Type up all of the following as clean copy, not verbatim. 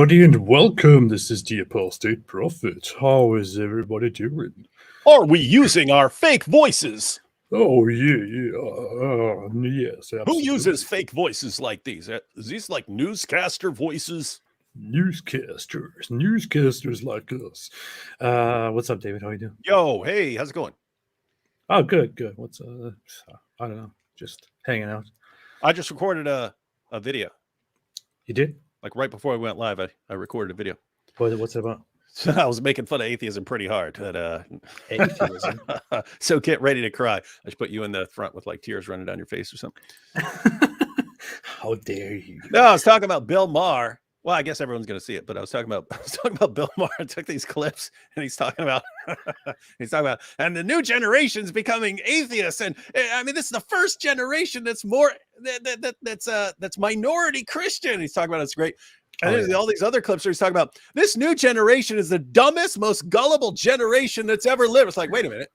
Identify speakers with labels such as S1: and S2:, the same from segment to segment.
S1: everybody, and welcome. This is the Apostate Prophet. How is everybody doing?
S2: Are we using our fake voices?
S1: Oh, yeah. Yes, absolutely.
S2: Who uses fake voices like these? Is these like newscaster voices?
S1: Newscasters like us. What's up, David? How you doing?
S2: Yo, hey, how's it going?
S1: Oh, good. What's I don't know, just hanging out.
S2: I just recorded a video.
S1: You did?
S2: Like right before I went live, I recorded a video.
S1: What's it about?
S2: So I was making fun of atheism pretty hard.
S1: Atheism.
S2: So get ready to cry. I should put you in the front with like tears running down your face or something.
S1: How dare you?
S2: No, I was talking about Bill Maher. Well, I guess everyone's going to see it, but I was talking about Bill Maher. I took these clips and he's talking about and the new generation's becoming atheists. And I mean, this is the first generation that's more that's minority Christian. He's talking about it's great. And there's all these other clips where he's talking about this new generation is the dumbest, most gullible generation that's ever lived. It's like, wait a minute.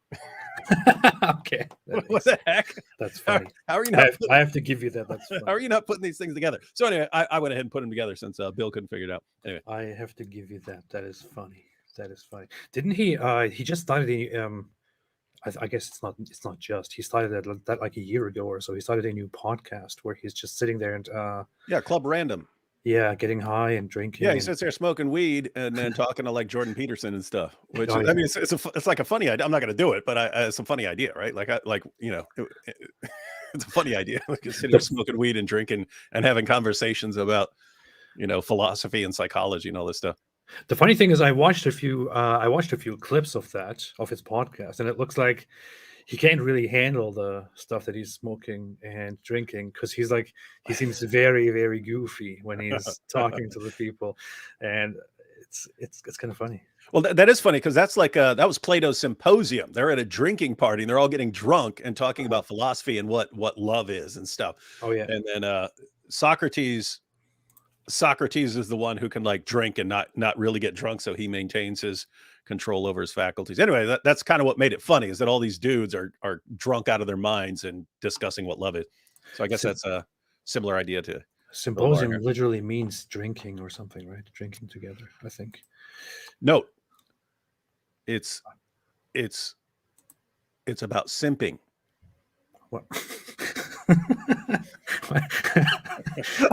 S1: Okay.
S2: What the heck?
S1: That's funny.
S2: How are you not?
S1: I have to give you that. That's funny.
S2: How are you not putting these things together? So anyway, I went ahead and put them together since Bill couldn't figure it out. Anyway,
S1: I have to give you that. That is funny. Didn't he? He just started I guess it's not just. He started that like a year ago or so. He started a new podcast where he's just sitting there and
S2: yeah, Club Random.
S1: Yeah, getting high and drinking.
S2: Yeah, he sits there smoking weed and then talking to like Jordan Peterson and stuff. Which I mean, it's like a funny idea. I'm not going to do it, but it's a funny idea, right? Like it's a funny idea. Like sitting there smoking weed and drinking and having conversations about philosophy and psychology and all this stuff.
S1: The funny thing is, I watched a few clips of his podcast, and it looks like he can't really handle the stuff that he's smoking and drinking because he seems very, very goofy when he's talking to the people, and it's kind of funny.
S2: Well, that is funny because that's like that was Plato's Symposium. They're at a drinking party and they're all getting drunk and talking about philosophy and what love is and stuff.
S1: Oh yeah,
S2: and then Socrates is the one who can like drink and not really get drunk, so he maintains his control over his faculties. Anyway, that's kind of what made it funny, is that all these dudes are drunk out of their minds and discussing what love is. So I guess that's a similar idea to
S1: symposium. Literally means drinking or something, right? Drinking together, I think.
S2: No, it's about simping.
S1: What?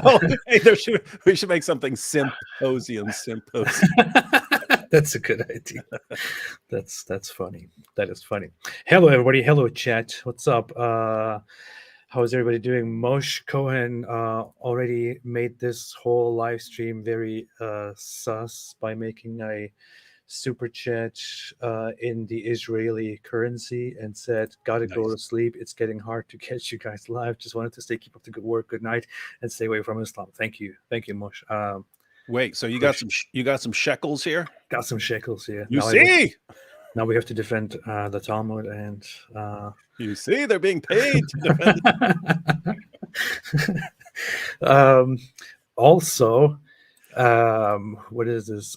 S2: Oh, hey, we should make something symposium.
S1: That's a good idea. That's funny. That is funny. Hello, everybody. Hello, chat. What's up? How is everybody doing? Moshe Cohen already made this whole live stream very sus by making a super chat in the Israeli currency and said, "Gotta go to sleep. It's getting hard to catch you guys live. Just wanted to say keep up the good work. Good night, and stay away from Islam." Thank you, Moshe.
S2: Wait, so you got some shekels here?
S1: Got some shekels here.
S2: Now
S1: we have to defend the Talmud, and
S2: you see they're being paid to defend.
S1: Also, what is this?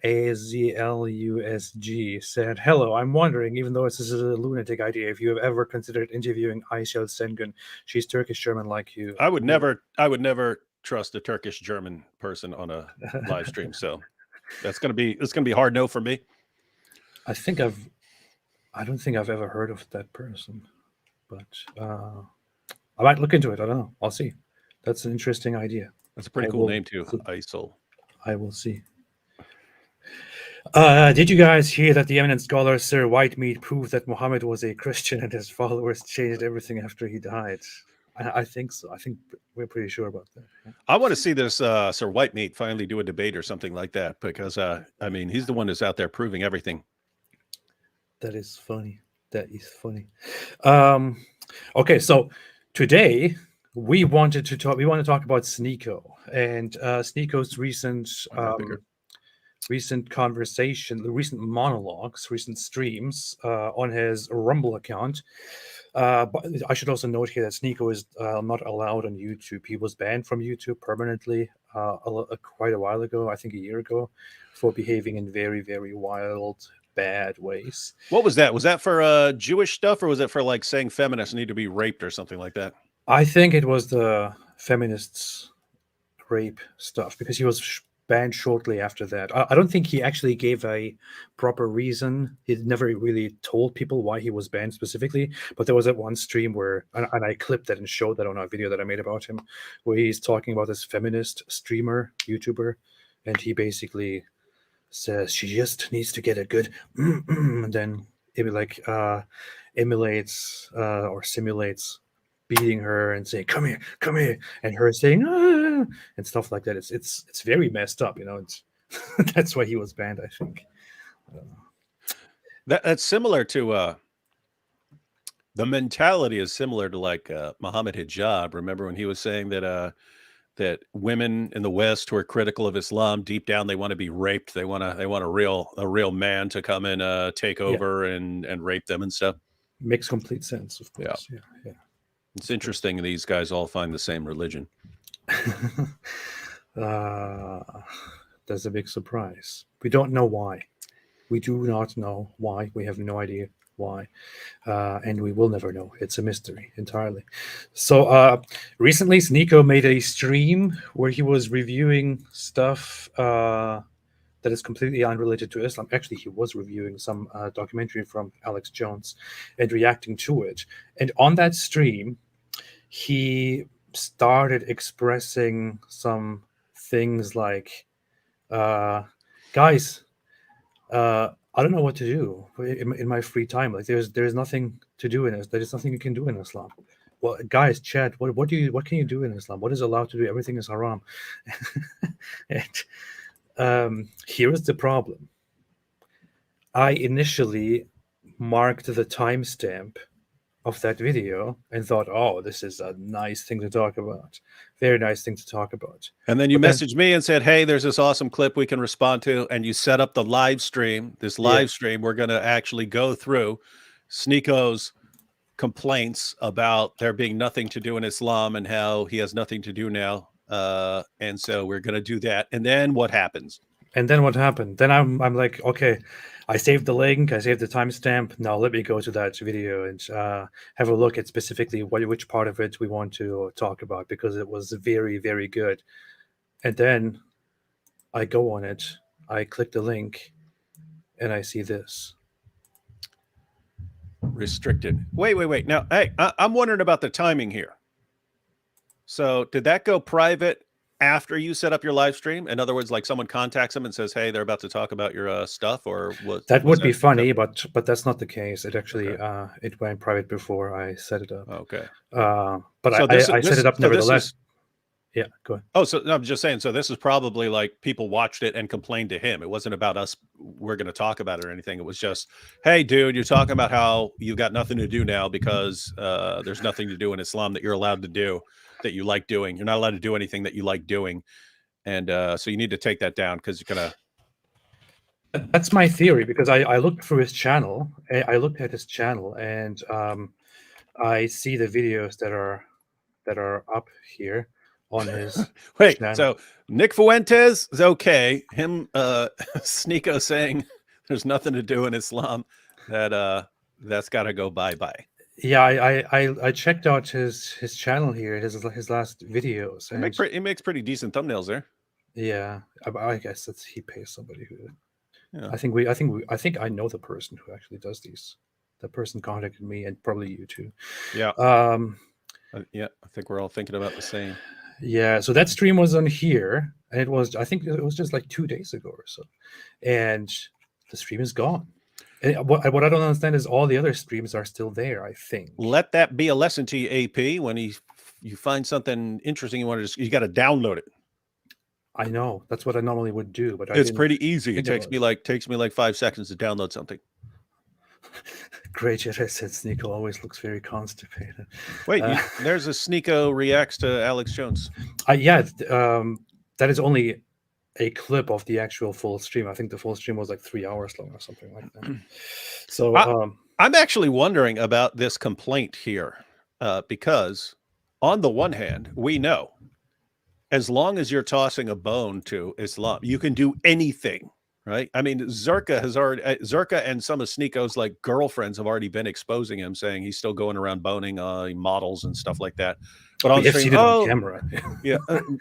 S1: AZLUSG said, "Hello, I'm wondering, even though this is a lunatic idea, if you have ever considered interviewing Aysel Sengun. She's Turkish German like you."
S2: I would never trust a Turkish German person on a live stream, so it's gonna be hard no for me.
S1: I don't think I've ever heard of that person, but I might look into it. I don't know. I'll see. That's an interesting idea.
S2: That's a pretty cool name too, Aysel.
S1: I will see. Did you guys hear that the eminent scholar Sir Whitemead proved that Muhammad was a Christian and his followers changed everything after he died? I think so. I think we're pretty sure about that. Yeah.
S2: I want to see this Sir Whitemead finally do a debate or something like that, because I mean, he's the one who's out there proving everything.
S1: That is funny. Okay, so today we want to talk about SNEAKO and SNEAKO's recent conversation, the recent monologues, recent streams on his Rumble account. But I should also note here that SNEAKO is not allowed on YouTube. He was banned from YouTube permanently quite a while ago, I think a year ago, for behaving in very, very wild, bad ways.
S2: What was that? Was that for Jewish stuff, or was it for like saying feminists need to be raped or something like that?
S1: I think it was the feminists rape stuff, because he was banned shortly after that. I don't think he actually gave a proper reason. He never really told people why he was banned specifically. But there was that one stream where, and I clipped that and showed that on a video that I made about him, where he's talking about this feminist streamer, YouTuber, and he basically says she just needs to get a good, and then it like emulates or simulates beating her and saying come here, and her saying and stuff like that. It's very messed up, you know. It's that's why he was banned, I think.
S2: That's similar to the mentality is similar to like Muhammad Hijab. Remember when he was saying that that women in the West who are critical of Islam, deep down they want to be raped. They want a real man to come and take over and rape them and stuff.
S1: Makes complete sense, of course. Yeah.
S2: It's interesting these guys all find the same religion.
S1: That's a big surprise. We don't know why. We do not know why. We have no idea why. And we will never know. It's a mystery entirely. So recently, SNEAKO made a stream where he was reviewing stuff that is completely unrelated to Islam. Actually, he was reviewing some documentary from Alex Jones and reacting to it. And on that stream, he started expressing some things like, guys, I don't know what to do in my free time. Like there's nothing to do in it. There's nothing you can do in Islam. Well, guys, chat, what can you do in Islam? What is allowed to do? Everything is haram. And here is the problem. I initially marked the timestamp of that video and thought, oh, this is a nice thing to talk about. Very nice thing to talk about.
S2: And then you messaged me and said, hey, there's this awesome clip we can respond to. And you set up the live stream. This live stream, we're going to actually go through SNEAKO's complaints about there being nothing to do in Islam and how he has nothing to do now. And so we're going to do that. And then what happens?
S1: And then what happened? Then I'm like, okay, I saved the link, I saved the timestamp. Now let me go to that video and have a look at specifically which part of it we want to talk about, because it was very, very good. And then I go on it, I click the link, and I see this.
S2: Restricted. Wait. Now, hey, I'm wondering about the timing here. So did that go private after you set up your live stream? In other words, like someone contacts them and says, hey, they're about to talk about your stuff, or what?
S1: That would be funny, but that's not the case. It actually it went private before I set it up.
S2: Okay.
S1: But so I set it up nevertheless. Yeah, go ahead.
S2: Oh, so no, I'm just saying, so this is probably like people watched it and complained to him. It wasn't about us, we're going to talk about it or anything. It was just, hey, dude, you're talking about how you've got nothing to do now because there's nothing to do in Islam that you're allowed to do, that you like doing. You're not allowed to do anything that you like doing. And so you need to take that down because you're going
S1: to. That's my theory, because I looked through his channel. I looked at his channel and I see the videos that are up here on his
S2: wait
S1: channel.
S2: So Nick Fuentes is okay. Him SNEAKO saying there's nothing to do in Islam, that's got to go bye-bye.
S1: Yeah, I checked out his channel here, his last videos.
S2: He makes pretty decent thumbnails there.
S1: Yeah, I guess he pays somebody who. Yeah. I think I know the person who actually does these. The person contacted me, and probably you too.
S2: Yeah. Yeah, I think we're all thinking about the same.
S1: Yeah, so that stream was on here, and I think it was just like 2 days ago or so, and the stream is gone. And what I don't understand is all the other streams are still there, I think.
S2: Let that be a lesson to you, AP. When you find something interesting, you got to download it.
S1: I know, that's what I normally would do, but
S2: it's pretty easy. It takes me like 5 seconds to download something.
S1: Great, yet I said SNEAKO always looks very constipated.
S2: Wait, there's a SNEAKO reacts to Alex Jones.
S1: Yeah, that is only a clip of the actual full stream. I think the full stream was like 3 hours long or something like that. So
S2: I'm actually wondering about this complaint here, because on the one hand, we know as long as you're tossing a bone to Islam, you can do anything. Right. I mean, Zerka and some of SNEAKO's like girlfriends have already been exposing him, saying he's still going around boning models and stuff like that. But on stream,
S1: on camera.
S2: Yeah.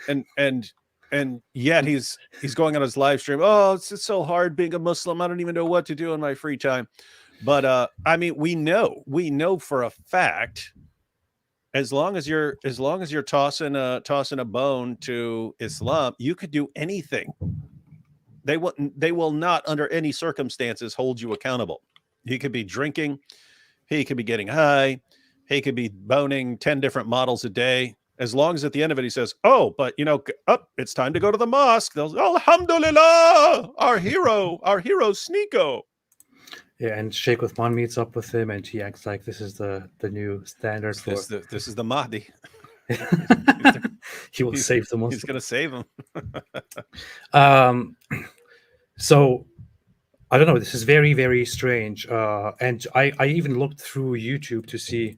S2: And And yet he's going on his live stream. Oh, it's so hard being a Muslim. I don't even know what to do in my free time. But I mean, we know for a fact, as long as you're tossing a bone to Islam, you could do anything. They will not under any circumstances hold you accountable. He could be drinking, he could be getting high, he could be boning 10 different models a day. As long as at the end of it he says, "Oh, but it's time to go to the mosque." They'll, "Alhamdulillah, our hero SNEAKO."
S1: Yeah, and Sheikh Uthman meets up with him, and he acts like this is the new standard for.
S2: This is the Mahdi.
S1: He will save the Muslims.
S2: He's going to save him.
S1: So I don't know. This is very, very strange. And I even looked through YouTube to see,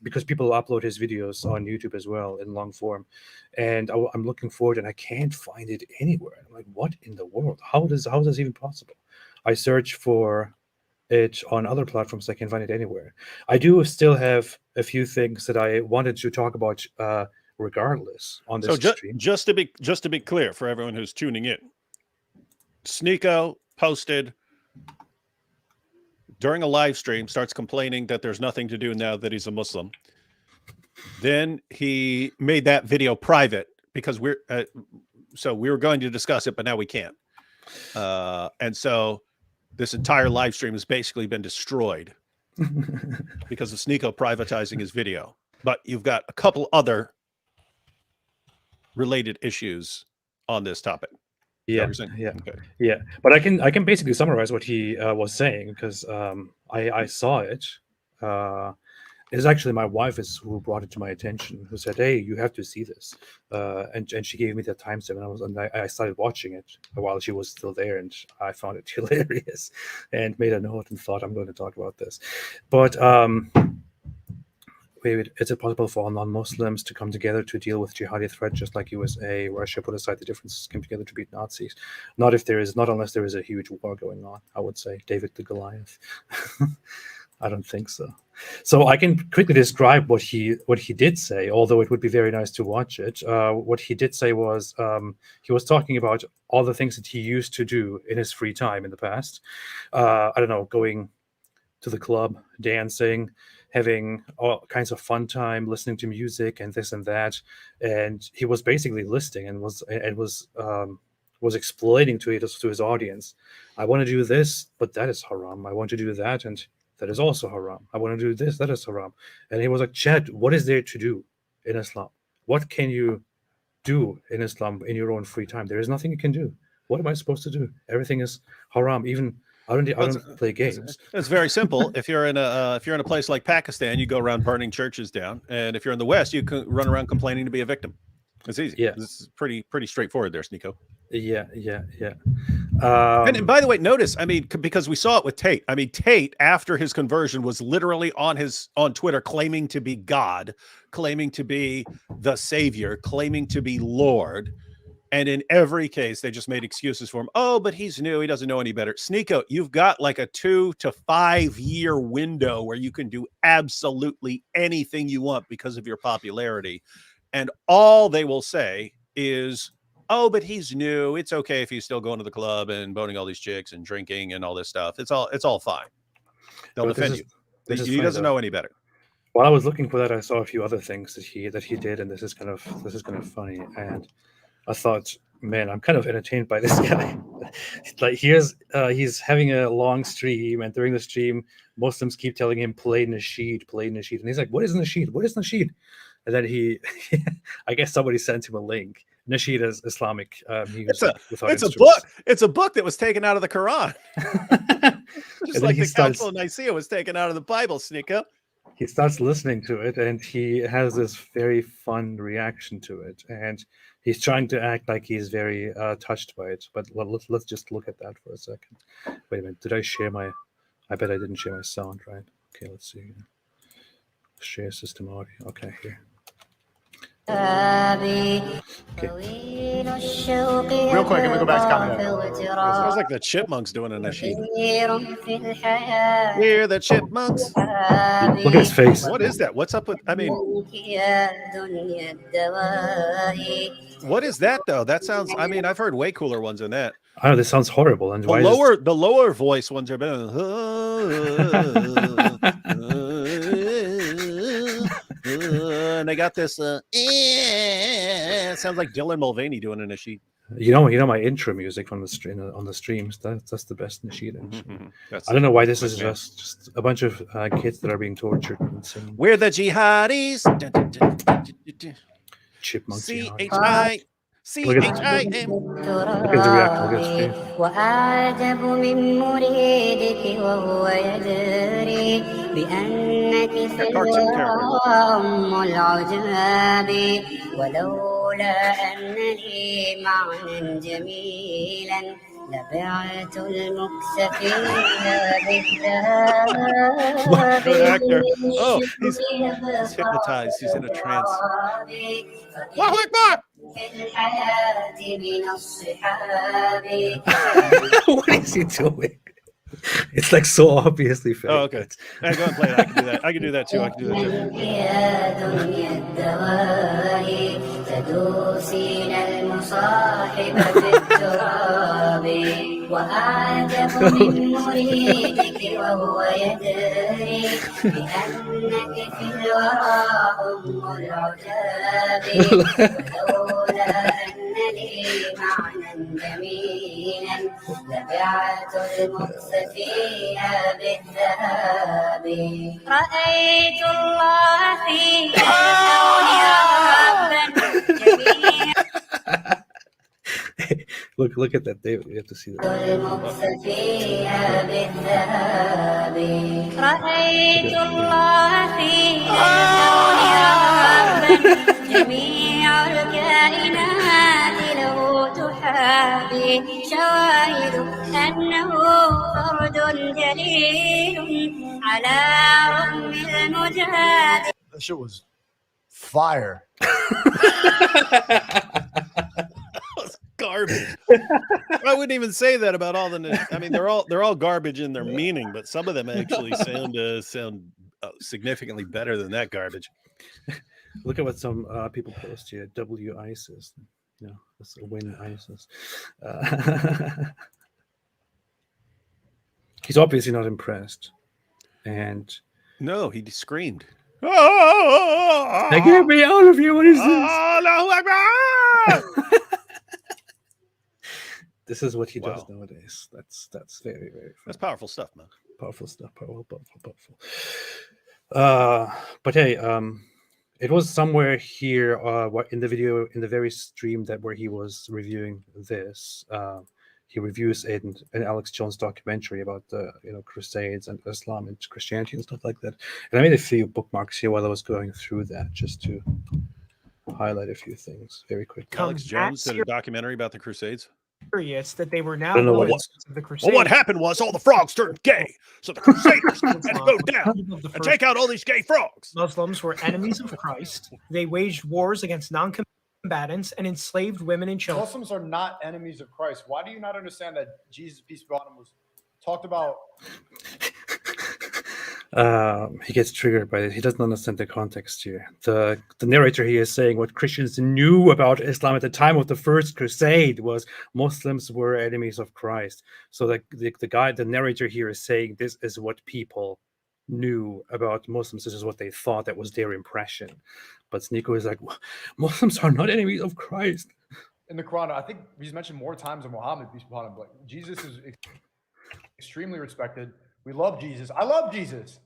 S1: because people upload his videos on YouTube as well in long form, and I'm looking for it, and I can't find it anywhere. I'm like, what in the world? How is this even possible? I search for it on other platforms. I can't find it anywhere. I do still have a few things that I wanted to talk about, regardless on this stream.
S2: Just to be clear for everyone who's tuning in, SNEAKO posted during a live stream, starts complaining that there's nothing to do now that he's a Muslim. Then he made that video private because we were going to discuss it, but now we can't. And so this entire live stream has basically been destroyed because of SNEAKO privatizing his video. But you've got a couple other related issues on this topic.
S1: Yeah,
S2: Okay.
S1: yeah. But I can basically summarize what he was saying, because I saw it. It's actually my wife who brought it to my attention, who said, "Hey, you have to see this," and she gave me the timestamp, and I started watching it while she was still there, and I found it hilarious, and made a note and thought, I'm going to talk about this. But wait, is it possible for all non-Muslims to come together to deal with jihadi threat, just like USA, Russia put aside the differences, came together to beat Nazis? Not unless there is a huge war going on, I would say. David the Goliath. I don't think so. So I can quickly describe what he did say, although it would be very nice to watch it. What he did say was, he was talking about all the things that he used to do in his free time in the past. I don't know, going to the club, dancing, having all kinds of fun time, listening to music and this and that. And he was basically listing and was explaining to his audience, I want to do this, but that is haram. I want to do that, and that is also haram. I want to do this, that is haram. And he was like, Chad, what is there to do in Islam? What can you do in Islam in your own free time? There is nothing you can do. What am I supposed to do? Everything is haram. Even I don't play games.
S2: It's very simple. If you're in a place like Pakistan, you go around burning churches down, and if you're in the West, you can run around complaining to be a victim. It's easy.
S1: Yeah,
S2: this is pretty straightforward there, SNEAKO.
S1: Yeah.
S2: And by the way, notice, I mean, because we saw it with Tate. I mean, Tate, after his conversion, was literally on Twitter claiming to be God, claiming to be the Savior, claiming to be Lord. And in every case, they just made excuses for him. Oh, but he's new. He doesn't know any better. SNEAKO, you've got like a 2 to 5 year window where you can do absolutely anything you want because of your popularity. And all they will say is, oh, but he's new. It's okay if he's still going to the club and boning all these chicks and drinking and all this stuff. It's all fine. They'll defend you. He doesn't know any better.
S1: While I was looking for that, I saw a few other things that he did, and this is kind of funny. And I thought, man, I'm kind of entertained by this guy. Like he's having a long stream, and during the stream, Muslims keep telling him, play Nasheed, and he's like, what is Nasheed? What is Nasheed? And then I guess somebody sent him a link. Nasheed is Islamic music.
S2: It's a book that was taken out of the Quran. Just like the Council of Nicaea was taken out of the Bible, SNEAKO.
S1: He starts listening to it, and he has this very fun reaction to it, and he's trying to act like he's very touched by it. But let's just look at that for a second. Wait a minute, did I share my? I bet I didn't share my sound, right? Okay, let's see. Share system audio. Okay, here. Okay.
S3: Real quick, and we go back to comment.
S2: It sounds like the Chipmunks doing a nasheed. We're the Chipmunks.
S1: Look at his face.
S2: What is that? What's up with? I mean, what is that though? That sounds. I mean, I've heard way cooler ones than that.
S1: I know this sounds horrible. And why
S2: The lower voice ones are better. And they got this. It sounds like Dylan Mulvaney doing a nasheed.
S1: You know my intro music from the stream on the streams. That's the best nasheed. I don't know why this is just a bunch of kids that are being tortured and singing.
S2: We're the jihadis.
S1: Chipmunks.
S2: C-H-I. C-H-I-M.
S1: Look at the reaction. Look at his face.
S4: وأعجب من مريدك وهو يدري بأنك في الورى أم العجاب ولولا أن لي معنى جميلا لبعت المكس فيها بالذهب.
S2: Good actor. Oh, he's hypnotized. He's in a trance. Allahu Akbar!
S1: What is he doing? It's like so obviously fake.
S2: Oh, okay. Hey, go and play it. I can do that. I can do that too. I can do that too.
S4: وأعجب من مريدك وهو يدري بأنك في الورى أم العجاب ولولا أن لي معنى جميلا لبعت المكس فيها بالذهب رأيت الله في الكون ربا جميلا.
S1: Look at that, David. You have to see that.
S4: رأيت الله في الكون ربا جميع الكائنات له تحابي شواهد أنه فرد جليل على رغم المجاهد.
S3: That shit was fire.
S2: Garbage. I wouldn't even say that about all the. I mean, they're all garbage in their meaning, but some of them actually sound significantly better than that garbage.
S1: Look at what some people post here. W ISIS. No, that's a win ISIS. He's obviously not impressed, and
S2: no, he screamed.
S1: Now get me out of here! What is this? This is what he does nowadays. That's very, very fun.
S2: That's powerful stuff, man.
S1: Powerful stuff. Powerful. But hey, it was somewhere here in the video, in the very stream where he was reviewing this. He reviews an Alex Jones documentary about the Crusades and Islam and Christianity and stuff like that. And I made a few bookmarks here while I was going through that, just to highlight a few things very quickly.
S2: Alex Jones did a documentary about the Crusades.
S5: That they were now
S2: of the Crusades. Well, what happened was all the frogs turned gay, so the Crusaders had to go down and take out all these gay frogs.
S5: Muslims were enemies of Christ. They waged wars against non-combatants and enslaved women and children.
S3: Muslims are not enemies of Christ. Why do you not understand that Jesus, peace be upon him, was talked about?
S1: He gets triggered by it. He doesn't understand the context here. The narrator here is saying what Christians knew about Islam at the time of the First Crusade was Muslims were enemies of Christ. So the narrator here is saying this is what people knew about Muslims. This is what they thought. That was their impression. But SNEAKO is like, Muslims are not enemies of Christ.
S3: In the Quran, I think he's mentioned more times than Muhammad, peace be upon him. But Jesus is extremely respected. We love Jesus. I love Jesus.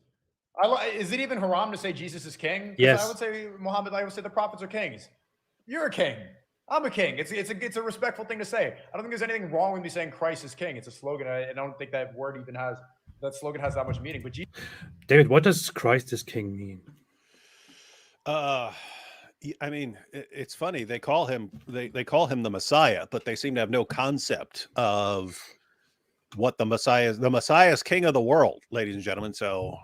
S3: Is it even haram to say Jesus is king?
S1: Yes.
S3: I would say Muhammad. I would say the prophets are kings. You're a king. I'm a king. It's a respectful thing to say. I don't think there's anything wrong with me saying Christ is king. It's a slogan. I don't think that slogan has that much meaning. But
S1: David, what does Christ is king mean?
S2: I mean, it's funny. They call him the Messiah, but they seem to have no concept of what the Messiah is. The Messiah is king of the world, ladies and gentlemen. So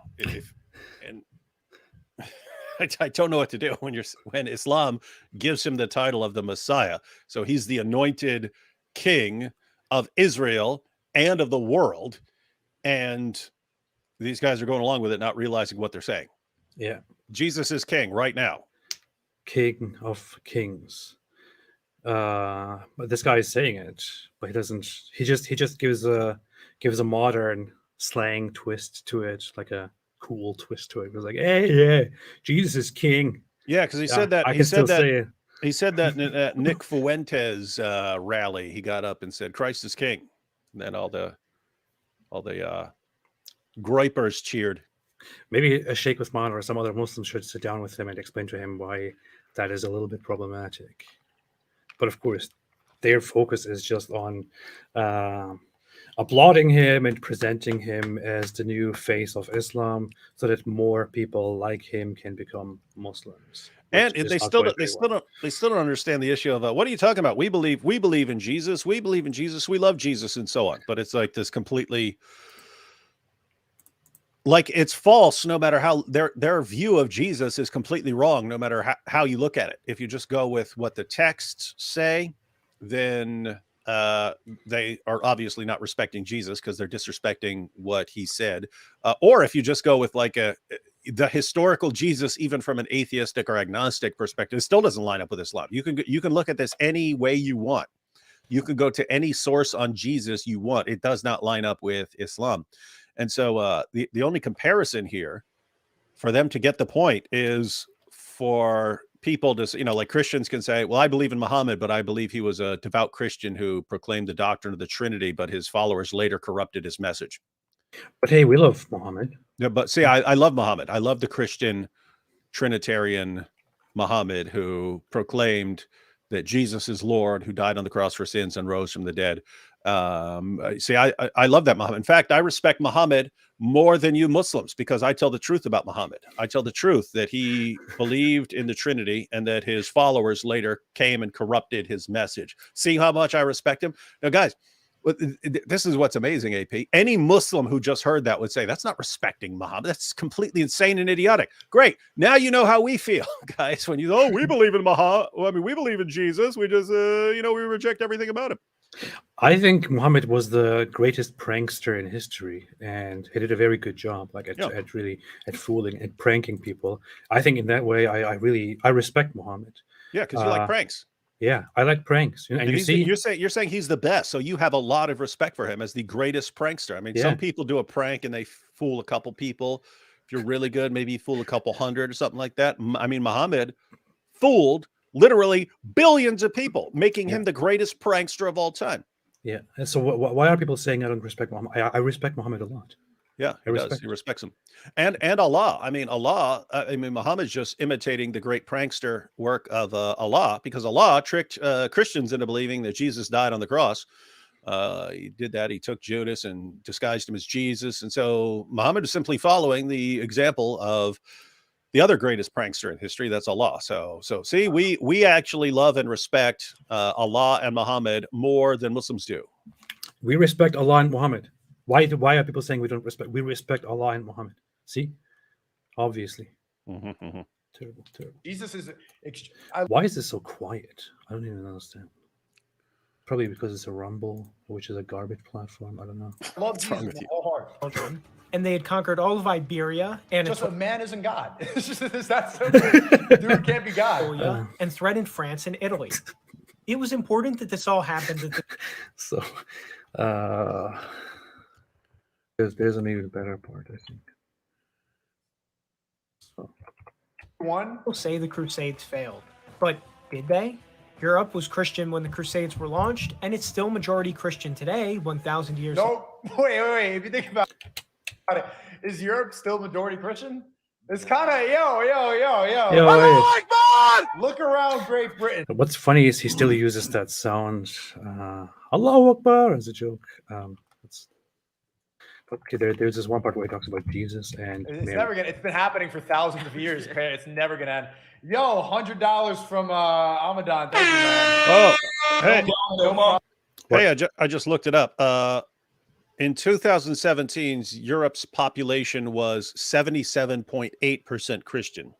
S2: I don't know what to do when Islam gives him the title of the Messiah. So he's the anointed king of Israel and of the world. And these guys are going along with it, not realizing what they're saying.
S1: Yeah.
S2: Jesus is king right now.
S1: King of kings. But this guy is saying it, but he doesn't. He just gives a modern slang twist to it, like a cool twist to it. It was like, hey, yeah, Jesus is king.
S2: Yeah, because he said that.
S1: I
S2: He
S1: can
S2: said
S1: still
S2: that.
S1: say it.
S2: He said that in at Nick Fuentes rally. He got up and said, "Christ is king," and then all the gripers cheered.
S1: Maybe a Sheikh Uthman or some other Muslim should sit down with him and explain to him why that is a little bit problematic. But of course, their focus is just on applauding him and presenting him as the new face of Islam, so that more people like him can become Muslims.
S2: And they still don't understand the issue of what are you talking about? We believe in Jesus. We believe in Jesus. We love Jesus, and so on. But it's like this completely, like, it's false. No matter how their view of Jesus is completely wrong. No matter how you look at it. If you just go with what the texts say, then they are obviously not respecting Jesus because they're disrespecting what he said. Or if you just go with like the historical Jesus, even from an atheistic or agnostic perspective, it still doesn't line up with Islam. You can look at this any way you want. You can go to any source on Jesus you want. It does not line up with Islam. And so the only comparison here for them to get the point is for people to, like Christians can say, well, I believe in Muhammad, but I believe he was a devout Christian who proclaimed the doctrine of the Trinity, but his followers later corrupted his message.
S1: But hey, we love Muhammad.
S2: Yeah, but see, I love Muhammad. I love the Christian Trinitarian Muhammad who proclaimed that Jesus is Lord, who died on the cross for sins and rose from the dead. See, I love that Muhammad. In fact, I respect Muhammad more than you Muslims because I tell the truth about Muhammad. I tell the truth that he believed in the Trinity and that his followers later came and corrupted his message. See how much I respect him? Now, guys, this is what's amazing, AP. Any Muslim who just heard that would say, that's not respecting Muhammad. That's completely insane and idiotic. Great. Now you know how we feel, guys, when we believe in Muhammad. Well, I mean, we believe in Jesus. We just, we reject everything about him.
S1: I think Muhammad was the greatest prankster in history, and he did a very good job, like at fooling and pranking people. I think in that way, I respect Muhammad.
S2: Yeah, because you like pranks.
S1: Yeah, I like pranks. And you see,
S2: you're saying he's the best, so you have a lot of respect for him as the greatest prankster. I mean, some people do a prank and they fool a couple people. If you're really good, maybe you fool a couple hundred or something like that. I mean, Muhammad fooled literally billions of people, making him the greatest prankster of all time.
S1: Yeah. And so why are people saying I don't respect Muhammad? I respect Muhammad a lot.
S2: Yeah, he does. He respects him. And Allah. I mean, Muhammad's just imitating the great prankster work of Allah, because Allah tricked Christians into believing that Jesus died on the cross. He did that. He took Judas and disguised him as Jesus. And so Muhammad is simply following the example of the other greatest prankster in history. That's Allah. So see, we actually love and respect Allah and Muhammad more than Muslims do.
S1: We respect Allah and Muhammad. Why are people saying we don't respect? We respect Allah and Muhammad. See, obviously. Terrible.
S3: Jesus is.
S1: Why is this so quiet? I don't even understand. Probably because it's a Rumble, which is a garbage platform. I don't know.
S3: I love Jesus with my whole heart.
S5: And they had conquered all of Iberia and
S3: just a man isn't God. It's just that's so dude can't be God.
S5: And threatened France and Italy. It was important that this all happened.
S1: So, there's an even better part, I think. So.
S5: People say the Crusades failed, but did they? Europe was Christian when the Crusades were launched, and it's still majority Christian today, 1,000 years.
S3: No, wait. If you think about it, is Europe still majority Christian? It's kind of look around Great Britain.
S1: What's funny is he still uses that sound, Allahu Akbar, as a joke. Okay, there's this one part where he talks about Jesus, and
S3: it's been happening for thousands of years. It's never gonna end. Yo, $100 from Amadan. Thank you, man.
S2: Oh, hey, I just looked it up. In 2017, Europe's population was 77.8% Christian.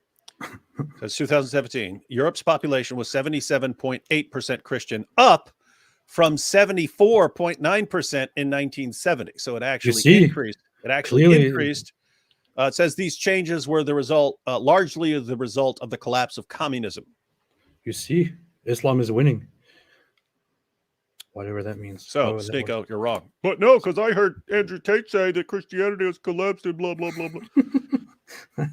S2: That's 2017. Europe's population was 77.8% Christian, up from 74.9% in 1970. So it actually increased. It actually increased. It says these changes were the result, largely the result of the collapse of communism.
S1: You see, Islam is winning. Whatever that means.
S2: So, SNEAKO, you're wrong. But no, because I heard Andrew Tate say that Christianity has collapsed and blah, blah, blah, blah.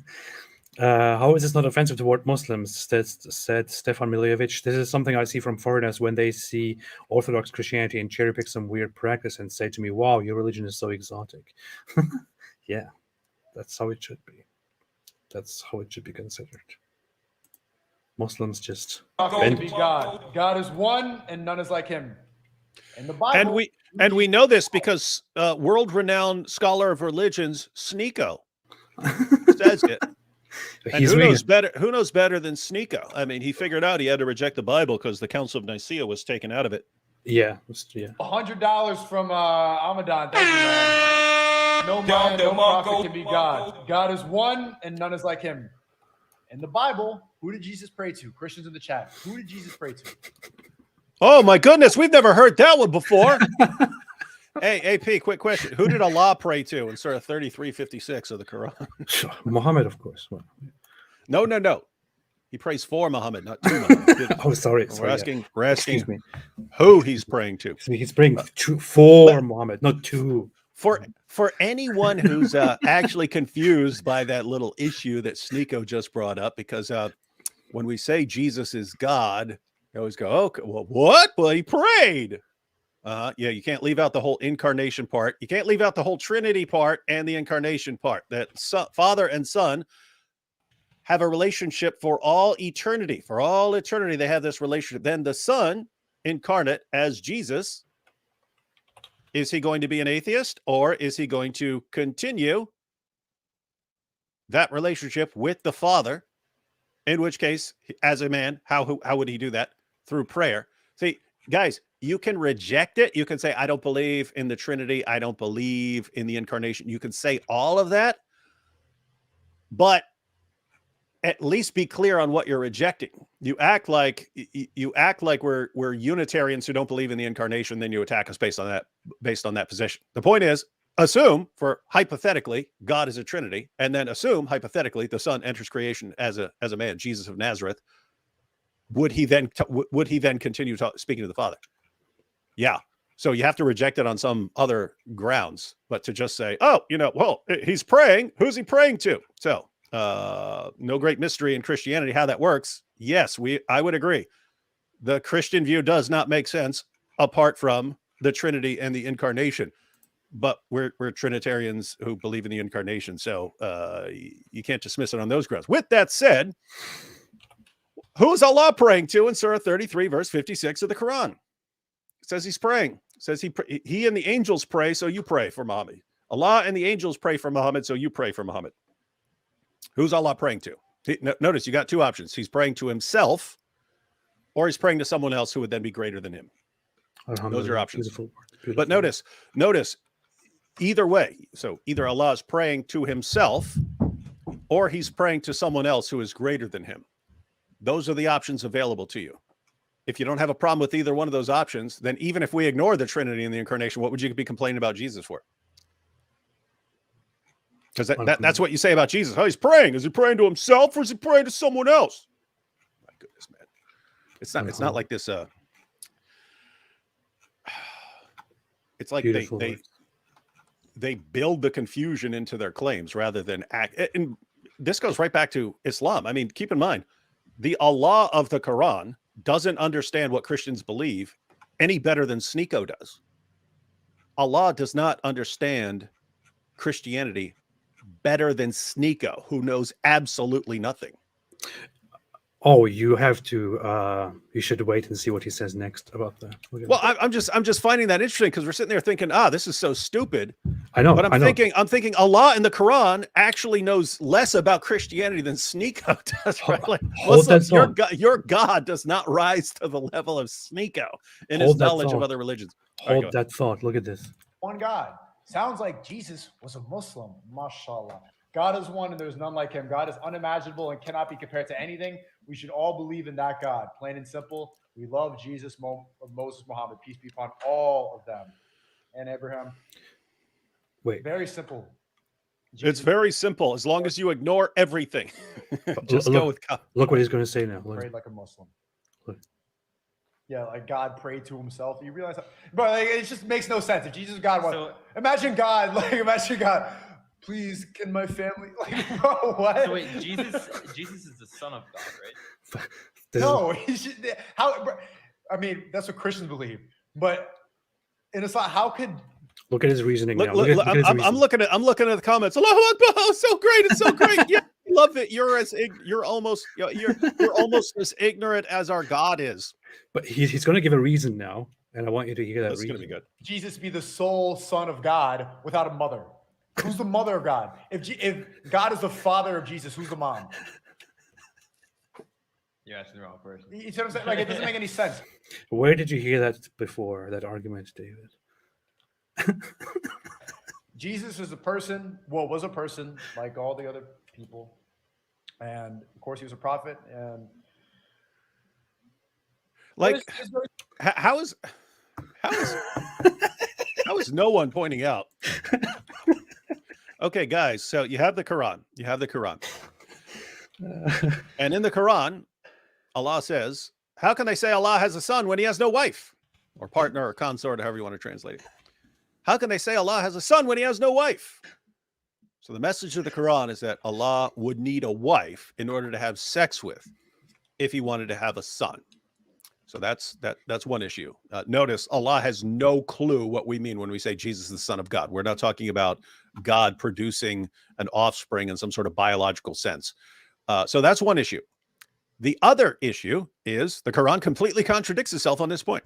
S1: How is this not offensive toward Muslims? Said Stefan Miljevic. This is something I see from foreigners when they see Orthodox Christianity and cherry pick some weird practice and say to me, wow, your religion is so exotic. Yeah, that's how it should be. That's how it should be considered. Muslims just
S3: be God. God is one and none is like him. In the Bible,
S2: and we know this because world-renowned scholar of religions, SNEAKO, says it. And who knows better than SNEAKO? I mean, he figured out he had to reject the Bible because the Council of Nicaea was taken out of it.
S1: Yeah.
S3: $100 from Amadan. Thank you, man. No man, no prophet can be God. God is one and none is like him. In the Bible, who did Jesus pray to? Christians in the chat. Who did Jesus pray to?
S2: Oh my goodness, we've never heard that one before. Hey, AP, quick question. Who did Allah pray to in Surah 33:56 of the Quran?
S1: Muhammad, of course. Well,
S2: No. He prays for Muhammad, not to Muhammad.
S1: Oh, sorry.
S2: We're asking who he's praying to.
S1: He's praying for Muhammad, not to.
S2: For anyone who's actually confused by that little issue that SNEAKO just brought up, because when we say Jesus is God, you always go, okay, well, what? Well, he prayed. Yeah, you can't leave out the whole incarnation part. You can't leave out the whole Trinity part and the incarnation part. That Father and Son have a relationship for all eternity. For all eternity, they have this relationship. Then the Son, incarnate as Jesus, is he going to be an atheist, or is he going to continue that relationship with the Father? In which case, as a man, how would he do that? Through prayer. See, guys, you can reject it. You can say, I don't believe in the Trinity. I don't believe in the incarnation. You can say all of that, but at least be clear on what you're rejecting. You act like we're Unitarians who don't believe in the incarnation, then you attack us based on that position. The point is, assume, for hypothetically, God is a Trinity, and then assume hypothetically the Son enters creation as a man, Jesus of Nazareth. Would he then continue speaking to the Father? Yeah. So you have to reject it on some other grounds, but to just say, oh, well, he's praying. Who's he praying to? So no great mystery in Christianity how that works. Yes, I would agree. The Christian view does not make sense apart from the Trinity and the incarnation. But we're Trinitarians who believe in the incarnation, so you can't dismiss it on those grounds. With that said, who's Allah praying to in Surah 33, verse 56 of the Quran? It says he's praying. It says he and the angels pray, so you pray for Muhammad. Allah and the angels pray for Muhammad, so you pray for Muhammad. Who's Allah praying to? Notice you got two options. He's praying to himself, or he's praying to someone else who would then be greater than him. Those are options. Beautiful. But notice, either way, so either Allah is praying to himself, or he's praying to someone else who is greater than him. Those are the options available to you. If you don't have a problem with either one of those options, then even if we ignore the Trinity and the incarnation, what would you be complaining about Jesus for? Because that's what you say about Jesus. Oh, he's praying. Is he praying to himself, or is he praying to someone else? My goodness, man. It's not like this. It's like they build the confusion into their claims rather than act. And this goes right back to Islam. I mean, keep in mind, the Allah of the Quran doesn't understand what Christians believe any better than SNEAKO does. Allah does not understand Christianity better than SNEAKO, who knows absolutely nothing.
S1: Oh, you have to. You should wait and see what he says next about that.
S2: Well, I'm just finding that interesting because we're sitting there thinking, this is so stupid.
S1: I know,
S2: but I'm thinking Allah in the Quran actually knows less about Christianity than SNEAKO does. Right? Like, Muslims, your God does not rise to the level of SNEAKO in his knowledge of other religions.
S1: Hold that thought. Look at this.
S3: One God. Sounds like Jesus was a Muslim. Mashallah. God is one and there's none like him. God is unimaginable and cannot be compared to anything. We should all believe in that God. Plain and simple. We love Jesus, Moses, Muhammad. Peace be upon all of them. And Abraham.
S1: Wait.
S3: Very simple.
S2: It's very simple. As long as you ignore everything. Just
S1: look,
S2: go with God.
S1: Look what he's going to say now. Look.
S3: Prayed like a Muslim.
S1: Look.
S3: Yeah, like God prayed to himself. You realize that? But like, it just makes no sense. If Jesus is God, what? Imagine God, imagine God. Please, can my family, bro, what?
S6: So wait, Jesus is the Son of God, right?
S3: No, I mean, that's what Christians believe. But and it's like, how could
S1: look at his reasoning now?
S2: I'm looking at the comments. Allahu Akbar! Oh, so great! It's so great! Yeah, I love it. You're almost as ignorant as our God is.
S1: But he's going to give a reason now, and I want you to hear that.
S2: That's
S1: reason.
S2: going to be good.
S3: Jesus be the sole Son of God without a mother? Who's the mother of God? If God is the father of Jesus, who's the mom?
S6: You're asking the wrong person.
S3: You see what I'm saying? Like, it doesn't make any sense.
S1: Where did you hear that before, that argument, David?
S3: Jesus is a person, was a person like all the other people. And of course, he was a prophet. And
S2: like, how is no one pointing out? Okay, guys, so you have the Quran. And in the Quran, Allah says, how can they say Allah has a son when he has no wife or partner or consort, or however you want to translate it? How can they say Allah has a son when he has no wife? So the message of the Quran is that Allah would need a wife in order to have sex with if he wanted to have a son. So that's one issue. Notice Allah has no clue what we mean when we say Jesus is the Son of God. We're not talking about God producing an offspring in some sort of biological sense. So that's one issue. The other issue is the Quran completely contradicts itself on this point,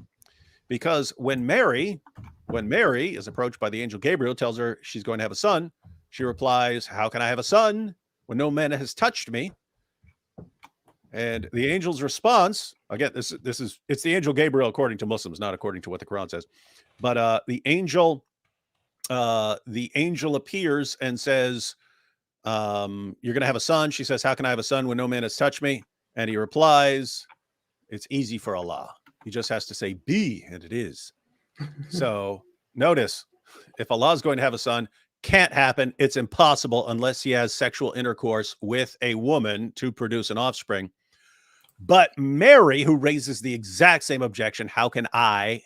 S2: because when Mary is approached by the angel Gabriel, tells her she's going to have a son, she replies, how can I have a son when no man has touched me? And the angel's response, again, it's the angel Gabriel according to Muslims, not according to what the Quran says. But the angel appears and says, you're going to have a son. She says, how can I have a son when no man has touched me? And he replies, it's easy for Allah. He just has to say be, and it is. So notice, if Allah is going to have a son, can't happen. It's impossible unless he has sexual intercourse with a woman to produce an offspring. But Mary, who raises the exact same objection, how can I,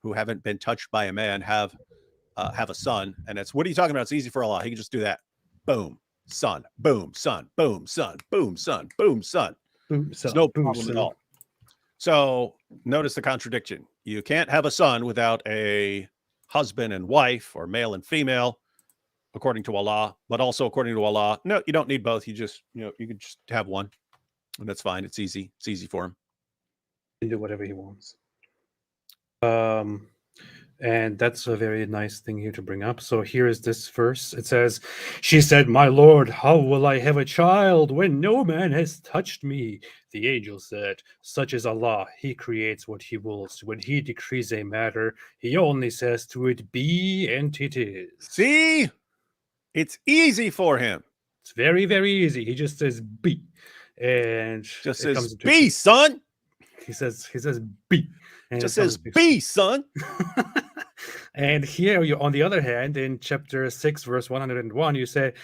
S2: who haven't been touched by a man, have a son? And it's, what are you talking about? It's easy for Allah. He can just do that. Boom, son. Boom, son. Boom, son. Boom, son. Boom, son. There's no problem at all. So notice the contradiction. You can't have a son without a husband and wife, or male and female, according to Allah. But also according to Allah, no, you don't need both. You just, you can just have one. And that's fine. It's easy. It's easy for him.
S1: He can do whatever he wants. And that's a very nice thing here to bring up. So here is this verse. It says, she said, my Lord, how will I have a child when no man has touched me? The angel said, such is Allah. He creates what he wills. When he decrees a matter, he only says to it, be, and it is.
S2: See? It's easy for him.
S1: It's very, very easy. He just says be. And
S2: just says be, son.
S1: He says be. And
S2: just says be, son.
S1: And here, on the other hand, in chapter 6, verse 101, you say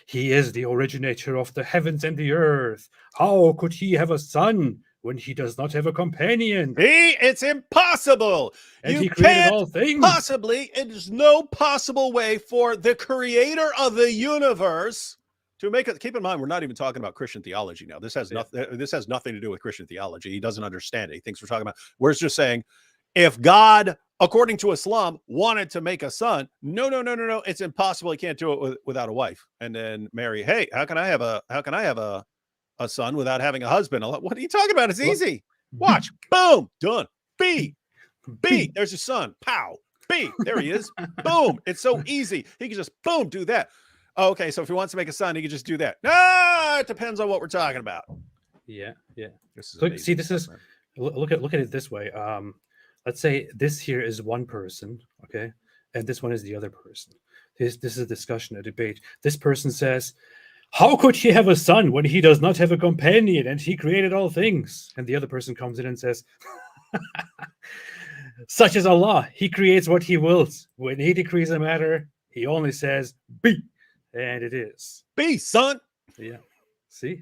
S1: he is the originator of the heavens and the earth. How could he have a son when he does not have a companion?
S2: It's impossible.
S1: And he created all things.
S2: Possibly, it is no possible way for the creator of the universe to make it. Keep in mind, we're not even talking about Christian theology now. This has nothing to do with Christian theology. He doesn't understand it. He thinks we're talking about. We're just saying, if God, according to Islam, wanted to make a son, no, it's impossible. He can't do it without a wife. And then Mary, hey, how can I have a son without having a husband? What are you talking about? It's easy. Watch. Boom. Done. B. There's your son. Pow. B. There he is. Boom. It's so easy. He can just boom do that. Oh, okay, so if he wants to make a son, he can just do that. No, it depends on what we're talking about.
S1: Yeah. See, this is look at it this way. Let's say this here is one person, okay, and this one is the other person. This is a discussion, a debate. This person says, how could he have a son when he does not have a companion and he created all things? And the other person comes in and says, such is Allah. He creates what he wills. When he decrees a matter, he only says, be, and it is.
S2: Be, son.
S1: Yeah. See?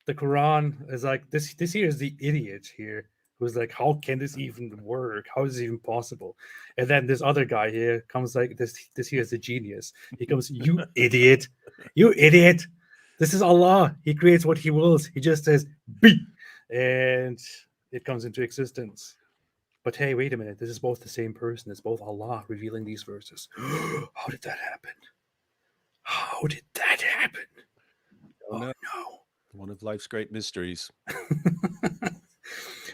S1: The Quran is like, this here is the idiot here who's like, how can this even work? How is this even possible? And then this other guy here comes like, this here is the genius. He comes, you idiot. You idiot. This is Allah. He creates what he wills. He just says, be, and it comes into existence. But hey, wait a minute. This is both the same person. It's both Allah revealing these verses. How did that happen? How did that happen? Oh, no.
S2: One of life's great mysteries.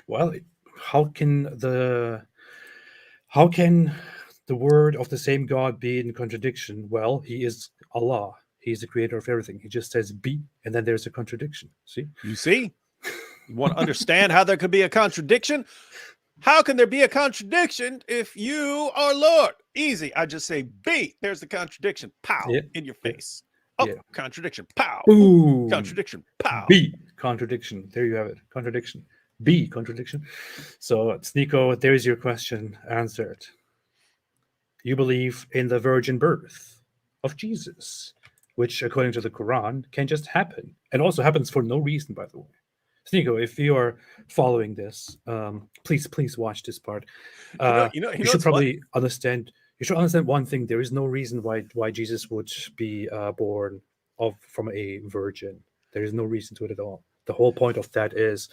S1: Well, how can the word of the same God be in contradiction? Well, he is Allah. He's the creator of everything. He just says be, and then there's a contradiction. See?
S2: You see? You want to understand how there could be a contradiction? How can there be a contradiction if you are Lord? Easy. I just say be. There's the contradiction. Pow.
S1: Yeah.
S2: In your face. Oh,
S1: Yeah.
S2: contradiction. Pow.
S1: Ooh.
S2: Contradiction. Pow.
S1: B, contradiction. There you have it. Contradiction. B, contradiction. So, SNEAKO, there's your question answered. You believe in the virgin birth of Jesus, which, according to the Quran, can just happen, and also happens for no reason, by the way. SNEAKO, if you are following this, please watch this part. You should probably understand. You should understand one thing: there is no reason why Jesus would be born from a virgin. There is no reason to it at all. The whole point of that is,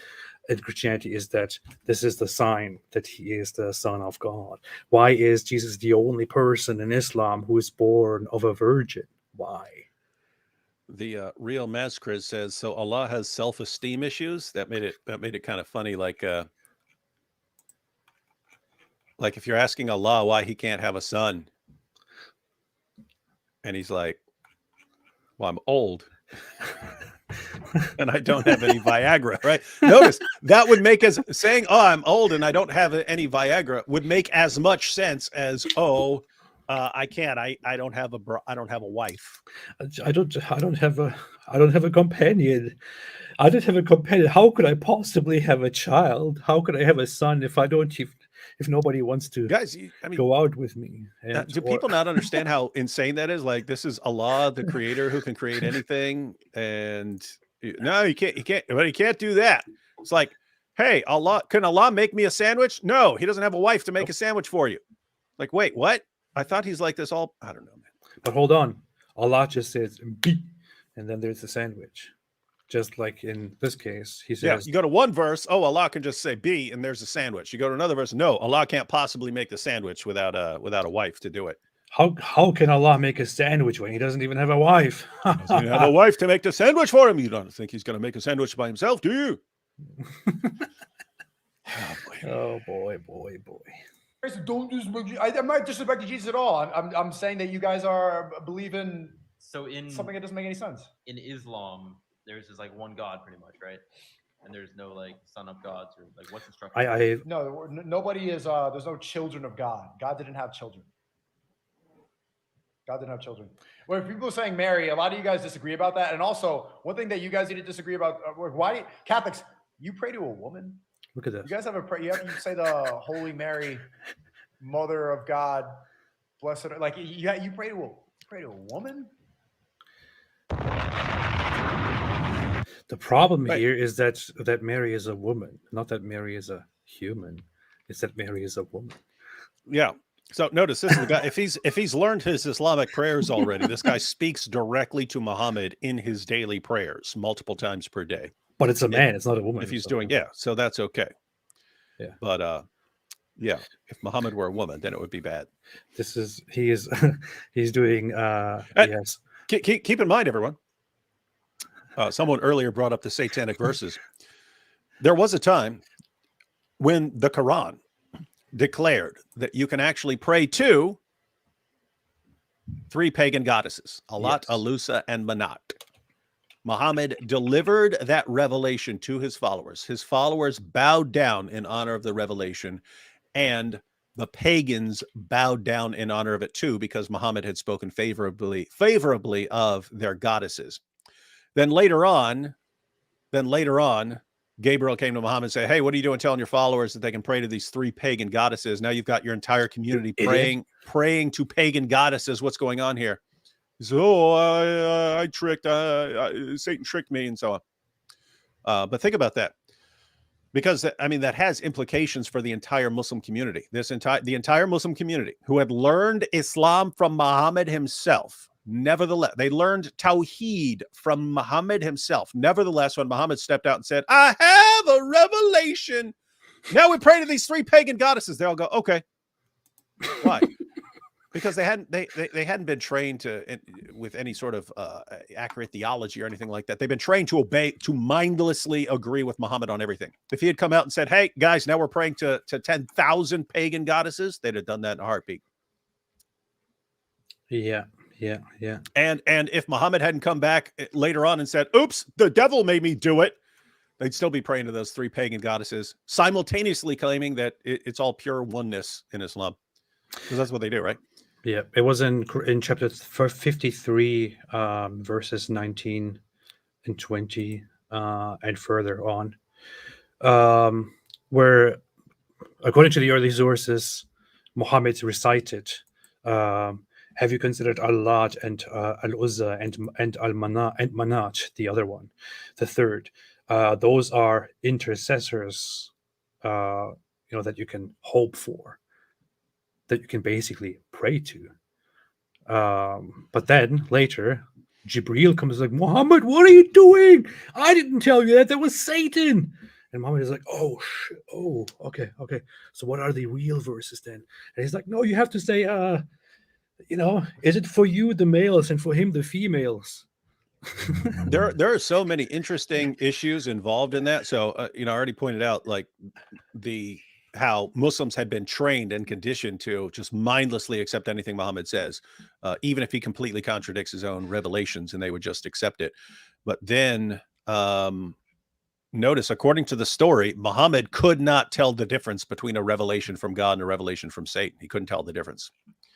S1: in Christianity, is that this is the sign that he is the Son of God. Why is Jesus the only person in Islam who is born of a virgin? Why?
S2: The real Masquerade says, so Allah has self-esteem issues. That made it kind of funny. Like if you're asking Allah why he can't have a son, and he's like, well, I'm old and I don't have any Viagra, right? Notice that would make us saying, oh, I'm old and I don't have any Viagra would make as much sense as, I can't. I don't have a wife.
S1: I don't have a companion. I don't have a companion. How could I possibly have a child? How could I have a son if if nobody wants to go out with me?
S2: Do people not understand how insane that is? Like, this is Allah, the creator, who can create anything. And no, you can't, but he can't do that. It's like, hey, can Allah make me a sandwich? No, he doesn't have a wife to make a sandwich for you. Like, wait, what? I thought he's like this all, I don't know, man.
S1: But hold on. Allah just says, be, and then there's the sandwich. Just like in this case, he says...
S2: Yeah, you go to one verse, Allah can just say be, and there's a sandwich. You go to another verse, no, Allah can't possibly make the sandwich without a wife to do it.
S1: How can Allah make a sandwich when he doesn't even have a wife?
S2: Doesn't even have a wife to make the sandwich for him. You don't think he's going to make a sandwich by himself, do you?
S1: Oh, boy.
S3: Don't disrespect. I'm not disrespecting Jesus at all. I'm saying that you guys believe in something that doesn't make any sense.
S6: In Islam, there's just like one God, pretty much, right? And there's no like son of gods or like what's the structure?
S3: No, nobody is. There's no children of God. God didn't have children. When people are saying Mary, a lot of you guys disagree about that. And also, one thing that you guys need to disagree about: why Catholics, you pray to a woman?
S1: Look at that.
S3: You guys have a prayer. You say the Holy Mary, Mother of God, blessed. Like you pray to a woman.
S1: The problem here is that Mary is a woman, not that Mary is a human. It's that Mary is a woman.
S2: Yeah. So notice this is the guy. If he's learned his Islamic prayers already, this guy speaks directly to Muhammad in his daily prayers multiple times per day.
S1: But it's a man. It's not a woman.
S2: If he's doing, so that's okay. Yeah. But if Muhammad were a woman, then it would be bad.
S1: He's doing. Yes.
S2: Keep in mind, everyone. Someone earlier brought up the satanic verses. There was a time when the Quran declared that you can actually pray to 3 pagan goddesses, Alat, Alusa, and Manat. Muhammad delivered that revelation to his followers. His followers bowed down in honor of the revelation, and the pagans bowed down in honor of it too, because Muhammad had spoken favorably of their goddesses. Then later on, Gabriel came to Muhammad and said, hey, what are you doing telling your followers that they can pray to these 3 pagan goddesses? Now you've got your entire community praying to pagan goddesses. What's going on here? He said, oh, I tricked, Satan tricked me, and so on. But think about that. Because, I mean, that has implications for the entire Muslim community. The entire Muslim community who had learned Islam from Muhammad himself. Nevertheless, they learned Tawheed from Muhammad himself. Nevertheless, when Muhammad stepped out and said, I have a revelation. Now we pray to these 3 pagan goddesses. They all go, okay. Why? Because they hadn't been trained with any sort of accurate theology or anything like that. They've been trained to obey, to mindlessly agree with Muhammad on everything. If he had come out and said, hey, guys, now we're praying to 10,000 pagan goddesses, they'd have done that in a heartbeat.
S1: Yeah.
S2: And if Muhammad hadn't come back later on and said, oops, the devil made me do it, they'd still be praying to those 3 pagan goddesses, simultaneously claiming that it's all pure oneness in Islam. Because that's what they do, right?
S1: Yeah, it was in chapter 53, verses 19 and 20, and further on, where, according to the early sources, Muhammad recited, have you considered Al-Lat and Al-Uzza and Al-Manat, the other one, the third? Those are intercessors, that you can hope for, that you can basically pray to. But then later, Jibreel comes like, Muhammad, what are you doing? I didn't tell you that. That was Satan. And Muhammad is like, oh, okay. So what are the real verses then? And he's like, no, you have to say, is it for you, the males, and for him, the females?
S2: There are so many interesting issues involved in that. So, I already pointed out, like, how Muslims had been trained and conditioned to just mindlessly accept anything Muhammad says, even if he completely contradicts his own revelations, and they would just accept it. But then notice, according to the story, Muhammad could not tell the difference between a revelation from God and a revelation from Satan. He couldn't tell the difference.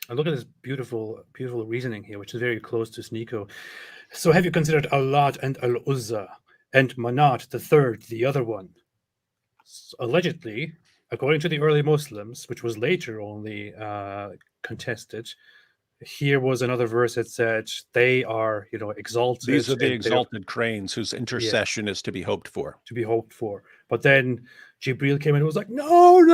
S1: And look at this beautiful reasoning here, which is very close to SNEAKO. So have you considered Al-Lat and Al-Uzza and Manat, the third, the other one? Allegedly, according to the early Muslims, which was later only contested, here was another verse that said they are, exalted.
S2: These are the exalted cranes whose intercession is to be hoped for. But then Jibreel came in and was like, no,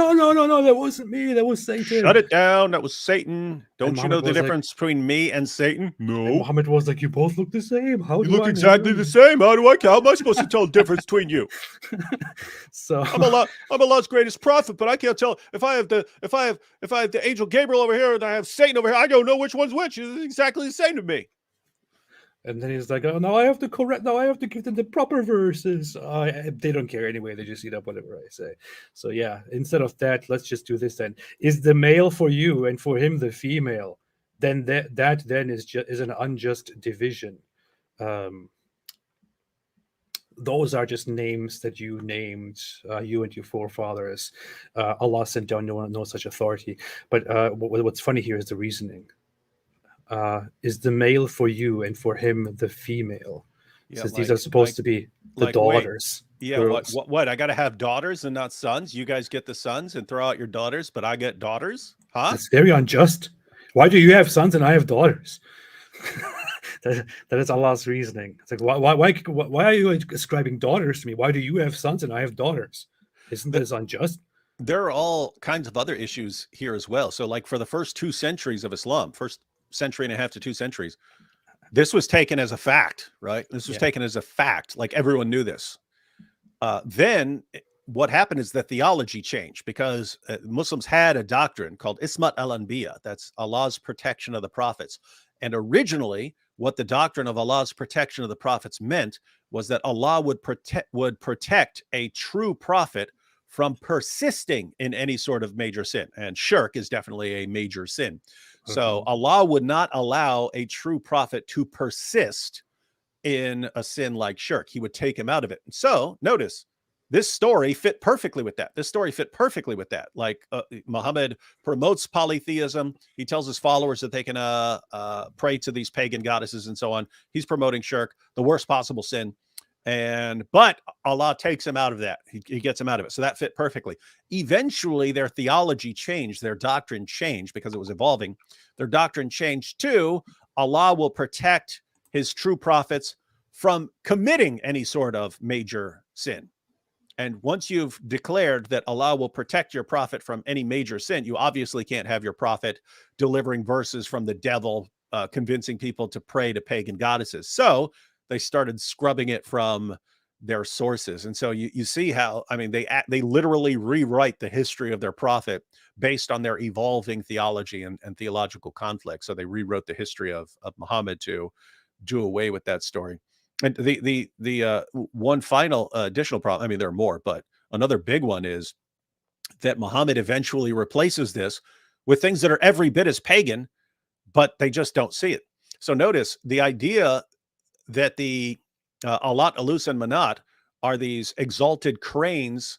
S2: that wasn't me. That was Satan. Shut it down. That was Satan. Don't you know the difference between me and Satan? No.
S1: And Muhammad was like, you both look the same. How do
S2: you look exactly the same? How am I supposed to tell the difference between you?
S1: So
S2: I'm Allah's greatest prophet, but I can't tell if I have the angel Gabriel over here and I have Satan over here. I don't know which one's which. It's exactly the same to me.
S1: And then he's like, oh, now I have to give them the proper verses. They don't care anyway. They just eat up whatever I say. So yeah, instead of that, let's just do this then. Is the male for you and for him the female? Then that then is an unjust division. Those are just names that you named, you and your forefathers. Allah sent down no such authority. But what's funny here is the reasoning. Is the male for you and for him the female?
S2: Yeah,
S1: Since these are supposed to be the daughters.
S2: Wait, yeah, what? I got to have daughters and not sons? You guys get the sons and throw out your daughters, but I get daughters? Huh?
S1: That's very unjust. Why do you have sons and I have daughters? that is Allah's reasoning. It's like, why are you ascribing daughters to me? Why do you have sons and I have daughters? Isn't this unjust?
S2: There are all kinds of other issues here as well. So, like, for the first 2 centuries of Islam, first century and a half to 2 centuries, this was taken as a fact, right? This was taken as a fact. Like, everyone knew this. Then what happened is that theology changed, because Muslims had a doctrine called Ismat al-Anbiya. That's Allah's protection of the prophets. And originally, what the doctrine of Allah's protection of the prophets meant was that Allah would protect a true prophet from persisting in any sort of major sin. And shirk is definitely a major sin. So Allah would not allow a true prophet to persist in a sin like shirk. He would take him out of it. And so notice, this story fit perfectly with that. This story fit perfectly with that. Like Muhammad promotes polytheism. He tells his followers that they can pray to these pagan goddesses and so on. He's promoting shirk, the worst possible sin. But Allah takes him out of that. He gets him out of it. So that fit perfectly. Eventually, their theology changed. Their doctrine changed because it was evolving. Their doctrine changed to Allah will protect his true prophets from committing any sort of major sin. And once you've declared that Allah will protect your prophet from any major sin, you obviously can't have your prophet delivering verses from the devil, convincing people to pray to pagan goddesses. So they started scrubbing it from their sources. And so you see how, I mean, they literally rewrite the history of their prophet based on their evolving theology and theological conflict. So they rewrote the history of Muhammad to do away with that story. And the one final additional problem, I mean, there are more, but another big one is that Muhammad eventually replaces this with things that are every bit as pagan, but they just don't see it. So notice the idea that the Alat, Alus, and Manat are these exalted cranes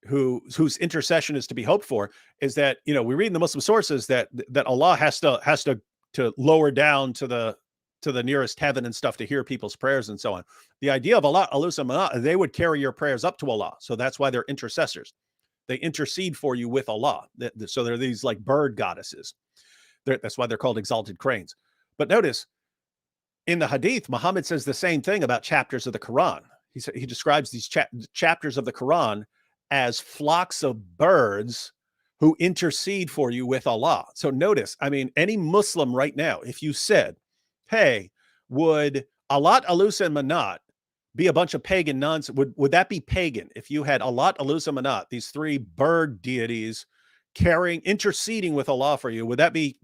S2: whose intercession is to be hoped for, is that, you know, we read in the Muslim sources that Allah has to lower down to the nearest heaven and stuff to hear people's prayers and so on. The idea of Alat, Alus, and Manat, they would carry your prayers up to Allah. So that's why they're intercessors. They intercede for you with Allah. So they're these like bird goddesses. That's why they're called exalted cranes. But notice, in the Hadith, Muhammad says the same thing about chapters of the Quran. He describes these chapters of the Quran as flocks of birds who intercede for you with Allah. So notice, I mean, any Muslim right now, if you said, hey, would Alat, Alus, and Manat be a bunch of pagan nonsense? Would that be pagan if you had Alat, Alus, and Manat, these three bird deities interceding with Allah for you? Would that be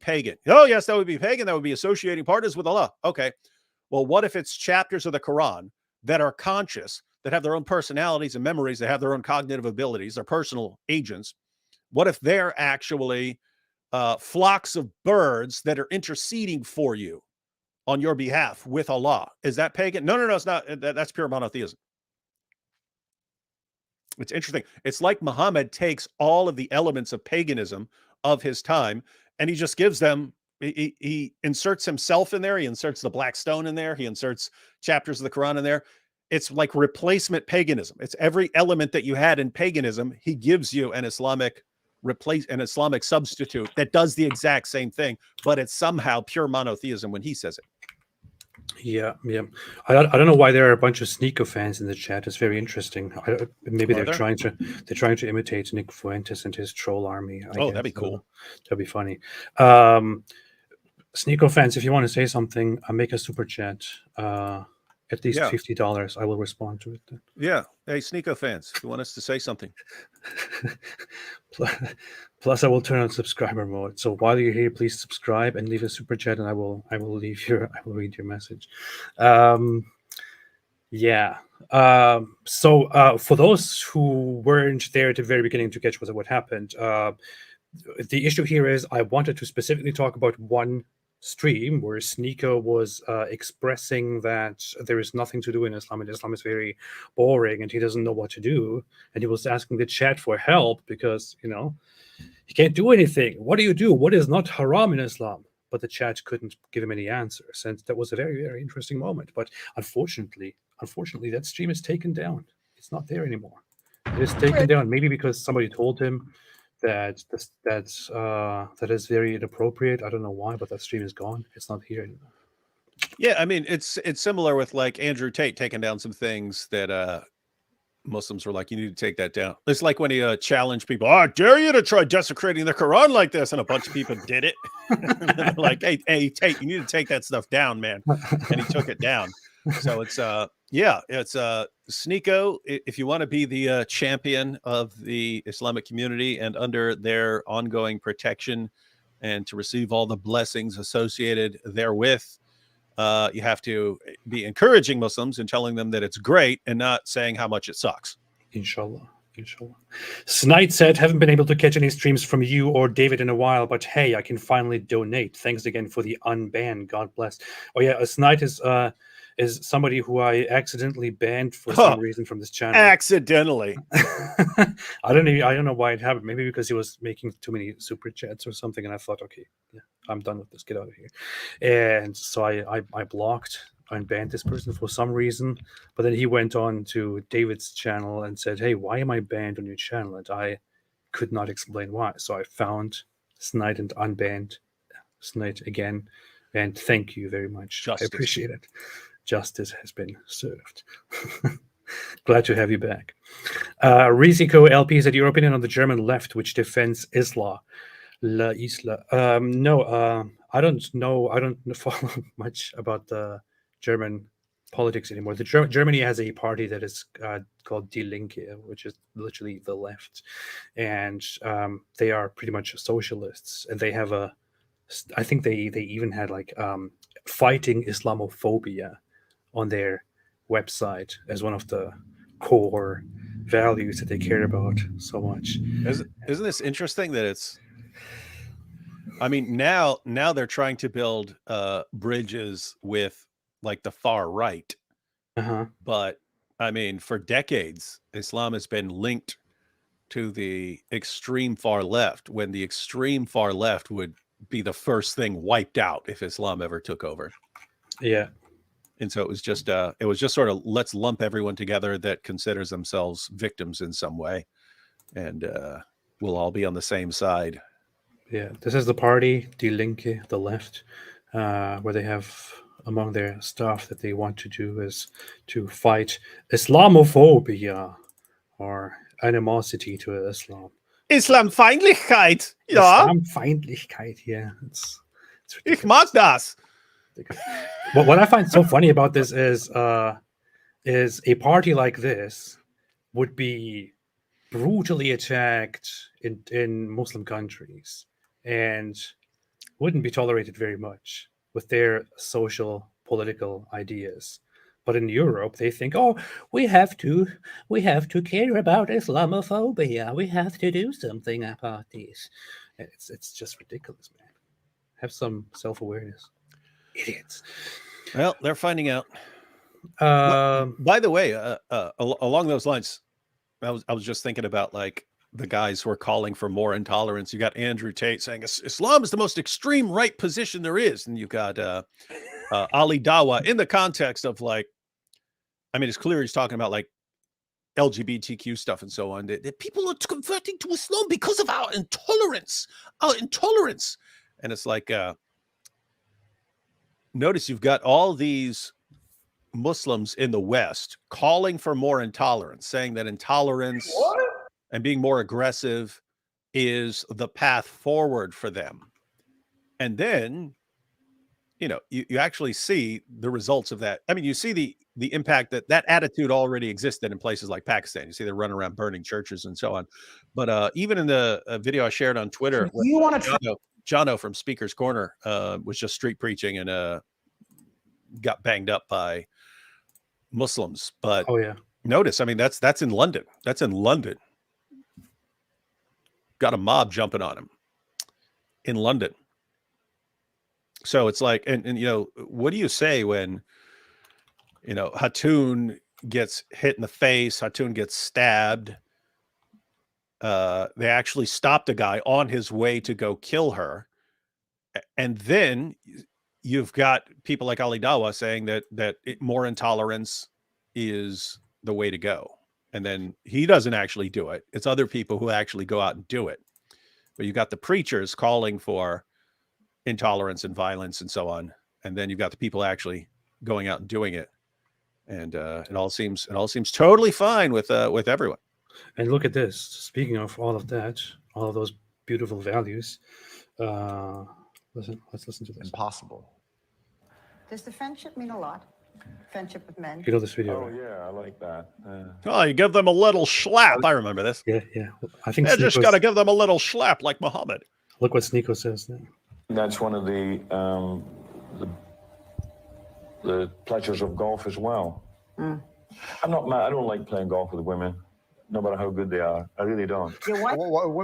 S2: pagan? Oh, yes, that would be pagan. That would be associating partners with Allah. Okay. Well, what if it's chapters of the Quran that are conscious, that have their own personalities and memories, that have their own cognitive abilities, they're personal agents? What if they're actually flocks of birds that are interceding for you on your behalf with Allah? Is that pagan? No, it's not. That's pure monotheism. It's interesting. It's like Muhammad takes all of the elements of paganism of his time and he just gives them, he inserts himself in there. He inserts the black stone in there. He inserts chapters of the Quran in there. It's like replacement paganism. It's every element that you had in paganism. He gives you an Islamic substitute that does the exact same thing, but it's somehow pure monotheism when he says it.
S1: Yeah. I don't know why there are a bunch of SNEAKO fans in the chat. It's very interesting. Maybe they're trying to imitate Nick Fuentes and his troll army.
S2: That'd be cool.
S1: That'd be funny. SNEAKO fans, if you want to say something, make a super chat. At least $50. I will respond to it then.
S2: Yeah. Hey, SNEAKO fans, if you want us to say something.
S1: Plus, I will turn on subscriber mode. So while you're here, please subscribe and leave a super chat, and I will read your message. So for those who weren't there at the very beginning to catch what happened, the issue here is I wanted to specifically talk about one stream where SNEAKO was expressing that there is nothing to do in Islam, and Islam is very boring and he doesn't know what to do, and he was asking the chat for help because, you know, he can't do anything. What do you do? What is not haram in Islam? But the chat couldn't give him any answers, and that was a very, very interesting moment. But unfortunately that stream is taken down. It's not there anymore. It is taken down, maybe because somebody told him that is very inappropriate. I don't know why, but that stream is gone. It's not here anymore.
S2: Yeah, I mean, it's similar with like Andrew Tate taking down some things that Muslims were like, you need to take that down. It's like when he challenged people, I dare you to try desecrating the Quran like this, and a bunch of people did it. Like, hey, Tate, you need to take that stuff down, man. And he took it down. So it's SNEAKO. If you want to be the champion of the Islamic community and under their ongoing protection and to receive all the blessings associated therewith, you have to be encouraging Muslims and telling them that it's great and not saying how much it sucks.
S1: Inshallah. Snide said, haven't been able to catch any streams from you or David in a while, but hey, I can finally donate. Thanks again for the unban. God bless. Oh yeah, Snide is is somebody who I accidentally banned for some reason from this channel.
S2: Accidentally.
S1: I don't know why it happened. Maybe because he was making too many super chats or something, and I thought, okay, yeah, I'm done with this. Get out of here. And so I blocked and banned this person for some reason. But then he went on to David's channel and said, "Hey, why am I banned on your channel?" And I could not explain why. So I found Snide and unbanned Snide again. And thank you very much.
S2: Justice.
S1: I appreciate it. Justice has been served. Glad to have you back. Riziko LP said, your opinion on the German left, which defends Isla. La Isla. No, I don't know. I don't follow much about the German politics anymore. Germany has a party that is called Die Linke, which is literally the left. And they are pretty much socialists. And they have I think they even had like fighting Islamophobia on their website as one of the core values that they care about so much.
S2: Isn't this interesting that it's, I mean, now they're trying to build bridges with like the far right. But I mean, for decades, Islam has been linked to the extreme far left, when the extreme far left would be the first thing wiped out if Islam ever took over.
S1: Yeah.
S2: And so it was just sort of, let's lump everyone together that considers themselves victims in some way, and we'll all be on the same side.
S1: Yeah, this is the party, Die Linke, the left, where they have among their stuff that they want to do is to fight Islamophobia or animosity to Islam.
S2: Islamfeindlichkeit, ja.
S1: Islamfeindlichkeit, yeah. It's
S2: Ich mag das.
S1: But what I find so funny about this is a party like this would be brutally attacked in Muslim countries and wouldn't be tolerated very much with their social political ideas. But in Europe, they think, oh, we have to care about Islamophobia. We have to do something about this. It's just ridiculous, man. Have some self-awareness. Idiots.
S2: Well, they're finding out. By the way, along those lines, I was just thinking about like the guys who are calling for more intolerance. You got Andrew Tate saying Islam is the most extreme right position there is, and you got Ali Dawa in the context of like, I mean, it's clear he's talking about like LGBTQ stuff and so on. That people are converting to Islam because of our intolerance. And it's like, notice you've got all these Muslims in the West calling for more intolerance, saying that intolerance and being more aggressive is the path forward for them. And then, you know, you actually see the results of that. I mean, you see the impact that attitude already existed in places like Pakistan. You see they're running around burning churches and so on. But even in the video I shared on Twitter,
S3: you want to
S2: Jono from Speaker's Corner was just street preaching and got banged up by Muslims. But
S1: oh yeah,
S2: notice, I mean, that's in London. That's in London. Got a mob jumping on him in London. So it's like, and you know, what do you say when, you know, Hatoun gets hit in the face, Hatoun gets stabbed. They actually stopped a guy on his way to go kill her. And then you've got people like Ali Dawa saying that more intolerance is the way to go. And then he doesn't actually do it. It's other people who actually go out and do it. But you've got the preachers calling for intolerance and violence and so on. And then you've got the people actually going out and doing it. And it all seems totally fine with everyone.
S1: And look at this. Speaking of all of that, all of those beautiful values, let's listen to this.
S3: Impossible.
S7: Does the friendship mean a lot? Friendship with men.
S1: You know this video.
S8: Oh yeah, I like that.
S2: Oh, you give them a little slap. I remember this.
S1: Yeah. I think
S2: you just got to give them a little slap like Muhammad.
S1: Look what SNEAKO says now.
S8: That's one of the pleasures of golf as well. I'm not mad. I don't like playing golf with women, no matter how good they are. I really don't.
S7: Your wife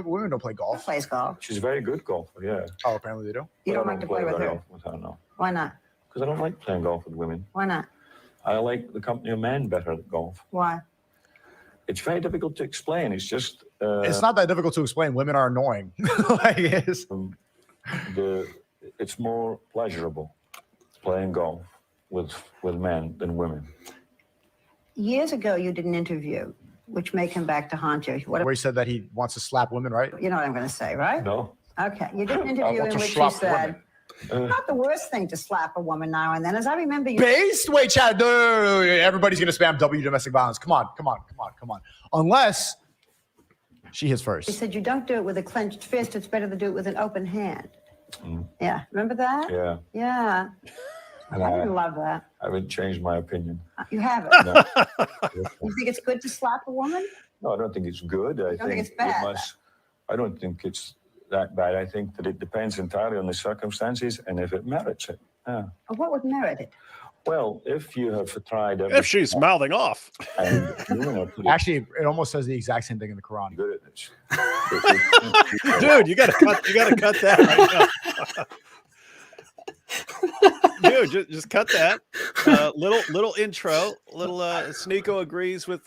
S3: Women don't play golf.
S7: plays golf.
S8: She's a very good golfer, yeah.
S3: Oh, apparently they do.
S7: You
S8: But
S7: don't
S8: I
S7: like to play with
S8: very
S7: her.
S8: often with her, no.
S7: Why not?
S8: Because I don't like playing golf with women.
S7: Why not?
S8: I like the company of men better at golf.
S7: Why?
S8: It's very difficult to explain. It's just
S3: It's not that difficult to explain. Women are annoying.
S8: it's more pleasurable playing golf with men than women.
S7: Years ago, you did an interview, which may come back to haunt you.
S3: Where he said that he wants to slap women, right?
S7: You know what I'm going to say, right?
S8: No.
S7: Okay. You did an interview in which you said, not the worst thing to slap a woman now and then. As I remember you...
S3: Based? Wait, Chad. No. Everybody's going to spam W domestic violence. Come on. Unless she hits first.
S7: He said, you don't do it with a clenched fist. It's better to do it with an open hand. Yeah. Remember that?
S8: Yeah.
S7: Yeah.
S8: And
S7: I didn't love that.
S8: I haven't changed my opinion.
S7: You haven't?
S8: No.
S7: You think it's good to slap a woman?
S8: No, I don't think it's good. I
S7: think it's bad?
S8: I don't think it's that bad. I think that it depends entirely on the circumstances and if it merits it. Yeah.
S7: What would merit it?
S8: Well, if you have tried
S2: If she's mouthing off.
S8: and women are pretty
S3: Actually, it almost says the exact same thing in the Quran.
S8: good at this.
S2: Dude, you gotta cut that right now. Dude, just cut that. Little intro. Little SNEAKO agrees with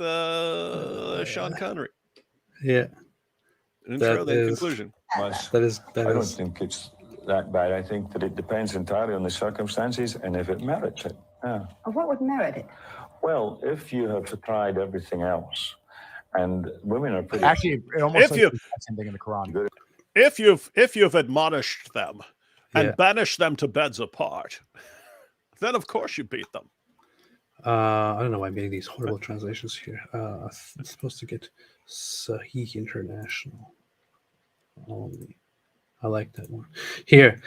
S2: Sean Connery.
S1: Yeah.
S2: Intro,
S1: That
S2: then
S1: is-
S2: conclusion.
S8: I don't think it's that bad. I think that it depends entirely on the circumstances and if it merits it. Yeah.
S7: What would merit it?
S8: Well, if you have tried everything else, and women are pretty
S3: Actually, it almost
S2: If
S3: says
S2: you-
S3: the exact same thing in the Quran.
S2: If you've admonished them and banished them to beds apart, then of course you beat them.
S1: I don't know why I'm getting these horrible translations here. I'm supposed to get Sahih International only. I like that one. Here,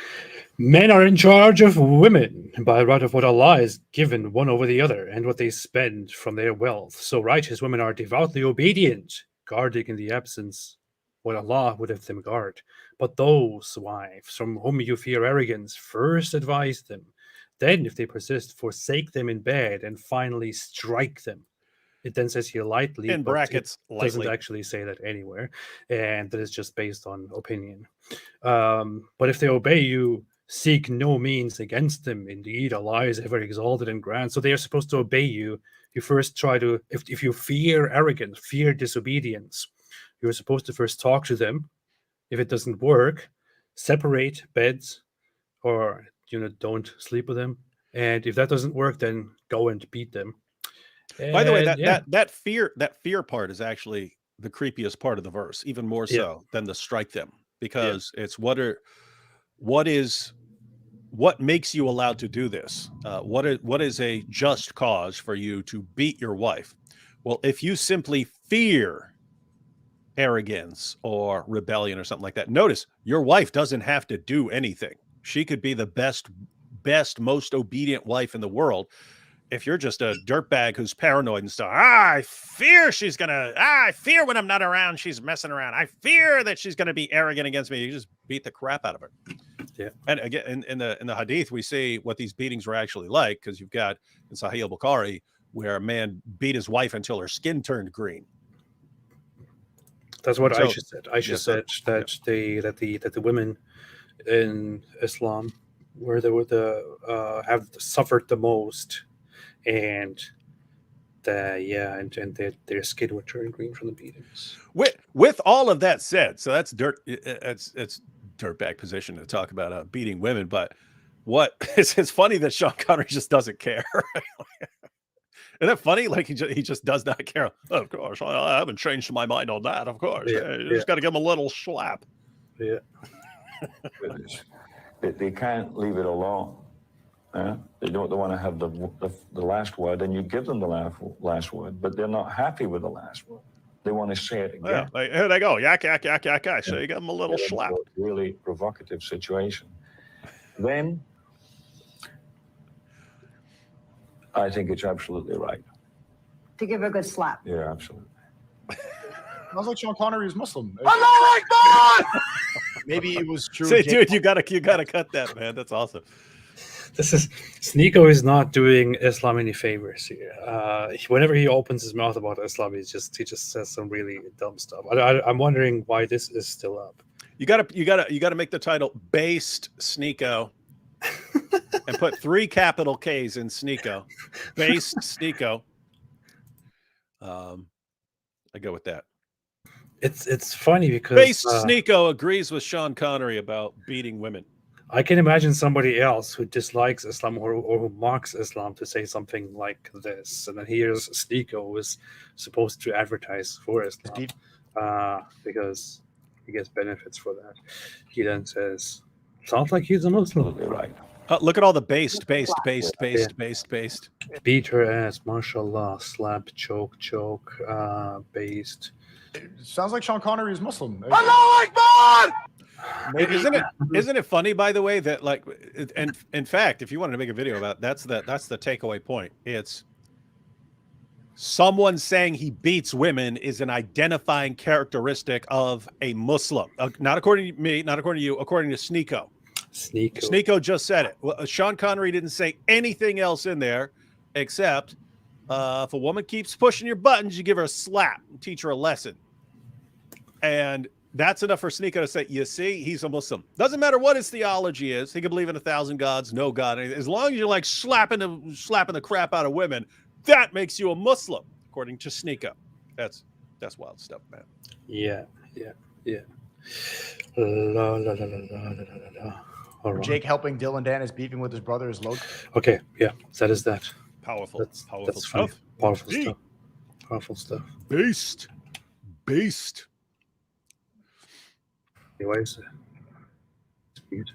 S1: men are in charge of women by right of what Allah has given one over the other and what they spend from their wealth. So righteous women are devoutly obedient, guarding in the absence what Allah would have them guard. But those wives from whom you fear arrogance, first advise them. Then, if they persist, forsake them in bed and finally strike them. It then says here lightly.
S2: In
S1: but
S2: brackets,
S1: it doesn't
S2: lightly.
S1: actually say that anywhere. And that is just based on opinion. But if they obey you, seek no means against them. Indeed, Allah is ever exalted and grand. So they are supposed to obey you. You first try to, if you fear arrogance, fear disobedience, you're supposed to first talk to them. If it doesn't work, separate beds or don't sleep with them. And if that doesn't work, then go and beat them.
S2: By the way,
S1: And,
S2: that fear part is actually the creepiest part of the verse, even more so than the strike them, because it's what makes you allowed to do this? What is a just cause for you to beat your wife? Well, if you simply fear arrogance or rebellion or something like that, notice your wife doesn't have to do anything. She could be the best, most obedient wife in the world. If you're just a dirtbag who's paranoid and stuff, I fear when I'm not around, she's messing around. I fear that she's going to be arrogant against me. You just beat the crap out of her.
S1: Yeah.
S2: And again, in the hadith, we see what these beatings were actually like, because you've got in Sahih al-Bukhari where a man beat his wife until her skin turned green.
S1: That's what
S2: So-
S1: Aisha said. Aisha said that the women in Islam were have suffered the most, and their skin would turn green from the beatings.
S2: With all of that said, so that's it's dirtbag position to talk about beating women, but it's funny that Sean Connery just doesn't care. Isn't that funny? Like he just does not care. Oh, of course, I haven't changed my mind on that. Of course, you just got to give him a little slap.
S1: Yeah.
S8: They can't leave it alone. They don't want to have the last word, and you give them the last word, but they're not happy with the last word. They want to say it again.
S2: Yeah, like, here they go, yak, yak, yak, yak, yak. So you give them a little slap.
S8: Really provocative situation. Then I think it's absolutely right.
S7: To give her a good slap.
S8: Yeah, absolutely.
S3: Sounds like Sean Connery is Muslim. Maybe it was true.
S2: Say, dude, you gotta cut that, man. That's awesome.
S1: SNEAKO is not doing Islam any favors here. Whenever he opens his mouth about Islam, he just says some really dumb stuff. I'm wondering why this is still up.
S2: You gotta make the title based SNEAKO and put 3 capital K's in SNEAKO. Based SNEAKO. I go with that.
S1: It's funny because
S2: Based SNEAKO agrees with Sean Connery about beating women.
S1: I can imagine somebody else who dislikes Islam or who mocks Islam to say something like this, and then here's SNEAKO, who is supposed to advertise for Islam because he gets benefits for that. He then says, "Sounds like he's a Muslim."
S8: Right.
S2: Look at all the based. Beat
S1: her ass, mashallah, slap, choke, based.
S3: It sounds like Sean Connery is Muslim.
S2: Isn't it funny, by the way, that like, and in fact, if you wanted to make a video about it, that's the takeaway point. It's someone saying he beats women is an identifying characteristic of a Muslim. Not according to me, not according to you, according to SNEAKO. SNEAKO just said it. Well, Sean Connery didn't say anything else in there except if a woman keeps pushing your buttons, you give her a slap and teach her a lesson. And that's enough for SNEAKO to say, you see, he's a Muslim. Doesn't matter what his theology is. He can believe in 1,000 gods, no God. As long as you're like slapping the crap out of women, that makes you a Muslim, according to SNEAKO. That's wild stuff, man.
S1: Yeah. La, la, la, la, la, la, la. All right.
S3: Jake helping Dylan Dan is beefing with his brother is low.
S1: Okay, yeah, that is that.
S2: Powerful.
S1: That's
S2: Stuff.
S1: Powerful stuff. Powerful stuff.
S2: Based.
S1: Anyways,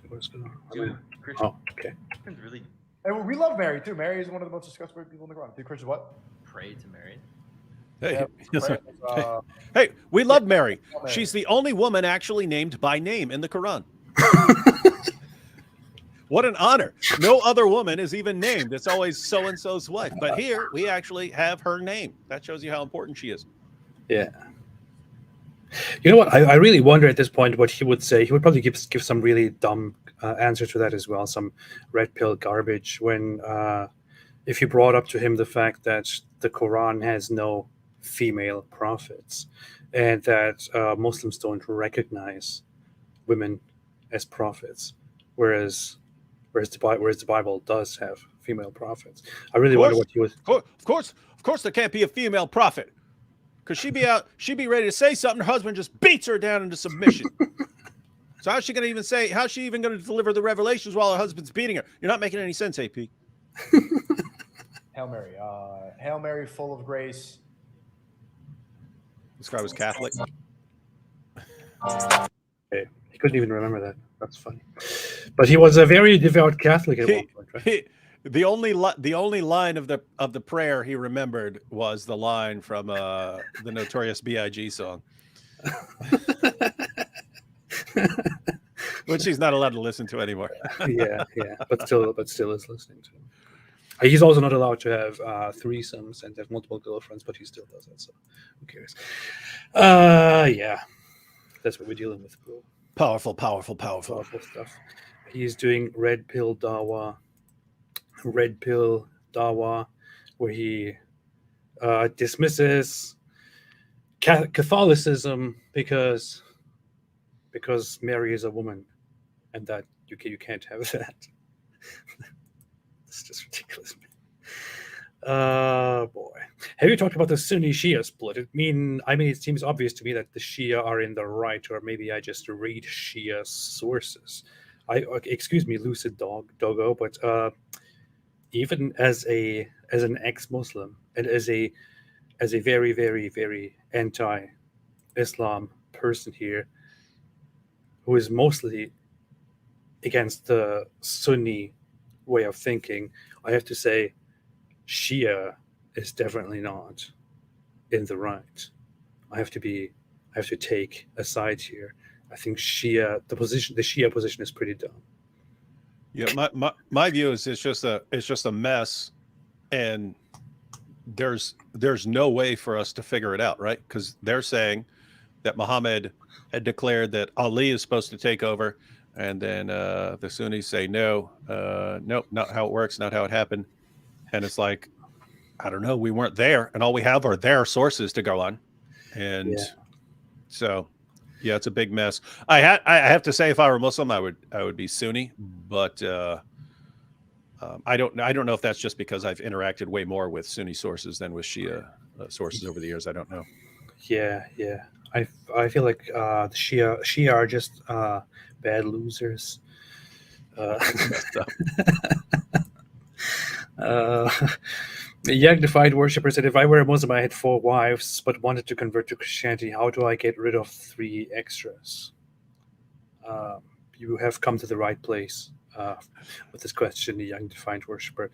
S1: what's going on?
S6: Dude, Christian,
S1: Oh, okay.
S6: Christians really
S3: And we love Mary too. Mary is one of the most discussed people in the Quran. Dude, Christian, what?
S6: pray to Mary.
S2: Hey,
S3: Yeah,
S2: hey, we love Mary. She's the only woman actually named by name in the Quran. What an honor. No other woman is even named. It's always so-and-so's wife. But here, we actually have her name. That shows you how important she is.
S1: Yeah. You know what? I really wonder at this point what he would say. He would probably give some really dumb answer to that as well. Some red pill garbage. When if you brought up to him the fact that the Quran has no female prophets and that Muslims don't recognize women as prophets, whereas the Bible does have female prophets. I really wonder what he was.
S2: Of course, there can't be a female prophet. Because she'd be ready to say something. Her husband just beats her down into submission. So how's she going to deliver the revelations while her husband's beating her? You're not making any sense, AP.
S3: Hail Mary. Hail Mary, full of grace.
S2: This guy was Catholic.
S1: Okay. He couldn't even remember that. That's funny. But he was a very devout Catholic at one point, right?
S2: The only line of the prayer he remembered was the line from the Notorious B.I.G. song, which he's not allowed to listen to anymore.
S1: yeah, but still is listening to him. He's also not allowed to have threesomes and have multiple girlfriends, but he still does that. So who cares? Yeah, that's what we're dealing with, bro.
S2: Powerful
S1: stuff. He's doing red pill dawa, where he dismisses Catholicism because Mary is a woman, and that you can't have that. It's just ridiculous, man. Boy, have you talked about the Sunni-Shia split? I mean, it seems obvious to me that the Shia are in the right, or maybe I just read Shia sources. Excuse me, lucid doggo, but even as an ex-Muslim and as a very, very, very anti-Islam person here, who is mostly against the Sunni way of thinking, I have to say Shia is definitely not in the right. I have to take a side here. I think the Shia position is pretty dumb.
S2: Yeah, my view is it's just a mess, and there's no way for us to figure it out, right? Because they're saying that Muhammad had declared that Ali is supposed to take over, and then the Sunnis say no, nope, not how it works, not how it happened, and it's like, I don't know, we weren't there, and all we have are their sources to go on, and so. Yeah, it's a big mess. I have to say, if I were Muslim, I would be Sunni, but I don't know if that's just because I've interacted way more with Sunni sources than with Shia sources over the years. I don't know.
S1: Yeah. I feel like the Shia are just bad losers.
S2: Messed up.
S1: A young defiant worshiper said, if I were a Muslim, I had 4 wives, but wanted to convert to Christianity. How do I get rid of 3 extras? You have come to the right place with this question, the young defiant worshiper.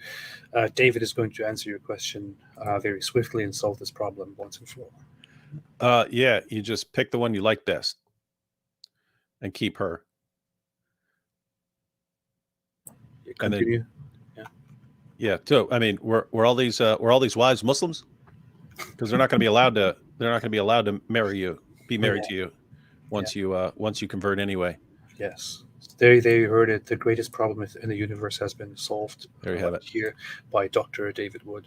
S1: David is going to answer your question very swiftly and solve this problem once and for all.
S2: Yeah, you just pick the one you like best and keep her.
S1: Continue.
S2: Yeah. So, I mean, were all these wives Muslims? Because they're not going to be allowed to. They're not going to be allowed to marry you, be married to you, once you convert anyway.
S1: Yes. They heard it. The greatest problem in the universe has been solved.
S2: There you have it.
S1: Here by Dr. David Wood.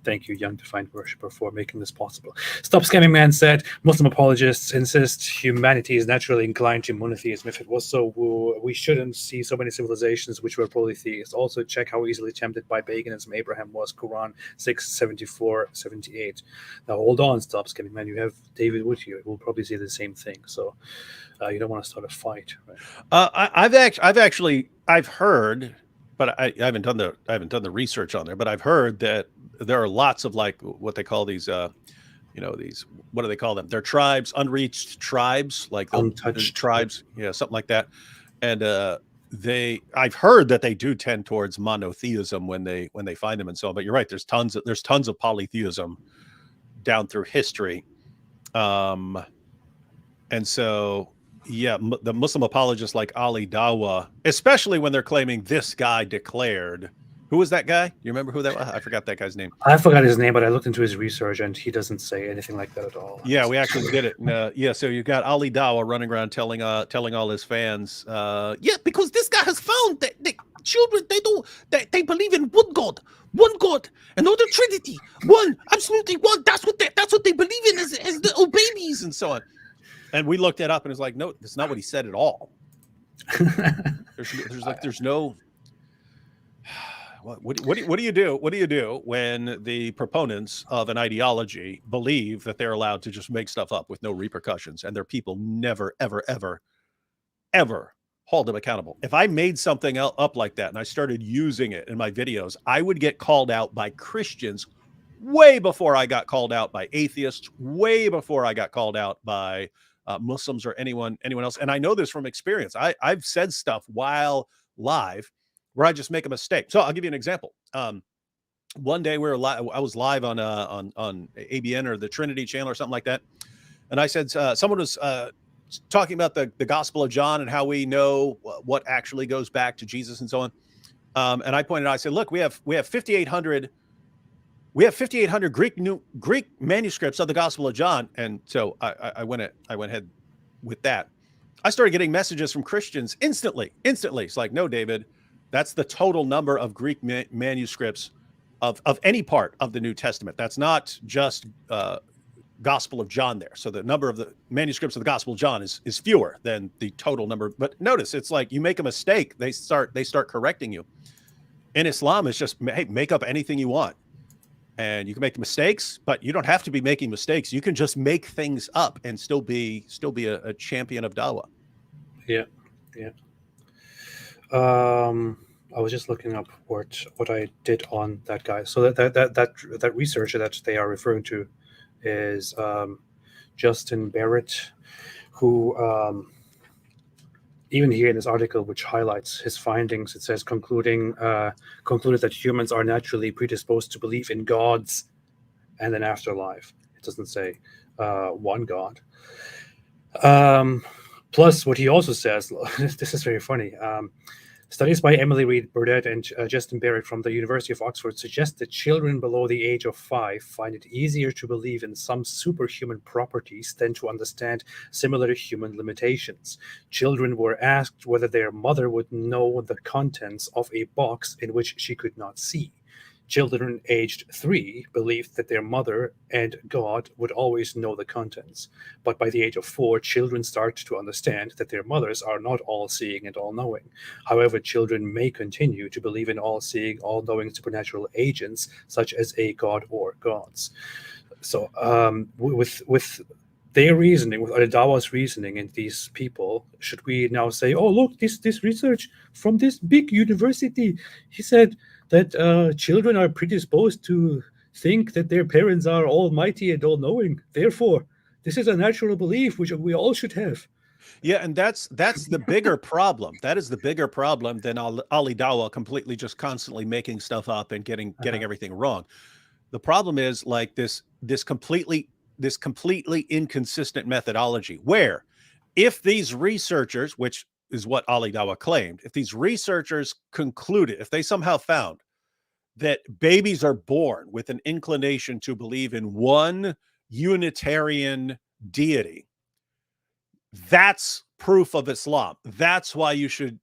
S1: Thank you, young defiant worshiper, for making this possible. Stop Scamming Man said, Muslim apologists insist humanity is naturally inclined to monotheism. If it was so, we shouldn't see so many civilizations which were polytheists. Also, check how easily tempted by paganism Abraham was. Quran 6:74-78. Now, hold on, Stop Scamming Man. You have David Wood here. We'll probably say the same thing. So you don't want to start a fight. Right?
S2: I've heard, but I haven't done the research on there, but I've heard that there are lots of, like, what they call these these, what do they call them? They're tribes, unreached tribes, like
S1: untouched
S2: tribes, something like that. And I've heard that they do tend towards monotheism when they find them and so on. But you're right, there's tons of polytheism down through history. And so the Muslim apologists like Ali Dawa, especially when they're claiming this guy declared. Who was that guy? You remember who that was? I forgot that guy's name.
S1: I forgot his name, but I looked into his research, and he doesn't say anything like that at all.
S2: Yeah, we actually did it. So you got Ali Dawa running around telling all his fans, because this guy has found that the children, they believe in one God, and not the Trinity, one, absolutely one. That's what they believe in as the old babies and so on. And we looked it up, and it's like, no, that's not what he said at all. There's no. What do you do? What do you do when the proponents of an ideology believe that they're allowed to just make stuff up with no repercussions, and their people never, ever, ever, ever hold them accountable? If I made something up like that and I started using it in my videos, I would get called out by Christians way before I got called out by atheists, way before I got called out by Muslims or anyone else. And I know this from experience. I've said stuff while live where I just make a mistake. So I'll give you an example. One day I was live on ABN or the Trinity channel or something like that. And I said, someone was talking about the Gospel of John and how we know what actually goes back to Jesus and so on. And I pointed out, I said, look, we have 5,800 Greek manuscripts of the Gospel of John. And so I went ahead with that. I started getting messages from Christians instantly. It's like, no, David, that's the total number of Greek manuscripts of any part of the New Testament. That's not just Gospel of John there. So the number of the manuscripts of the Gospel of John is fewer than the total number. But notice, it's like you make a mistake, they start correcting you. In Islam, it's just, hey, make up anything you want. And you can make mistakes, but you don't have to be making mistakes. You can just make things up and still be a champion of dawah.
S1: Yeah. I was just looking up what I did on that guy. So that researcher that they are referring to is Justin Barrett, who even here in this article, which highlights his findings, it says concluded that humans are naturally predisposed to believe in gods and an afterlife. It doesn't say one God. Plus, what he also says, this is very funny. Studies by Emily Reed Burdett and Justin Barrett from the University of Oxford suggest that children below the age of 5 find it easier to believe in some superhuman properties than to understand similar human limitations. Children were asked whether their mother would know the contents of a box in which she could not see. Children aged 3 believed that their mother and God would always know the contents. But by the age of 4, children start to understand that their mothers are not all-seeing and all-knowing. However, children may continue to believe in all-seeing, all-knowing supernatural agents, such as a god or gods. So with their reasoning, with Aldawa's reasoning, and these people, should we now say, oh, look, this research from this big university, he said that children are predisposed to think that their parents are almighty and all-knowing. Therefore, this is a natural belief which we all should have.
S2: Yeah, and that's the bigger problem. That is the bigger problem than Ali Dawah completely just constantly making stuff up and getting everything wrong. The problem is like this completely inconsistent methodology, where if these researchers, which is what Ali Dawah claimed, if these researchers concluded, if they somehow found that babies are born with an inclination to believe in one Unitarian deity, that's proof of Islam. That's why you should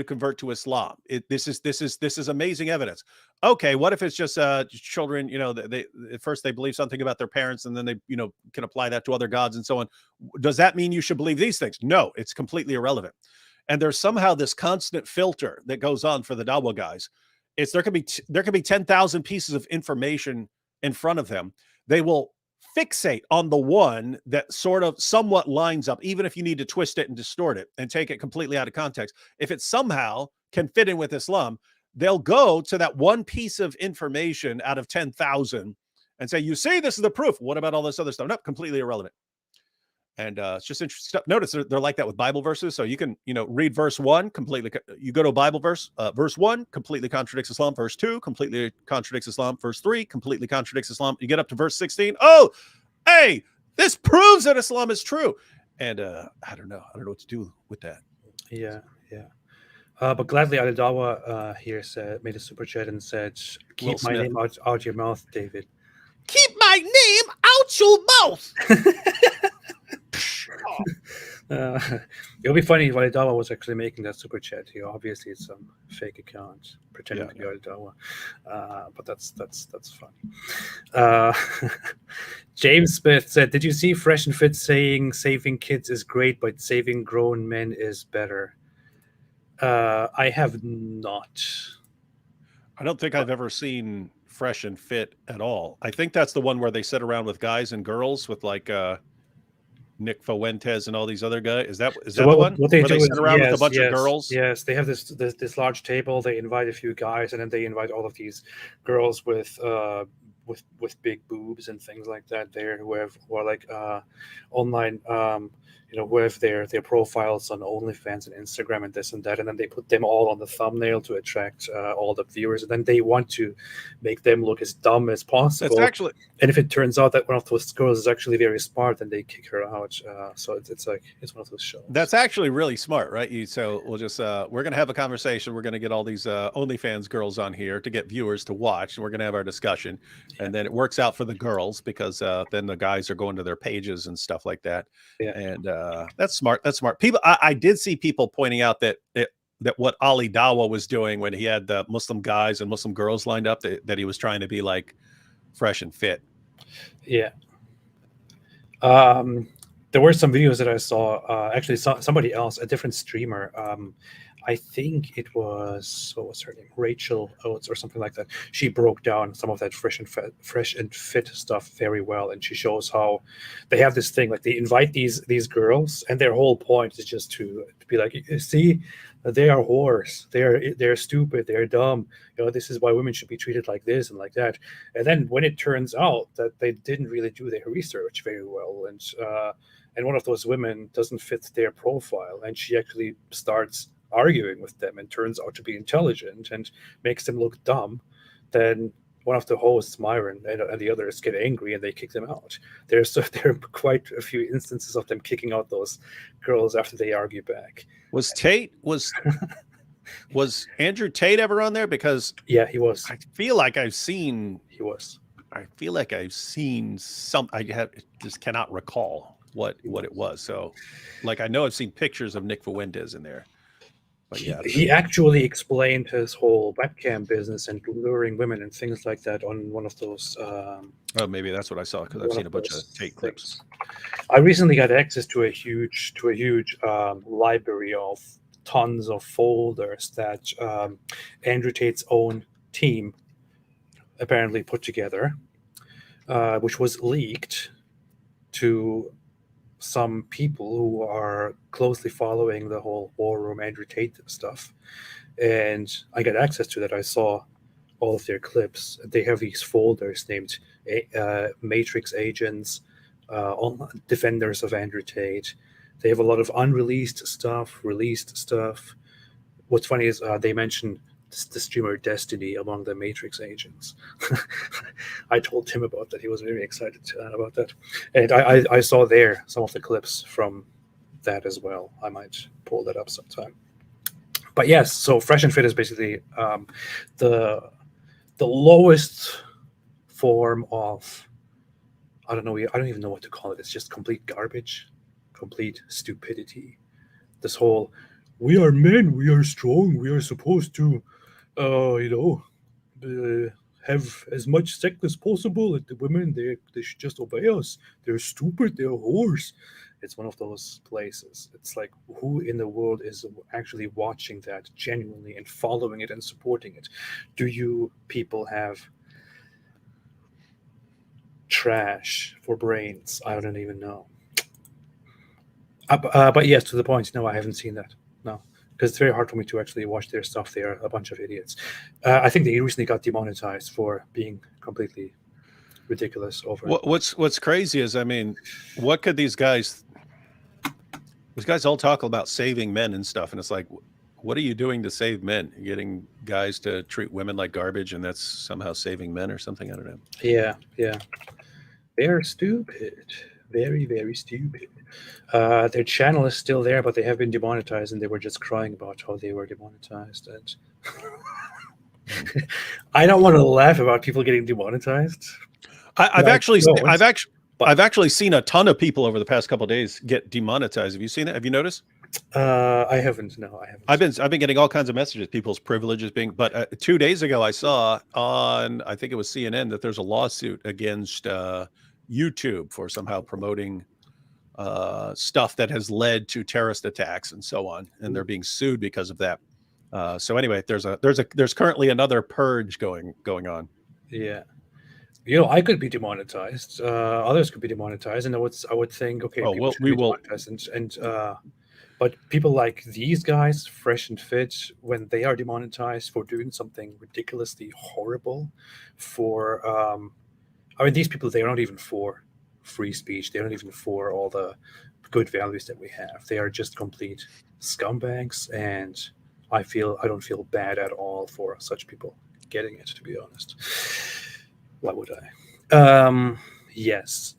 S2: convert to Islam. This is amazing evidence. Okay, what if it's just children, they at first they believe something about their parents, and then they, can apply that to other gods and so on. Does that mean you should believe these things? No, it's completely irrelevant. And there's somehow this constant filter that goes on for the Dawah guys. There could be 10,000 pieces of information in front of them. They will fixate on the one that sort of somewhat lines up, even if you need to twist it and distort it and take it completely out of context. If it somehow can fit in with Islam, they'll go to that one piece of information out of 10,000 and say, you see, this is the proof. What about all this other stuff? No, completely irrelevant. And it's just interesting stuff. Notice they're like that with Bible verses. So you can, read verse 1 completely. You go to a Bible verse, verse 1 completely contradicts Islam. Verse 2 completely contradicts Islam. Verse 3 completely contradicts Islam. You get up to verse 16. Oh, hey, this proves that Islam is true. And I don't know what to do with that.
S1: Yeah. But gladly, Aldawa here made a super chat and said, "Keep my name out your mouth, David.
S2: Keep my name out your mouth."
S1: It'll be funny if Aldawa was actually making that super chat here. Obviously, it's some fake account pretending to be Aldawa, but that's funny. James Smith said, "Did you see Fresh and Fit saying saving kids is great, but saving grown men is better?" I have not.
S2: I don't think I've ever seen Fresh and Fit at all. I think that's the one where they sit around with guys and girls with like Nick Fuentes and all these other guys. Is that the one?
S1: What they
S2: where
S1: do
S2: they sit around with a bunch
S1: of
S2: girls?
S1: Yes, they have this large table. They invite a few guys, and then they invite all of these girls with big boobs and things like that. There, who are like online. Who have their profiles on OnlyFans and Instagram and this and that, and then they put them all on the thumbnail to attract all the viewers, and then they want to make them look as dumb as possible. And if it turns out that one of those girls is actually very smart, then they kick her out. So it's one of those shows.
S2: That's actually really smart, right? So we'll just we're gonna have a conversation. We're gonna get all these OnlyFans girls on here to get viewers to watch, and we're gonna have our discussion. And then it works out for the girls because then the guys are going to their pages and stuff like that.
S1: Yeah.
S2: And that's smart. That's smart. People, I did see people pointing out that what Ali Dawah was doing when he had the Muslim guys and Muslim girls lined up, that he was trying to be like Fresh and Fit.
S1: Yeah. There were some videos that I saw. Actually, somebody else, a different streamer. I think it was, what was her name? Rachel Oates or something like that. She broke down some of that fresh and fit stuff very well, and she shows how they have this thing, like they invite these girls, and their whole point is just to be like, see, they are whores, they're stupid, they're dumb. This is why women should be treated like this and like that. And then when it turns out that they didn't really do their research very well, and one of those women doesn't fit their profile, and she actually starts arguing with them and turns out to be intelligent and makes them look dumb, then one of the hosts, Myron, and the others get angry and they kick them out. There are quite a few instances of them kicking out those girls after they argue back.
S2: Was Andrew Tate ever on there? Because
S1: yeah, he was.
S2: I feel like I've seen some. Just cannot recall what it was. So, like, I know I've seen pictures of Nick Fuentes in there. But yeah,
S1: he actually explained his whole webcam business and luring women and things like that on one of those.
S2: Oh, maybe that's what I saw because I've seen a bunch of tape clips.
S1: I recently got access to a huge library of tons of folders that Andrew Tate's own team apparently put together, which was leaked to some people who are closely following the whole War Room Andrew Tate stuff. And I got access to that. I saw all of their clips. They have these folders named Matrix Agents, Defenders of Andrew Tate. They have a lot of unreleased stuff, released stuff. What's funny is they mention the streamer Destiny among the Matrix Agents. I told Tim about that. He was very excited about that. And I saw there some of the clips from that as well. I might pull that up sometime. But yes, so Fresh and Fit is basically the lowest form of, I don't even know what to call it. It's just complete garbage, complete stupidity. This whole, we are men, we are strong, we are supposed to, have as much sex as possible. And the women, they should just obey us. They're stupid, they're whores. It's one of those places. It's like, who in the world is actually watching that genuinely and following it and supporting it? Do you people have trash for brains? I don't even know. But yes, to the point, no, I haven't seen that. No, because it's very hard for me to actually watch their stuff. They are a bunch of idiots. I think they recently got demonetized for being completely ridiculous over.
S2: What's crazy is, I mean, what could these guys all talk about saving men and stuff, and it's like, what are you doing to save men? You're getting guys to treat women like garbage, and that's somehow saving men or something? I don't know.
S1: Yeah. They're stupid. Very, very stupid. Their channel is still there, but they have been demonetized, and they were just crying about how they were demonetized. And I don't want to laugh about people getting demonetized.
S2: I've actually seen a ton of people over the past couple of days get demonetized. Have you seen it? Have you noticed?
S1: I haven't. No, I haven't.
S2: I've been getting all kinds of messages, people's privileges being. But 2 days ago, I saw on, I think it was CNN, that there's a lawsuit against YouTube for somehow promoting stuff that has led to terrorist attacks and so on, and they're being sued because of that. So anyway, there's currently another purge going on.
S1: Yeah. I could be demonetized. Others could be demonetized, and I would think, okay,
S2: we will.
S1: But people like these guys, Fresh and Fit, when they are demonetized for doing something ridiculously horrible, these people, they're not even for free speech. They're not even for all the good values that we have. They are just complete scumbags, and I don't feel bad at all for such people getting it, to be honest. Why would I? Yes.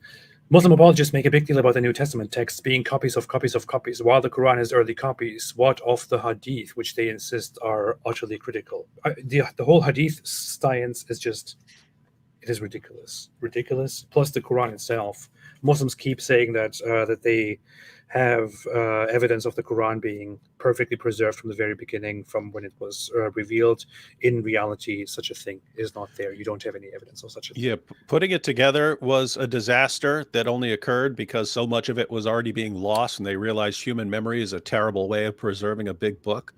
S1: Muslim apologists make a big deal about the New Testament texts being copies of copies of copies, while the Quran is early copies. What of the Hadith, which they insist are utterly critical? The whole Hadith science is just, it is ridiculous. Ridiculous. Plus the Quran itself. Muslims keep saying that they have evidence of the Quran being perfectly preserved from the very beginning, from when it was revealed. In reality, such a thing is not there. You don't have any evidence of such a thing.
S2: Yeah, putting it together was a disaster that only occurred because so much of it was already being lost, and they realized human memory is a terrible way of preserving a big book.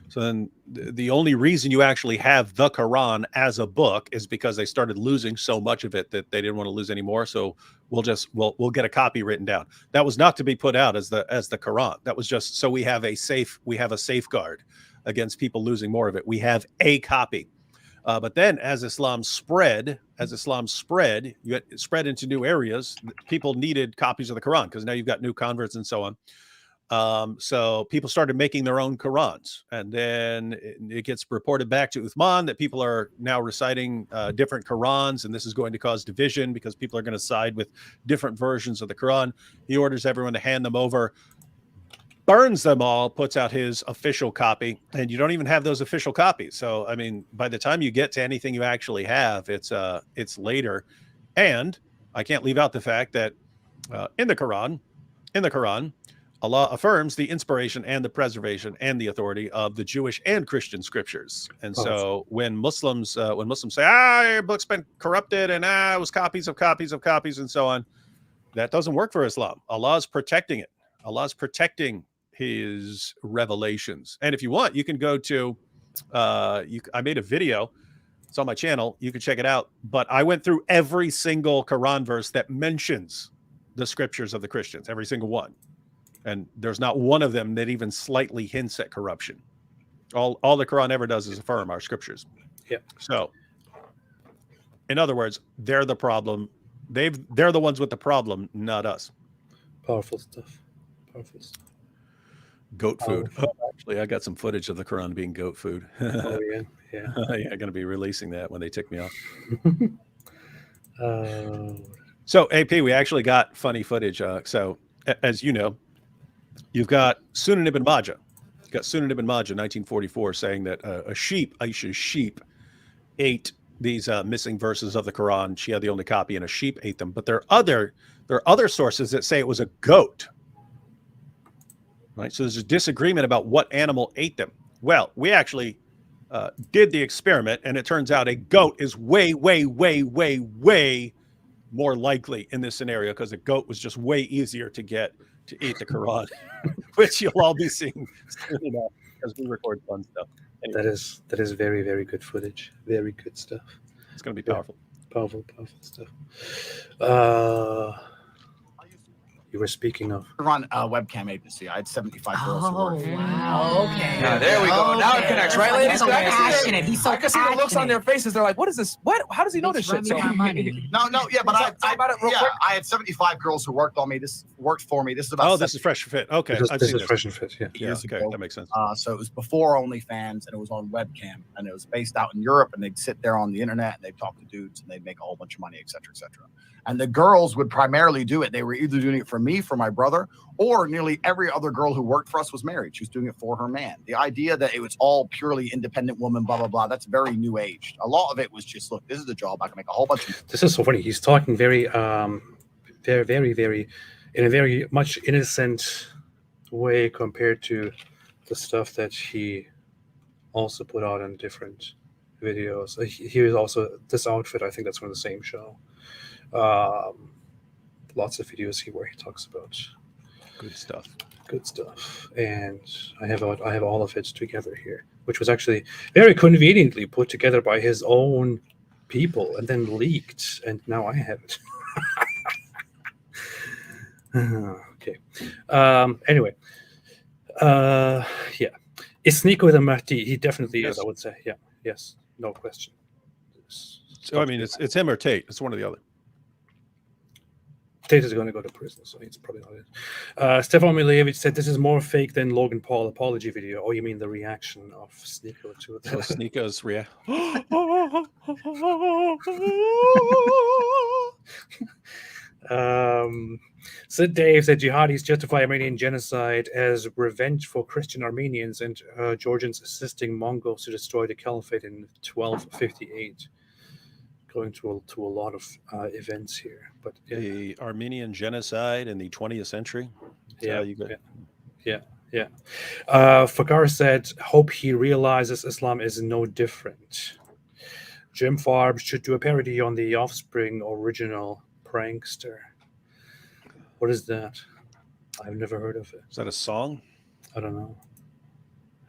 S2: So then the only reason you actually have the Quran as a book is because they started losing so much of it that they didn't want to lose anymore. So we'll get a copy written down. That was not to be put out as the Quran. That was just so we have a safeguard against people losing more of it. We have a copy. But then as Islam spread, you spread into new areas, people needed copies of the Quran because now you've got new converts and so on. So people started making their own Qurans, and then it gets reported back to Uthman that people are now reciting different Qurans, and this is going to cause division because people are going to side with different versions of the Quran. He orders everyone to hand them over, burns them all, puts out his official copy, and you don't even have those official copies. So, I mean, by the time you get to anything you actually have, it's later. And I can't leave out the fact that in the Quran, Allah affirms the inspiration and the preservation and the authority of the Jewish and Christian scriptures. And so when Muslims say, your book's been corrupted and it was copies of copies of copies and so on, that doesn't work for Islam. Allah is protecting it. Allah is protecting his revelations. And if you want, you can go to, I made a video. It's on my channel. You can check it out. But I went through every single Quran verse that mentions the scriptures of the Christians, every single one. And there's not one of them that even slightly hints at corruption. All the Quran ever does is affirm our scriptures.
S1: Yeah.
S2: So, in other words, they're the problem. They're the ones with the problem, not us.
S1: Powerful stuff. Powerful stuff.
S2: Goat food. Oh, actually, I got some footage of the Quran being goat food.
S1: Oh yeah, yeah.
S2: Yeah, I'm going to be releasing that when they tick me off. So, AP, we actually got funny footage. So, as you know, you've got Sunan ibn Majah. You've got Sunan ibn Majah, 1944, saying that Aisha's sheep ate these missing verses of the Quran. She had the only copy, and a sheep ate them. But there are other sources that say it was a goat. Right? So there's a disagreement about what animal ate them. Well, we actually did the experiment, and it turns out a goat is way, way, way, way, way more likely in this scenario because a goat was just way easier to get to eat the Quran, which you'll all be seeing soon enough because we record fun stuff. Anyway.
S1: That is very, very good footage. Very good stuff.
S2: It's going to be powerful.
S1: Powerful stuff. You were speaking of.
S9: Run a webcam agency. I had 75 girls who worked.
S10: Wow. Okay.
S11: Yeah, there we go. Now it connects, right, ladies?
S10: So passionate. He's so
S11: I can see the looks on their faces. They're like, "What is this? What? How does he know this shit?" So,
S9: No, yeah, but I about it real quick. I had 75 girls who worked on me. This worked for me. This is about.
S2: This is Fresh and Fit. Okay,
S1: this is Fresh and Fit. Yeah.
S9: Years
S2: okay,
S9: ago.
S2: that makes sense.
S9: So it was before OnlyFans, and it was on webcam, and it was based out in Europe, and they'd sit there on the internet, and they'd talk to dudes, and they'd make a whole bunch of money, et cetera, et cetera. And the girls would primarily do it. They were either doing it for me, for my brother, or nearly every other girl who worked for us was married. She was doing it for her man. The idea that it was all purely independent woman, blah, blah, blah, that's very new age. A lot of it was just, look, this is the job. I can make a whole bunch of...
S1: This is so funny. He's talking very, very, very, in a very much innocent way compared to the stuff that he also put out in different videos. He was also, this outfit, I think that's from the same show. Lots of videos here where he talks about
S2: good stuff,
S1: and I have all of it together here, which was actually very conveniently put together by his own people and then leaked, and now I have it. Okay. Anyway, yeah, is SNEAKO the Mahdi? He definitely is. I would say, yeah, yes, no question.
S2: So I mean, it's him or Tate. It's one or the other.
S1: Tate is going to go to prison, so it's probably not it. Stefan Milevich said this is more fake than Logan Paul apology video. Oh, you mean the reaction of SNEAKO to it?
S2: So SNEAKO's react.
S1: Sid Dave said jihadis justify Armenian genocide as revenge for Christian Armenians and Georgians assisting Mongols to destroy the caliphate in 1258. Going to a lot of events here, but
S2: the Armenian genocide in the 20th century.
S1: Yeah. Fakar said, "Hope he realizes Islam is no different." Jim Farb should do a parody on the Offspring original Prankster. What is that? I've never heard of it.
S2: Is that a song?
S1: I don't know.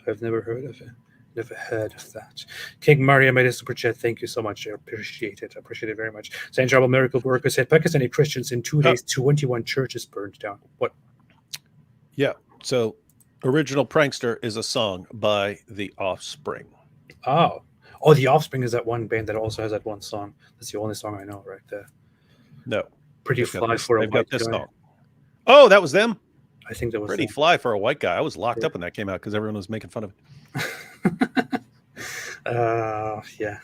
S1: I've never heard of it. Never heard of that. King Maria made a super chat. Thank you so much. I appreciate it. I appreciate it very much. Saint Trouble Miracle Worker said Pakistani Christians in 2 days, 21 churches burned down. What?
S2: Yeah. So, original Prankster is a song by The Offspring.
S1: Oh, The Offspring is that one band that also has that one song. That's the only song I know right there.
S2: No.
S1: Pretty Fly for a
S2: White
S1: White
S2: Guy.
S1: Song.
S2: Oh, that was them?
S1: I think that was
S2: Pretty
S1: them.
S2: Fly for a White Guy. I was locked up when that came out because everyone was making fun of it.
S1: Yeah.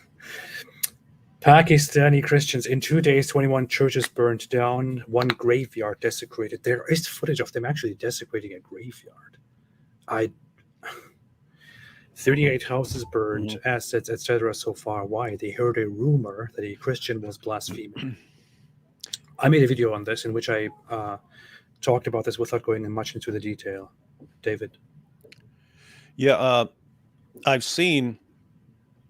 S1: Pakistani Christians in 2 days, 21 churches burned down, 1 graveyard desecrated. There is footage of them actually desecrating a graveyard. 38 houses burned, assets, etc. so far. Why? They heard a rumor that a Christian was blaspheming. I made a video on this in which I talked about this without going much into the detail. David.
S2: Yeah, I've seen.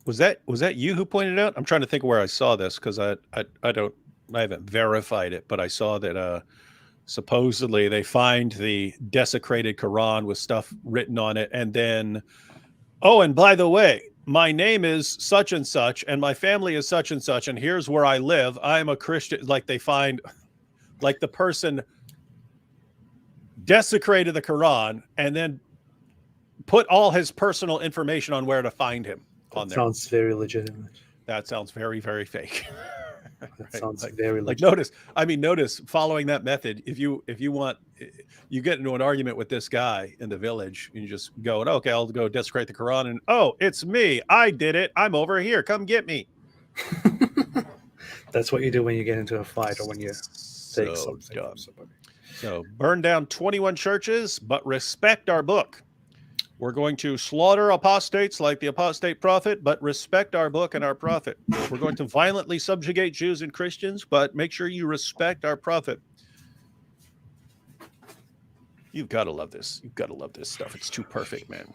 S2: Was that you who pointed out? I'm trying to think where I saw this because I haven't verified it, but I saw that supposedly they find the desecrated Quran with stuff written on it, and then, oh, and by the way, my name is such and such, and my family is such and such, and here's where I live. I'm a Christian. Like they find, like the person desecrated the Quran and then put all his personal information on where to find him. On there.
S1: Sounds very legitimate.
S2: That sounds very, very fake.
S1: That sounds very
S2: like
S1: legitimate.
S2: notice following that method, if you want, you get into an argument with this guy in the village, and you just go, okay, I'll go desecrate the Quran, and oh, it's me, I did it, I'm over here, come get me.
S1: That's what you do when you get into a fight or when you take something from somebody.
S2: So burn down 21 churches, but respect our book. We're going to slaughter apostates like the apostate prophet, but respect our book and our prophet. We're going to violently subjugate Jews and Christians, but make sure you respect our prophet. You've got to love this. You've got to love this stuff. It's too perfect, man.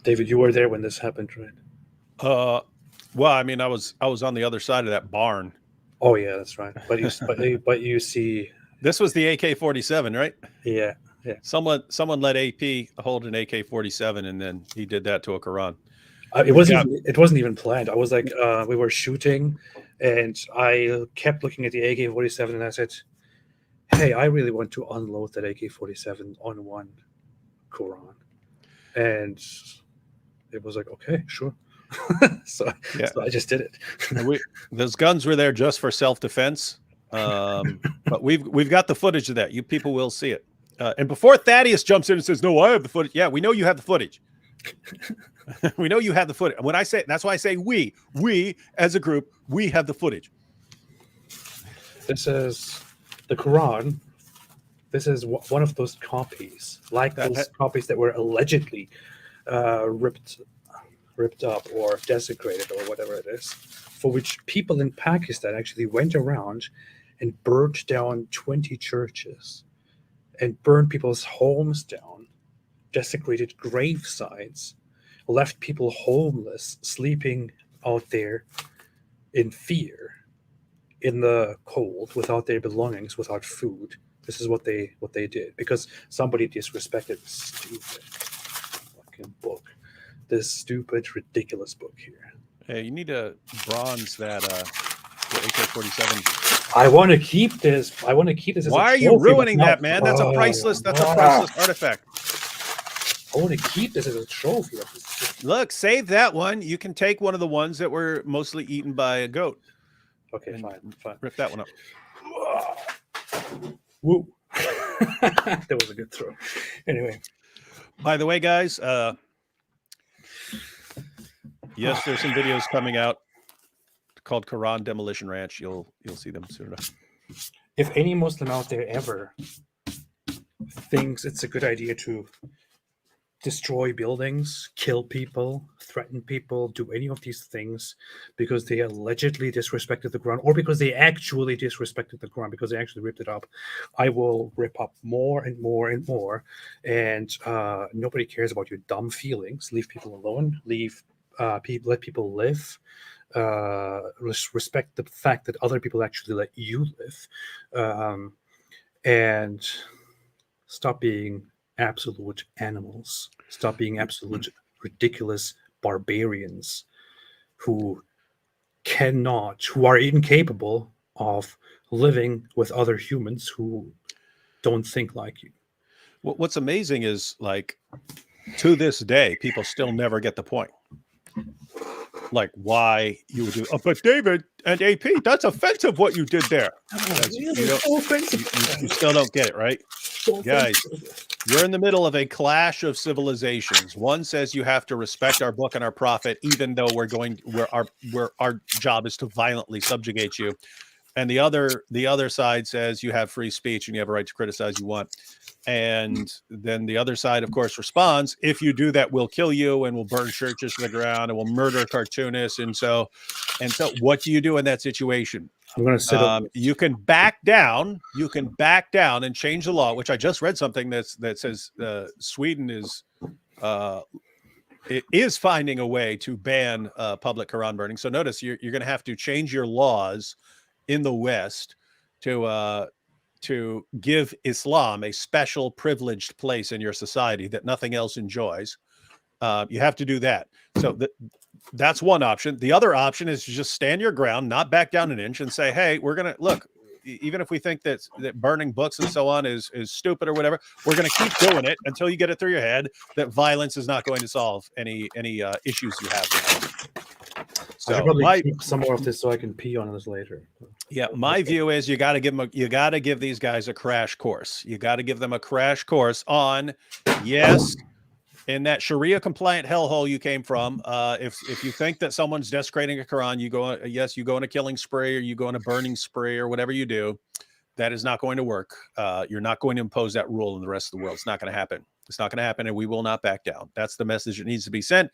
S1: David, you were there when this happened, right?
S2: Well, I mean, I was on the other side of that barn.
S1: Oh yeah, that's right. But you see,
S2: this was the AK-47, right?
S1: Yeah, yeah.
S2: Someone let AP hold an AK-47, and then he did that to a Quran.
S1: It wasn't even planned. I was like, we were shooting, and I kept looking at the AK-47, and I said, "Hey, I really want to unload that AK-47 on one Quran," and it was like, "Okay, sure." So I just did it.
S2: Those guns were there just for self-defense, but we've got the footage of that. You people will see it. And before Thaddeus jumps in and says, "No, I have the footage." Yeah, we know you have the footage. We know you have the footage. When I say, that's why I say we as a group, we have the footage.
S1: This is the Quran. This is one of those copies, like those copies that were allegedly ripped up or desecrated or whatever it is, for which people in Pakistan actually went around and burned down 20 churches and burned people's homes down, desecrated grave sites, left people homeless, sleeping out there in fear, in the cold, without their belongings, without food. This is what they did because somebody disrespected this stupid fucking book. This stupid, ridiculous book here.
S2: Hey, you need to bronze that the AK-47.
S1: I want to keep this. Why
S2: are you ruining that, man? That's a priceless. That's a priceless artifact.
S1: I want to keep this as a trophy.
S2: Look, save that one. You can take one of the ones that were mostly eaten by a goat.
S1: Okay, fine.
S2: Rip that one up.
S1: Woo! That was a good throw. Anyway,
S2: by the way, guys. Yes, there's some videos coming out called Quran Demolition Ranch. You'll see them soon enough.
S1: If any Muslim out there ever thinks it's a good idea to destroy buildings, kill people, threaten people, do any of these things because they allegedly disrespected the Quran or because they actually disrespected the Quran, because they actually ripped it up, I will rip up more and more and more. And nobody cares about your dumb feelings. Leave people alone. Let people live. Respect the fact that other people actually let you live, and stop being absolute animals. Stop being absolute ridiculous barbarians who are incapable of living with other humans who don't think like you.
S2: What's amazing is, like, to this day, people still never get the point. Like, why you would do, but David and AP, that's offensive what you did there. You still don't get it, right? Guys, you're in the middle of a clash of civilizations. One says you have to respect our book and our prophet, even though our job is to violently subjugate you. and the other side says you have free speech and you have a right to criticize you want. And then the other side, of course, responds, if you do that, we'll kill you and we'll burn churches to the ground and we'll murder cartoonists. And so what do you do in that situation?
S1: I'm going to sit up.
S2: You can back down. You can back down and change the law, which I just read something that says Sweden is finding a way to ban public Quran burning. So notice you're going to have to change your laws in the West to give Islam a special privileged place in your society that nothing else enjoys. You have to do that. So that's one option. The other option is to just stand your ground, not back down an inch, and say, hey, we're going to look, even if we think that burning books and so on is stupid or whatever, we're going to keep doing it until you get it through your head that violence is not going to solve any issues you have. So
S1: I'll probably keep some more of this so I can pee on this later.
S2: Yeah, my view is you got to give these guys a crash course. You got to give them a crash course on, yes, in that Sharia compliant hellhole you came from. If you think that someone's desecrating a Quran, you go on a killing spree or you go on a burning spree or whatever you do. That is not going to work. You're not going to impose that rule in the rest of the world. It's not going to happen. It's not going to happen, and we will not back down. That's the message that needs to be sent.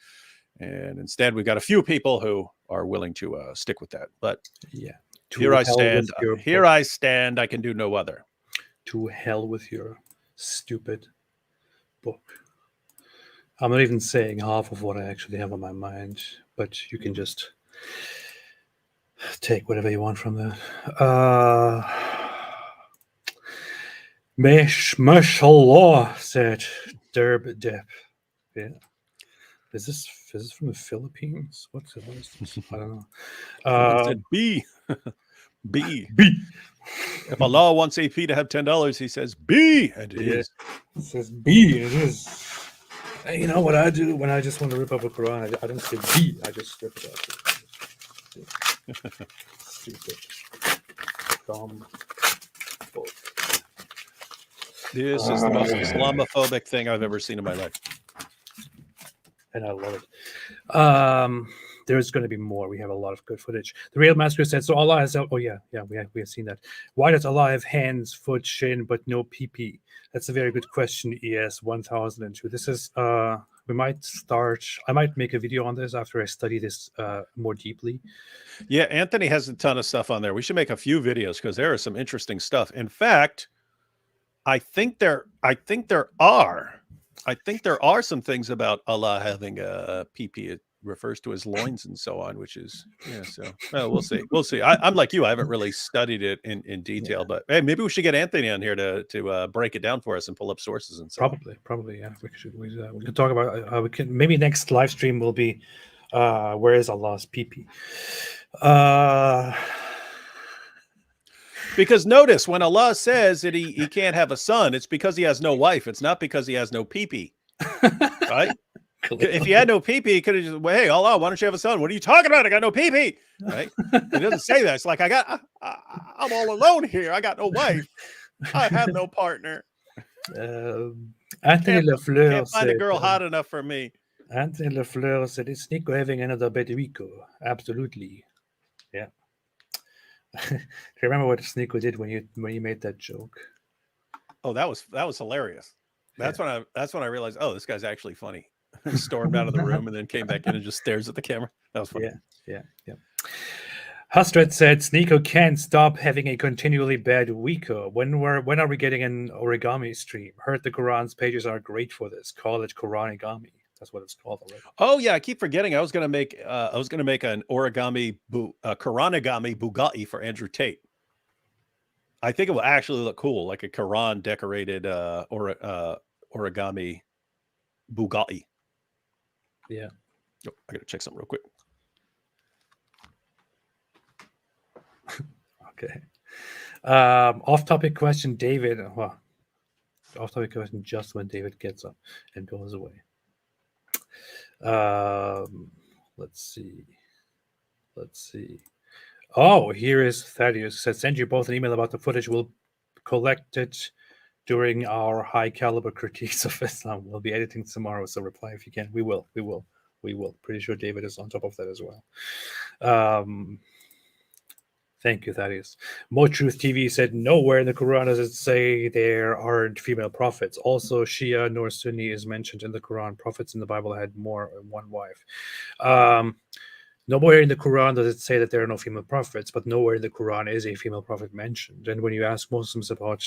S2: And instead, we've got a few people who are willing to stick with that. But
S1: yeah,
S2: here I stand. Here I stand. I can do no other.
S1: To hell with your stupid book. I'm not even saying half of what I actually have on my mind, but you can just take whatever you want from that. Mashallah, said Derb Dep. Yeah. Is this from the Philippines? What's it? I don't know.
S2: It said B. B. B. If Allah wants AP to have $10, he says B, and it is.
S1: It says B, it is. Hey, you know what I do when I just want to rip up a Quran? I don't say B, I just rip it up. Stupid. Dumb book.
S2: This is the most Islamophobic thing I've ever seen in my life.
S1: And I love it. There's going to be more. We have a lot of good footage. The Real Master said, so Allah has... Oh, yeah, we have seen that. Why does Allah have hands, foot, shin, but no PP? That's a very good question, ES 1002. This is... I might make a video on this after I study this more deeply.
S2: Yeah, Anthony has a ton of stuff on there. We should make a few videos because there is some interesting stuff. In fact, I think there are some things about Allah having a PP. It refers to his loins and so on, which is, so we'll see. We'll see. I'm like you. I haven't really studied it in detail, but hey, maybe we should get Anthony on here to break it down for us and pull up sources and so
S1: Probably, yeah. We can talk about, maybe next live stream will be, where is Allah's PP?
S2: Because notice when Allah says that he can't have a son, it's because he has no wife. It's not because he has no pee-pee. Right? If he had no pee-pee, he could have just, well, hey, Allah, why don't you have a son? What are you talking about? I got no pee-pee. Right? He doesn't say that. It's like, I'm all alone here. I got no wife. I have no partner.
S1: Anthony Lafleur
S2: can't find a girl hot enough for me.
S1: Anthony Lafleur said, is SNEAKO having another Beduico? Absolutely. Yeah. Remember what SNEAKO did when you made that joke?
S2: Oh, that was hilarious. That's when I realized, oh, this guy's actually funny. Stormed out of the room and then came back in and just stares at the camera. That was funny.
S1: Yeah. Hustred said SNEAKO can't stop having a continually bad weeko. When are we getting an origami stream? Heard the Quran's pages are great for this. Call it Quranigami. That's what it's called already.
S2: Oh yeah, I keep forgetting. I was gonna make an Quranigami Bugatti for Andrew Tate. I think it will actually look cool, like a Quran decorated origami Bugatti.
S1: Yeah.
S2: Oh, I gotta check something real quick.
S1: Okay. Off-topic question, David. Off-topic question just when David gets up and goes away. Let's see. Oh, here is Thaddeus. Said, send you both an email about the footage. We'll collect it during our high caliber critiques of Islam. We'll be editing tomorrow, so reply if you can. We will. Pretty sure David is on top of that as well. Thank you, Thaddeus. Mo Truth TV said, nowhere in the Quran does it say there aren't female prophets. Also, Shia nor Sunni is mentioned in the Quran. Prophets in the Bible had more than one wife. Nowhere in the Quran does it say that there are no female prophets, but nowhere in the Quran is a female prophet mentioned. And when you ask Muslims about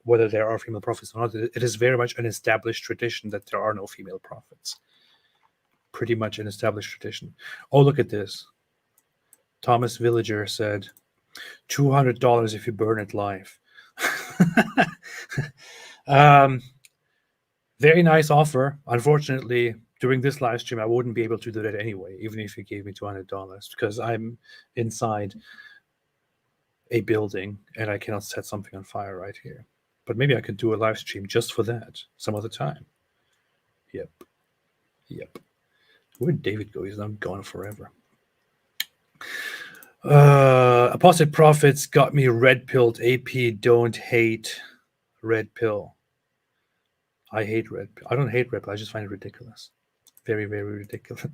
S1: whether there are female prophets or not, it is very much an established tradition that there are no female prophets. Pretty much an established tradition. Oh, look at this. Thomas Villager said, $200 if you burn it live. Very nice offer. Unfortunately, during this live stream, I wouldn't be able to do that anyway, even if you gave me $200, because I'm inside a building and I cannot set something on fire right here. But maybe I could do a live stream just for that some other time. Yep. Where'd David go? He's not gone forever. Apostate Prophets got me red pilled. AP, don't hate red pill. I hate red pill. I don't hate red pill. I just find it ridiculous. Very, very ridiculous.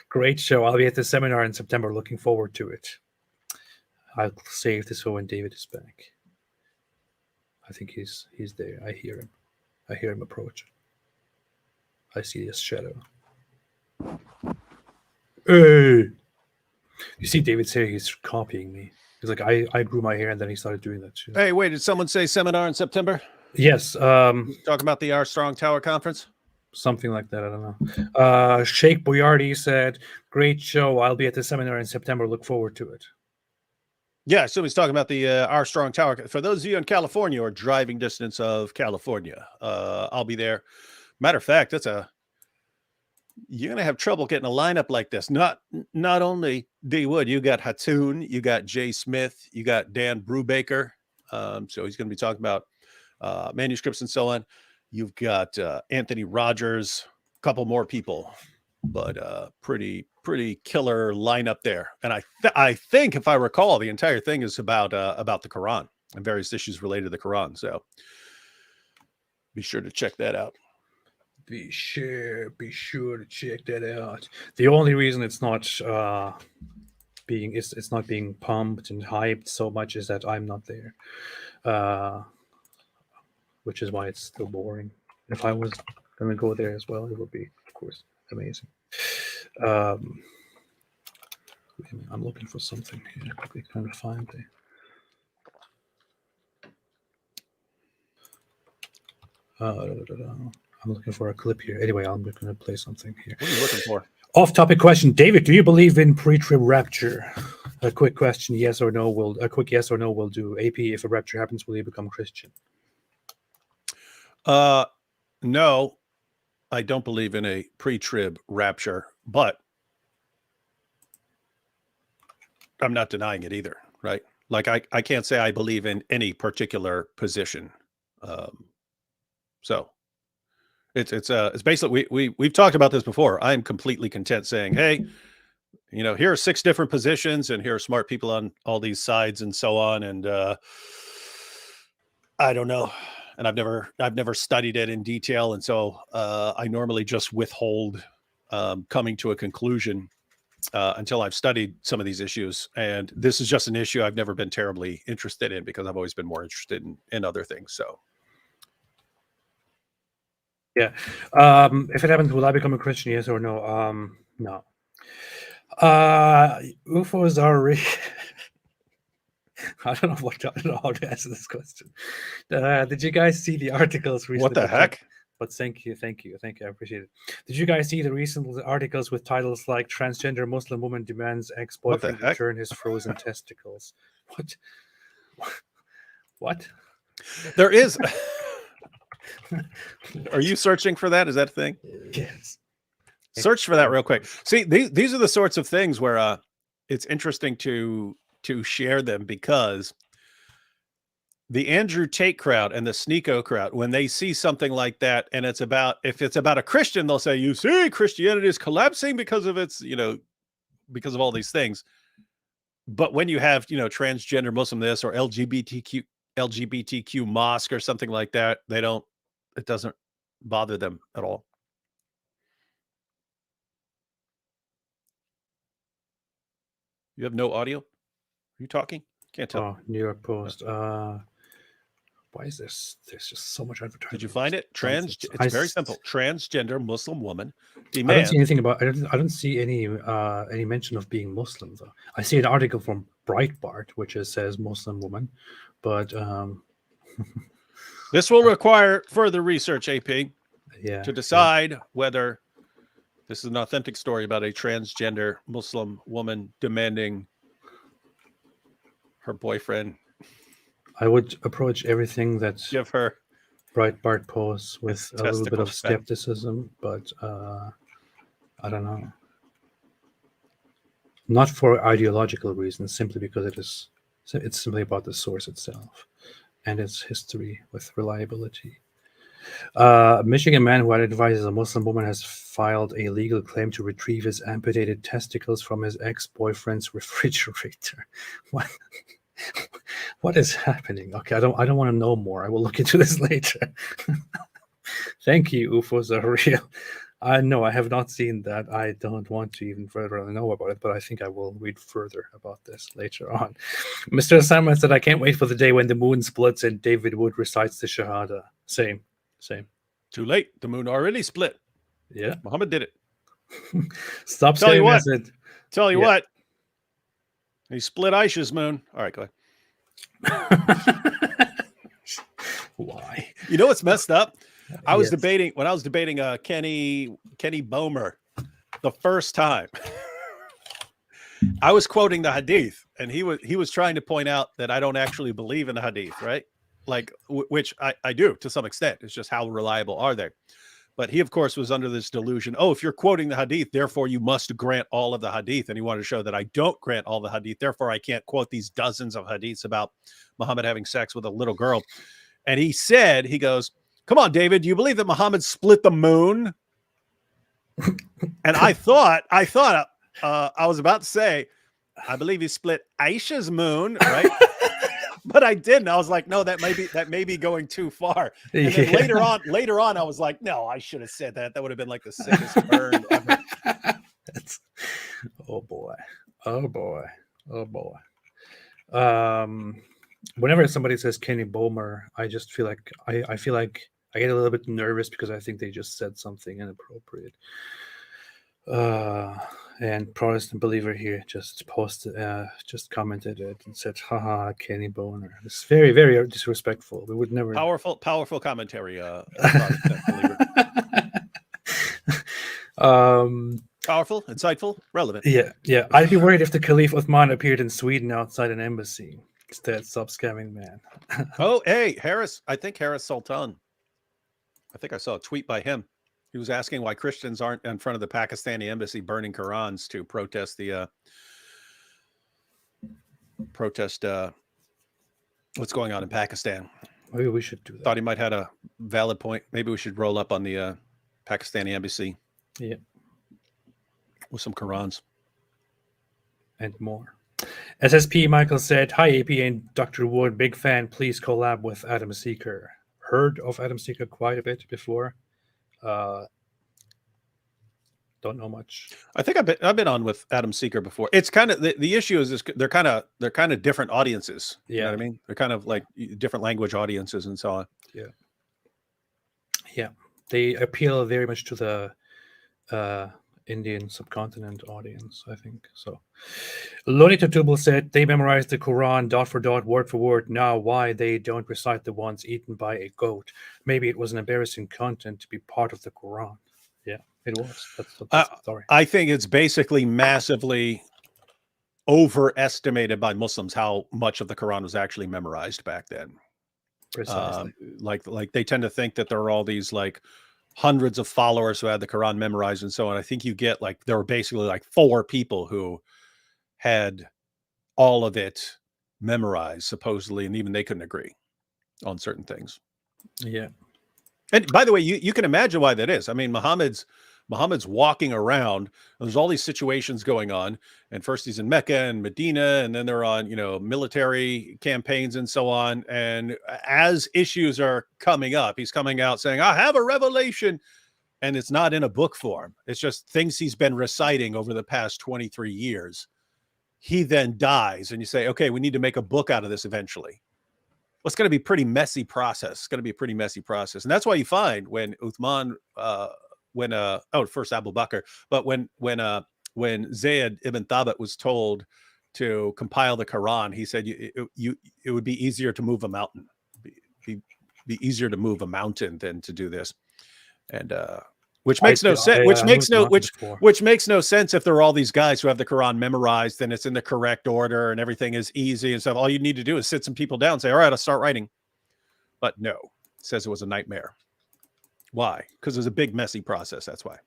S1: Great show. I'll be at the seminar in September. Looking forward to it. I'll save this for when David is back. I think he's there. I hear him. I hear him approach. I see his shadow. Hey! You see David's hair, he's copying me. He's like, I grew my hair and then he started doing that too.
S2: Hey, wait, did someone say seminar in September?
S1: Yes.
S2: Talking about the R Strong Tower Conference?
S1: Something like that, I don't know. Sheikh Boyardi said, great show. I'll be at the seminar in September. Look forward to it.
S2: Yeah, so he's talking about the R Strong Tower. For those of you in California or driving distance of California, I'll be there. Matter of fact, you're going to have trouble getting a lineup like this. Not only D Wood, you got Hatoun, you got Jay Smith, you got Dan Brubaker. So he's going to be talking about manuscripts and so on. You've got Anthony Rogers, a couple more people, but pretty killer lineup there. And I think, if I recall, the entire thing is about the Quran and various issues related to the Quran. So be sure to check that out.
S1: Be sure to check that out. The only reason it's not it's not being pumped and hyped so much is that I'm not there, which is why it's still boring. If I was going to go there as well, it would be, of course, amazing. I'm looking for something here. Quickly trying to find it. I'm looking for a clip here. Anyway, I'm going to play something here.
S2: What are you looking for?
S1: Off-topic question, David. Do you believe in pre-trib rapture? A quick question, yes or no will. A quick yes or no will do. AP, if a rapture happens, will you become Christian?
S2: No, I don't believe in a pre-trib rapture, but I'm not denying it either, right? Like I can't say I believe in any particular position. So it's basically we've talked about this before. I'm completely content saying, hey, here are 6 different positions, and here are smart people on all these sides and so on. And I don't know, and I've never studied it in detail, and so I normally just withhold coming to a conclusion until I've studied some of these issues. And this is just an issue I've never been terribly interested in because I've always been more interested in other things. So.
S1: Yeah. If it happens, will I become a Christian? Yes or no? No. UFOs are I don't know how to answer this question. Did you guys see the articles recently?
S2: What the heck?
S1: But thank you. I appreciate it. Did you guys see the recent articles with titles like "Transgender Muslim Woman Demands Ex-Boyfriend Return His Frozen Testicles"? What?
S2: There is. Are you searching for that? Is that a thing?
S1: Yes.
S2: Search for that real quick. See, these are the sorts of things where it's interesting to share them, because the Andrew Tate crowd and the SNEAKO crowd, when they see something like that, and if it's about a Christian, they'll say, you see, Christianity is collapsing because of its, because of all these things. But when you have, transgender Muslim this or LGBTQ mosque or something like that, it doesn't bother them at all. You have no audio? you talking? Can't tell.
S1: Oh, New York Post. Why is this? There's just so much advertising.
S2: Did you find it? It's very simple. Transgender Muslim woman
S1: I
S2: demands.
S1: don't see anything about. I don't see any mention of being Muslim though. I see an article from Breitbart which says Muslim woman, but
S2: This will require further research, AP, to decide whether this is an authentic story about a transgender Muslim woman demanding her boyfriend.
S1: I would approach everything that
S2: give her
S1: Breitbart posts with a little bit of
S2: testicles back.
S1: skepticism, but I don't know. Not for ideological reasons, simply because it's simply about the source itself and its history with reliability. A Michigan man who identifies as a Muslim woman has filed a legal claim to retrieve his amputated testicles from his ex-boyfriend's refrigerator. What? What is happening? Okay, I don't want to know more. I will look into this later. Thank you, UFOs are real. No, I have not seen that. I don't want to even further know about it, but I think I will read further about this later on. Mr. Simon said, I can't wait for the day when the moon splits and David Wood recites the Shahada. Same.
S2: Too late. The moon already split.
S1: Yeah.
S2: Muhammad did it.
S1: Stop saying that.
S2: Tell you what. He split Aisha's moon. All right, go ahead.
S1: Why?
S2: You know what's messed up? I was debating Kenny Bomer the first time. I was quoting the hadith, and he was trying to point out that I don't actually believe in the hadith, right? Like, which I do to some extent. It's just how reliable are they? But he, of course, was under this delusion. Oh, if you're quoting the hadith, therefore you must grant all of the hadith. And he wanted to show that I don't grant all the hadith. Therefore, I can't quote these dozens of hadiths about Muhammad having sex with a little girl. And he goes, come on, David, do you believe that Muhammad split the moon? And I thought I was about to say, I believe he split Aisha's moon, right? But I didn't. I was like, no, that may be going too far. And then later on, I was like, no, I should have said that. That would have been like the sickest burn ever.
S1: Oh boy. Whenever somebody says Kenny Bomer, I just feel like I feel like I get a little bit nervous because I think they just said something inappropriate. And Protestant Believer here just commented it and said, haha, Kenny Boner. It's very, very disrespectful. We would never.
S2: Powerful commentary. Protestant Believer. Powerful, insightful, relevant.
S1: Yeah. I'd be worried if the Caliph Uthman appeared in Sweden outside an embassy. Instead, stop scamming, man.
S2: Oh, hey, Harris. I think Harris Sultan. I think I saw a tweet by him. He was asking why Christians aren't in front of the Pakistani embassy burning Qurans to protest what's going on in Pakistan.
S1: Maybe we should do that.
S2: Thought he might have a valid point. Maybe we should roll up on the Pakistani embassy.
S1: Yeah.
S2: With some Qurans.
S1: And more. SSP Michael said, hi, AP and Dr. Wood. Big fan. Please collab with Adam Seeker. Heard of Adam Seeker quite a bit before. Don't know much.
S2: I think I've been on with Adam Seeker before. It's kind of the issue is they're kind of different audiences.
S1: Yeah.
S2: You know what I mean? They're kind of like different language audiences and so on.
S1: Yeah. They appeal very much to the Indian subcontinent audience, I think. So Loni Tatubal said they memorized the Quran dot for dot, word for word. Now why they don't recite the ones eaten by a goat? Maybe it was an embarrassing content to be part of the Quran. Yeah, it was. That's the story.
S2: I think it's basically massively overestimated by Muslims how much of the Quran was actually memorized back then.
S1: Precisely.
S2: Like they tend to think that there are all these like hundreds of followers who had the Quran memorized and so on. I think you get like there were basically like 4 people who had all of it memorized supposedly, and even they couldn't agree on certain things.
S1: Yeah.
S2: And by the way, you can imagine why that is. I mean, Muhammad's walking around, and there's all these situations going on. And first he's in Mecca and Medina, and then they're on, military campaigns and so on. And as issues are coming up, he's coming out saying, I have a revelation. And it's not in a book form. It's just things he's been reciting over the past 23 years. he then dies, and you say, okay, we need to make a book out of this eventually. Well, it's going to be a pretty messy process. It's going to be a pretty messy process. And that's why you find when Uthman, first Abu Bakr, but when Zayd ibn Thabit was told to compile the Quran, he said it would be easier to move a mountain. Be easier to move a mountain than to do this. And which makes no sense. Which makes no sense if there are all these guys who have the Quran memorized and it's in the correct order and everything is easy and stuff. All you need to do is sit some people down and say, all right, I'll start writing. But no, it says it was a nightmare. Why? Because it was a big, messy process. That's why.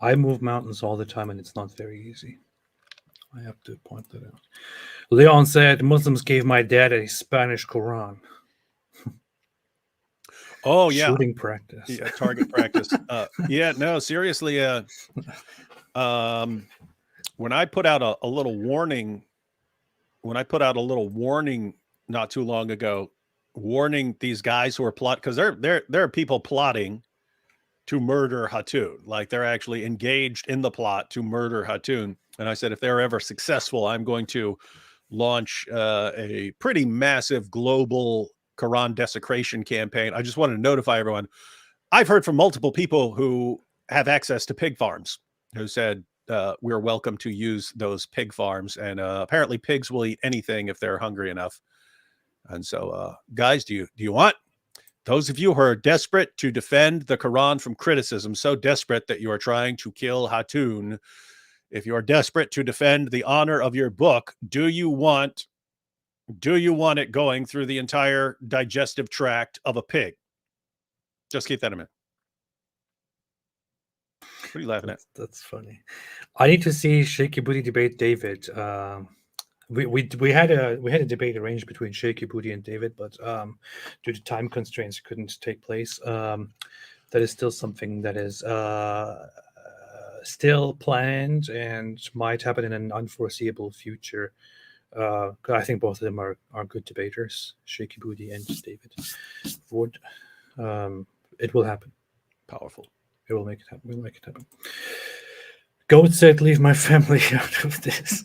S1: I move mountains all the time, and it's not very easy. I have to point that out. Leon said, Muslims gave my dad a Spanish Quran.
S2: Oh, yeah.
S1: Shooting practice.
S2: Yeah, target practice. Yeah, no, seriously. When I put out a little warning, not too long ago, warning these guys who are plotting, because there are people plotting to murder Hatun. Like, they're actually engaged in the plot to murder Hatun. And I said, if they're ever successful, I'm going to launch a pretty massive global Quran desecration campaign. I just wanted to notify everyone. I've heard from multiple people who have access to pig farms who said we're welcome to use those pig farms. And apparently pigs will eat anything if they're hungry enough. And so, guys, do you want, those of you who are desperate to defend the Quran from criticism, so desperate that you are trying to kill Hatun, if you are desperate to defend the honor of your book, do you want it going through the entire digestive tract of a pig? Just keep that in mind. What are you laughing at?
S1: That's funny. I need to see Shaky Booty debate David. We had a debate arranged between Shaky Booty and David, but due to time constraints, it couldn't take place. That is still something that is still planned and might happen in an unforeseeable future. I think both of them are good debaters, Shaky Booty and David Wood. It will happen.
S2: Powerful.
S1: It will make it happen. We'll make it happen. Goat said, leave my family out of this.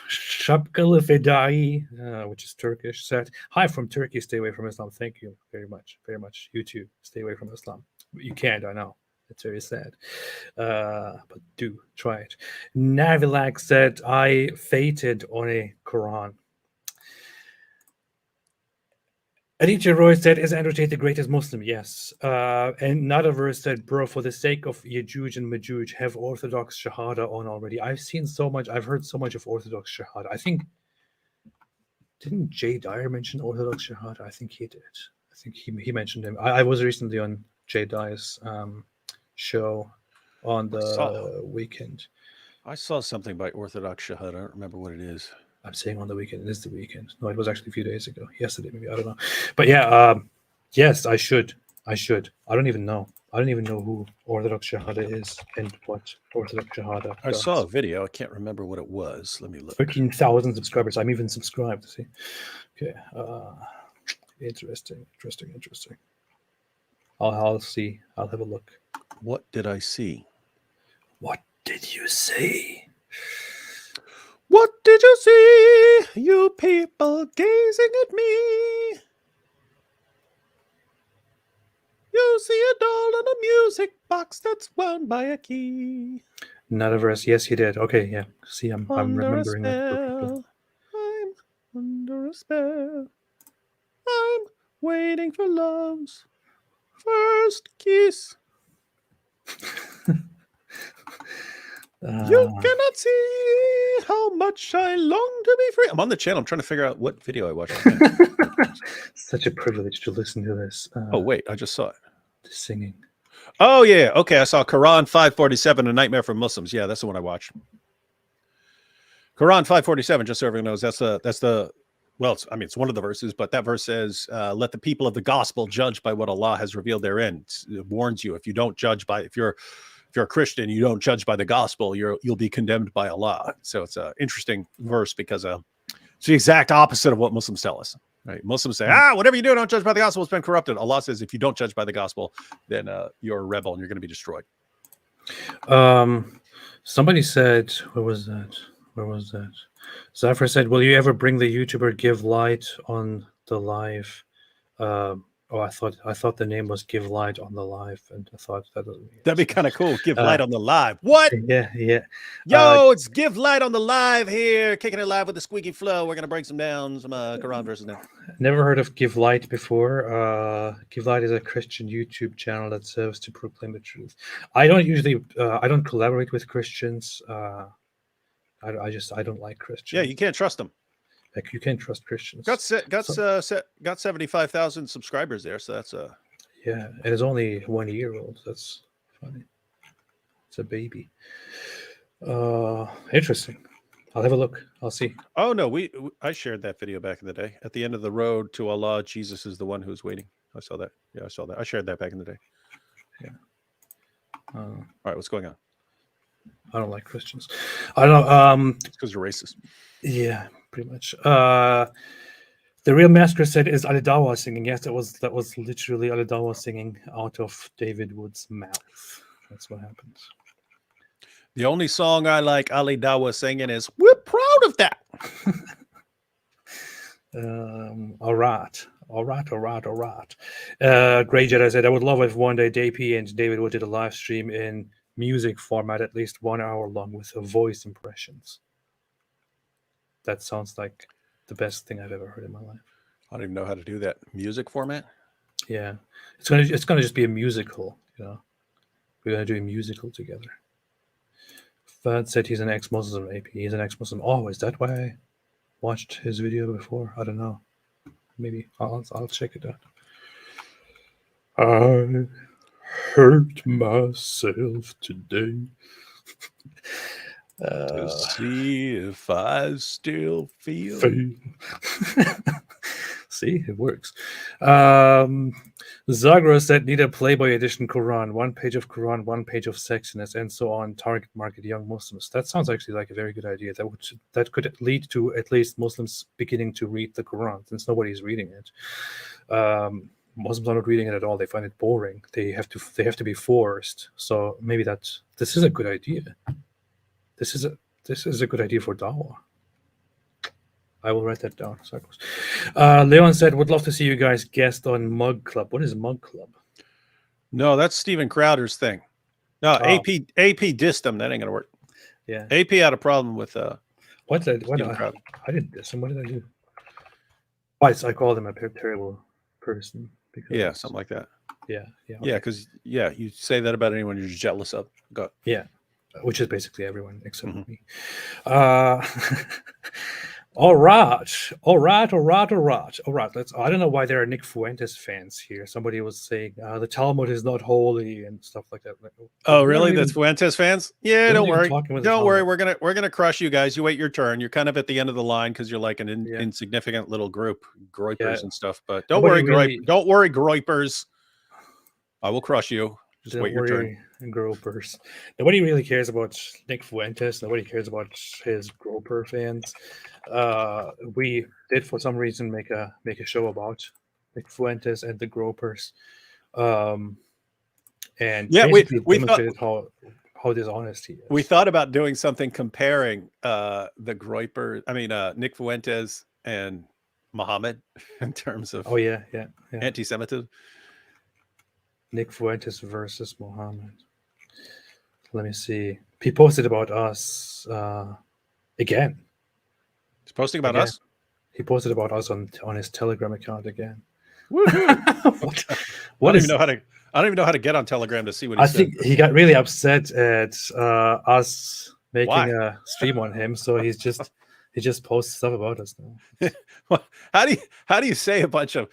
S1: Shapkalı Fedai, which is Turkish, said, hi from Turkey, stay away from Islam. Thank you very much. Very much. You too, stay away from Islam. You can't, I know. It's very sad. But do try it. Navilak said, I fated on a Quran. Aditya Roy said, is Andrew Tate the greatest Muslim? Yes. And another verse said, bro, for the sake of Yajuj and Majuj, have Orthodox Shahada on already. I've heard so much of Orthodox Shahada. I think, didn't Jay Dyer mention Orthodox Shahada? I think he did. I think he mentioned him. I was recently on Jay Dyer's show on the weekend.
S2: I saw something by Orthodox Shahada. I don't remember what it is.
S1: I'm saying on the weekend. It is the weekend. No, it was actually a few days ago. Yesterday, maybe. I don't know. But yeah, yes, I should. I don't even know. I don't even know who Orthodox Shahada is and what Orthodox Shahada
S2: I
S1: does.
S2: saw a video. I can't remember what it was. Let me look.
S1: 13,000 subscribers. I'm even subscribed. See? Okay. Interesting. I'll see. I'll have a look.
S2: What did I see?
S1: What did you see?
S2: What did you see, you people gazing at me? You see a doll in a music box that's wound by a key.
S1: Not a verse. Yes, he did. Okay, yeah. See, I'm remembering it perfectly.
S2: I'm under a spell. I'm waiting for love's first kiss. You cannot see how much I long to be free. I'm on the channel. I'm trying to figure out what video I watched.
S1: Such a privilege to listen to this.
S2: Oh, wait. I just saw it.
S1: Singing.
S2: Oh, yeah. Okay. I saw Quran 547, A Nightmare for Muslims. Yeah, that's the one I watched. Quran 547, just so everyone knows, it's one of the verses, but that verse says, let the people of the gospel judge by what Allah has revealed therein. It warns you, if you don't judge by, if you're a Christian, you don't judge by the gospel, you'll be condemned by Allah. So it's an interesting verse because it's the exact opposite of what Muslims tell us. Right? Muslims say, whatever you do, don't judge by the gospel. It's been corrupted. Allah says, if you don't judge by the gospel, then you're a rebel and you're going to be destroyed.
S1: Somebody said, where was that? Zafra said, "Will you ever bring the YouTuber Give Light on the live?" I thought the name was Give Light on the live, and I thought
S2: that'd be kind of cool. Give light on the live. What?
S1: Yeah.
S2: Yo, it's Give Light on the live here, kicking it live with the squeaky flow. We're gonna break some Quran verses now.
S1: Never heard of Give Light before. Give Light is a Christian YouTube channel that serves to proclaim the truth. I don't usually, I don't collaborate with Christians. I don't like Christians.
S2: Yeah, you can't trust them.
S1: Like, you can't trust Christians.
S2: Got 75,000 subscribers there, so that's
S1: yeah, and it's only 1 year old. That's funny. It's a baby. Interesting. I'll have a look. I'll see.
S2: Oh no, I shared that video back in the day. At the end of the road to Allah, Jesus is the one who's waiting. I saw that. Yeah, I saw that. I shared that back in the day.
S1: Yeah.
S2: All right, what's going on?
S1: I don't like Christians. I don't know.
S2: It's because you're racist.
S1: Yeah, pretty much. The real massacre said is Alidawa singing. Yes, that was literally Alidawa singing out of David Wood's mouth. That's what happens.
S2: The only song I like Ali Dawa singing is "We're Proud of That."
S1: All right. Grey Jedi said, "I would love if one day DP and David Wood did a live stream in music format, at least 1 hour long, with voice impressions." That sounds like the best thing I've ever heard in my life.
S2: I don't even know how to do that. Music format?
S1: Yeah, it's gonna just be a musical. You know, we're gonna do a musical together. Fad said he's an ex-Muslim. AP, he's an ex-Muslim. Oh, is that why I watched his video before? I don't know. Maybe I'll check it out. I hurt myself today.
S2: To see if I still feel.
S1: See, it works. Zagra said, "Need a Playboy edition Quran, 1 page of Quran, 1 page of sexiness, and so on. Target market young Muslims." That sounds actually like a very good idea. That could lead to at least Muslims beginning to read the Quran, since nobody's reading it. Muslims are not reading it at all. They find it boring. They have to be forced. So maybe this is a good idea. This is a good idea for dawah. I will write that down. Leon said, "Would love to see you guys guest on Mug Club." What is Mug Club?
S2: No, that's Steven Crowder's thing. No, AP dissed him. That ain't gonna work.
S1: Yeah,
S2: AP had a problem with
S1: what I didn't diss him. What did I do? I called him a terrible person.
S2: Yeah, something like that.
S1: Yeah.
S2: Because you say that about anyone you're jealous of.
S1: Yeah, which is basically everyone except me. All right. Let's. I don't know why there are Nick Fuentes fans here. Somebody was saying the Talmud is not holy and stuff like that.
S2: Oh, really? That's Fuentes fans? Yeah, don't worry. Don't worry.
S1: Talmud.
S2: We're gonna crush you guys. You wait your turn. You're kind of at the end of the line because you're like an insignificant little group, groypers and stuff. But don't worry, don't worry, groypers. I will crush you. Just wait your turn.
S1: Gropers. Nobody really cares about Nick Fuentes. Nobody cares about his Groper fans. We did, for some reason, make a show about Nick Fuentes and the Gropers. And
S2: we
S1: demonstrated how dishonest he is.
S2: We thought about doing something comparing the Groper, Nick Fuentes and Muhammad in terms of anti-Semitism.
S1: Nick Fuentes versus Muhammad. Let me see. He posted about us again.
S2: He's posting about us?
S1: He posted about us on his Telegram account again.
S2: What? I don't even know how to get on Telegram to see what he said.
S1: I think he got really upset at us making a stream on him, so he just posts stuff about us now.
S2: How do you say a bunch of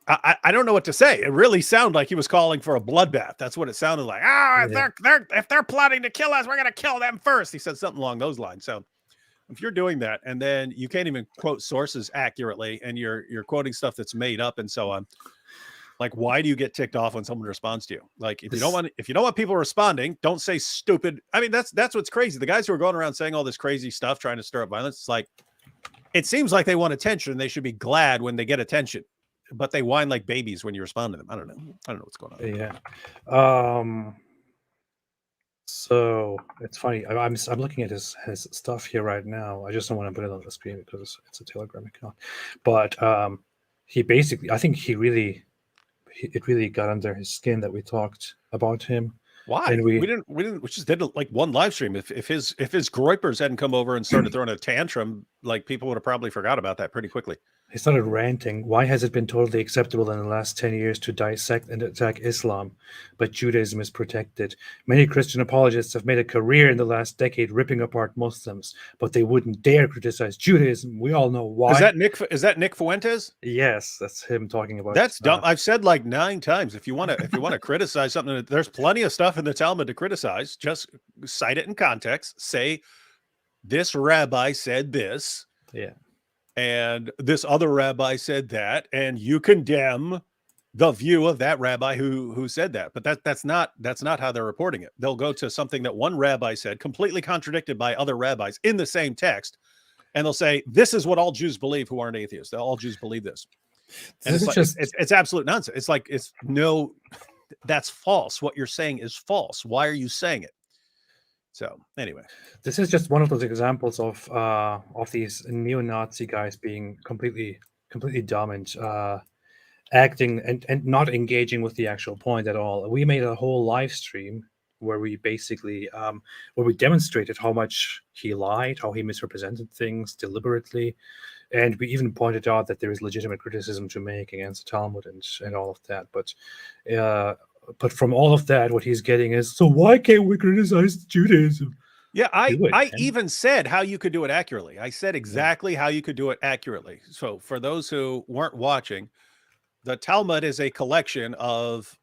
S2: I don't know what to say. It really sounded like he was calling for a bloodbath. That's what it sounded like. If they're plotting to kill us, we're gonna kill them first. He said something along those lines. So if you're doing that and then you can't even quote sources accurately and you're quoting stuff that's made up and so on, like why do you get ticked off when someone responds to you? Like if you don't want people responding, don't say stupid. I mean, that's what's crazy. The guys who are going around saying all this crazy stuff, trying to stir up violence, it's like it seems like they want attention and they should be glad when they get attention. they whine like babies when you respond to them. I don't know what's going on.
S1: Yeah. So it's funny. I'm looking at his stuff here right now. I just don't want to put it on the screen because it's a Telegram account. But he basically, I think it really got under his skin that we talked about him.
S2: Why?
S1: And
S2: we just did like one live stream. If his groypers hadn't come over and started throwing a tantrum, like people would have probably forgot about that pretty quickly.
S1: He started ranting. Why has it been totally acceptable in the last 10 years to dissect and attack Islam, but Judaism is protected? Many Christian apologists have made a career in the last decade ripping apart Muslims, but they wouldn't dare criticize Judaism. We all know why.
S2: Is that Nick Fuentes?
S1: Yes, that's him talking about.
S2: That's dumb. I've said like 9 times. If you want to criticize something, there's plenty of stuff in the Talmud to criticize. Just cite it in context. Say, this rabbi said this.
S1: Yeah.
S2: And this other rabbi said that, and you condemn the view of that rabbi who said that. But that's not how they're reporting it. They'll go to something that one rabbi said, completely contradicted by other rabbis in the same text, and they'll say, "This is what all Jews believe who aren't atheists. All Jews believe this." And it's absolute nonsense. It's like that's false. What you're saying is false. Why are you saying it? So anyway,
S1: this is just one of those examples of these neo-Nazi guys being completely dumb and acting and not engaging with the actual point at all. We made a whole live stream where we basically where we demonstrated how much he lied, how he misrepresented things deliberately, and we even pointed out that there is legitimate criticism to make against the Talmud and all of that. But from all of that, what he's getting is, so why can't we criticize Judaism?
S2: Yeah, I even said how you could do it accurately. I said exactly how you could do it accurately. So for those who weren't watching, the Talmud is a collection of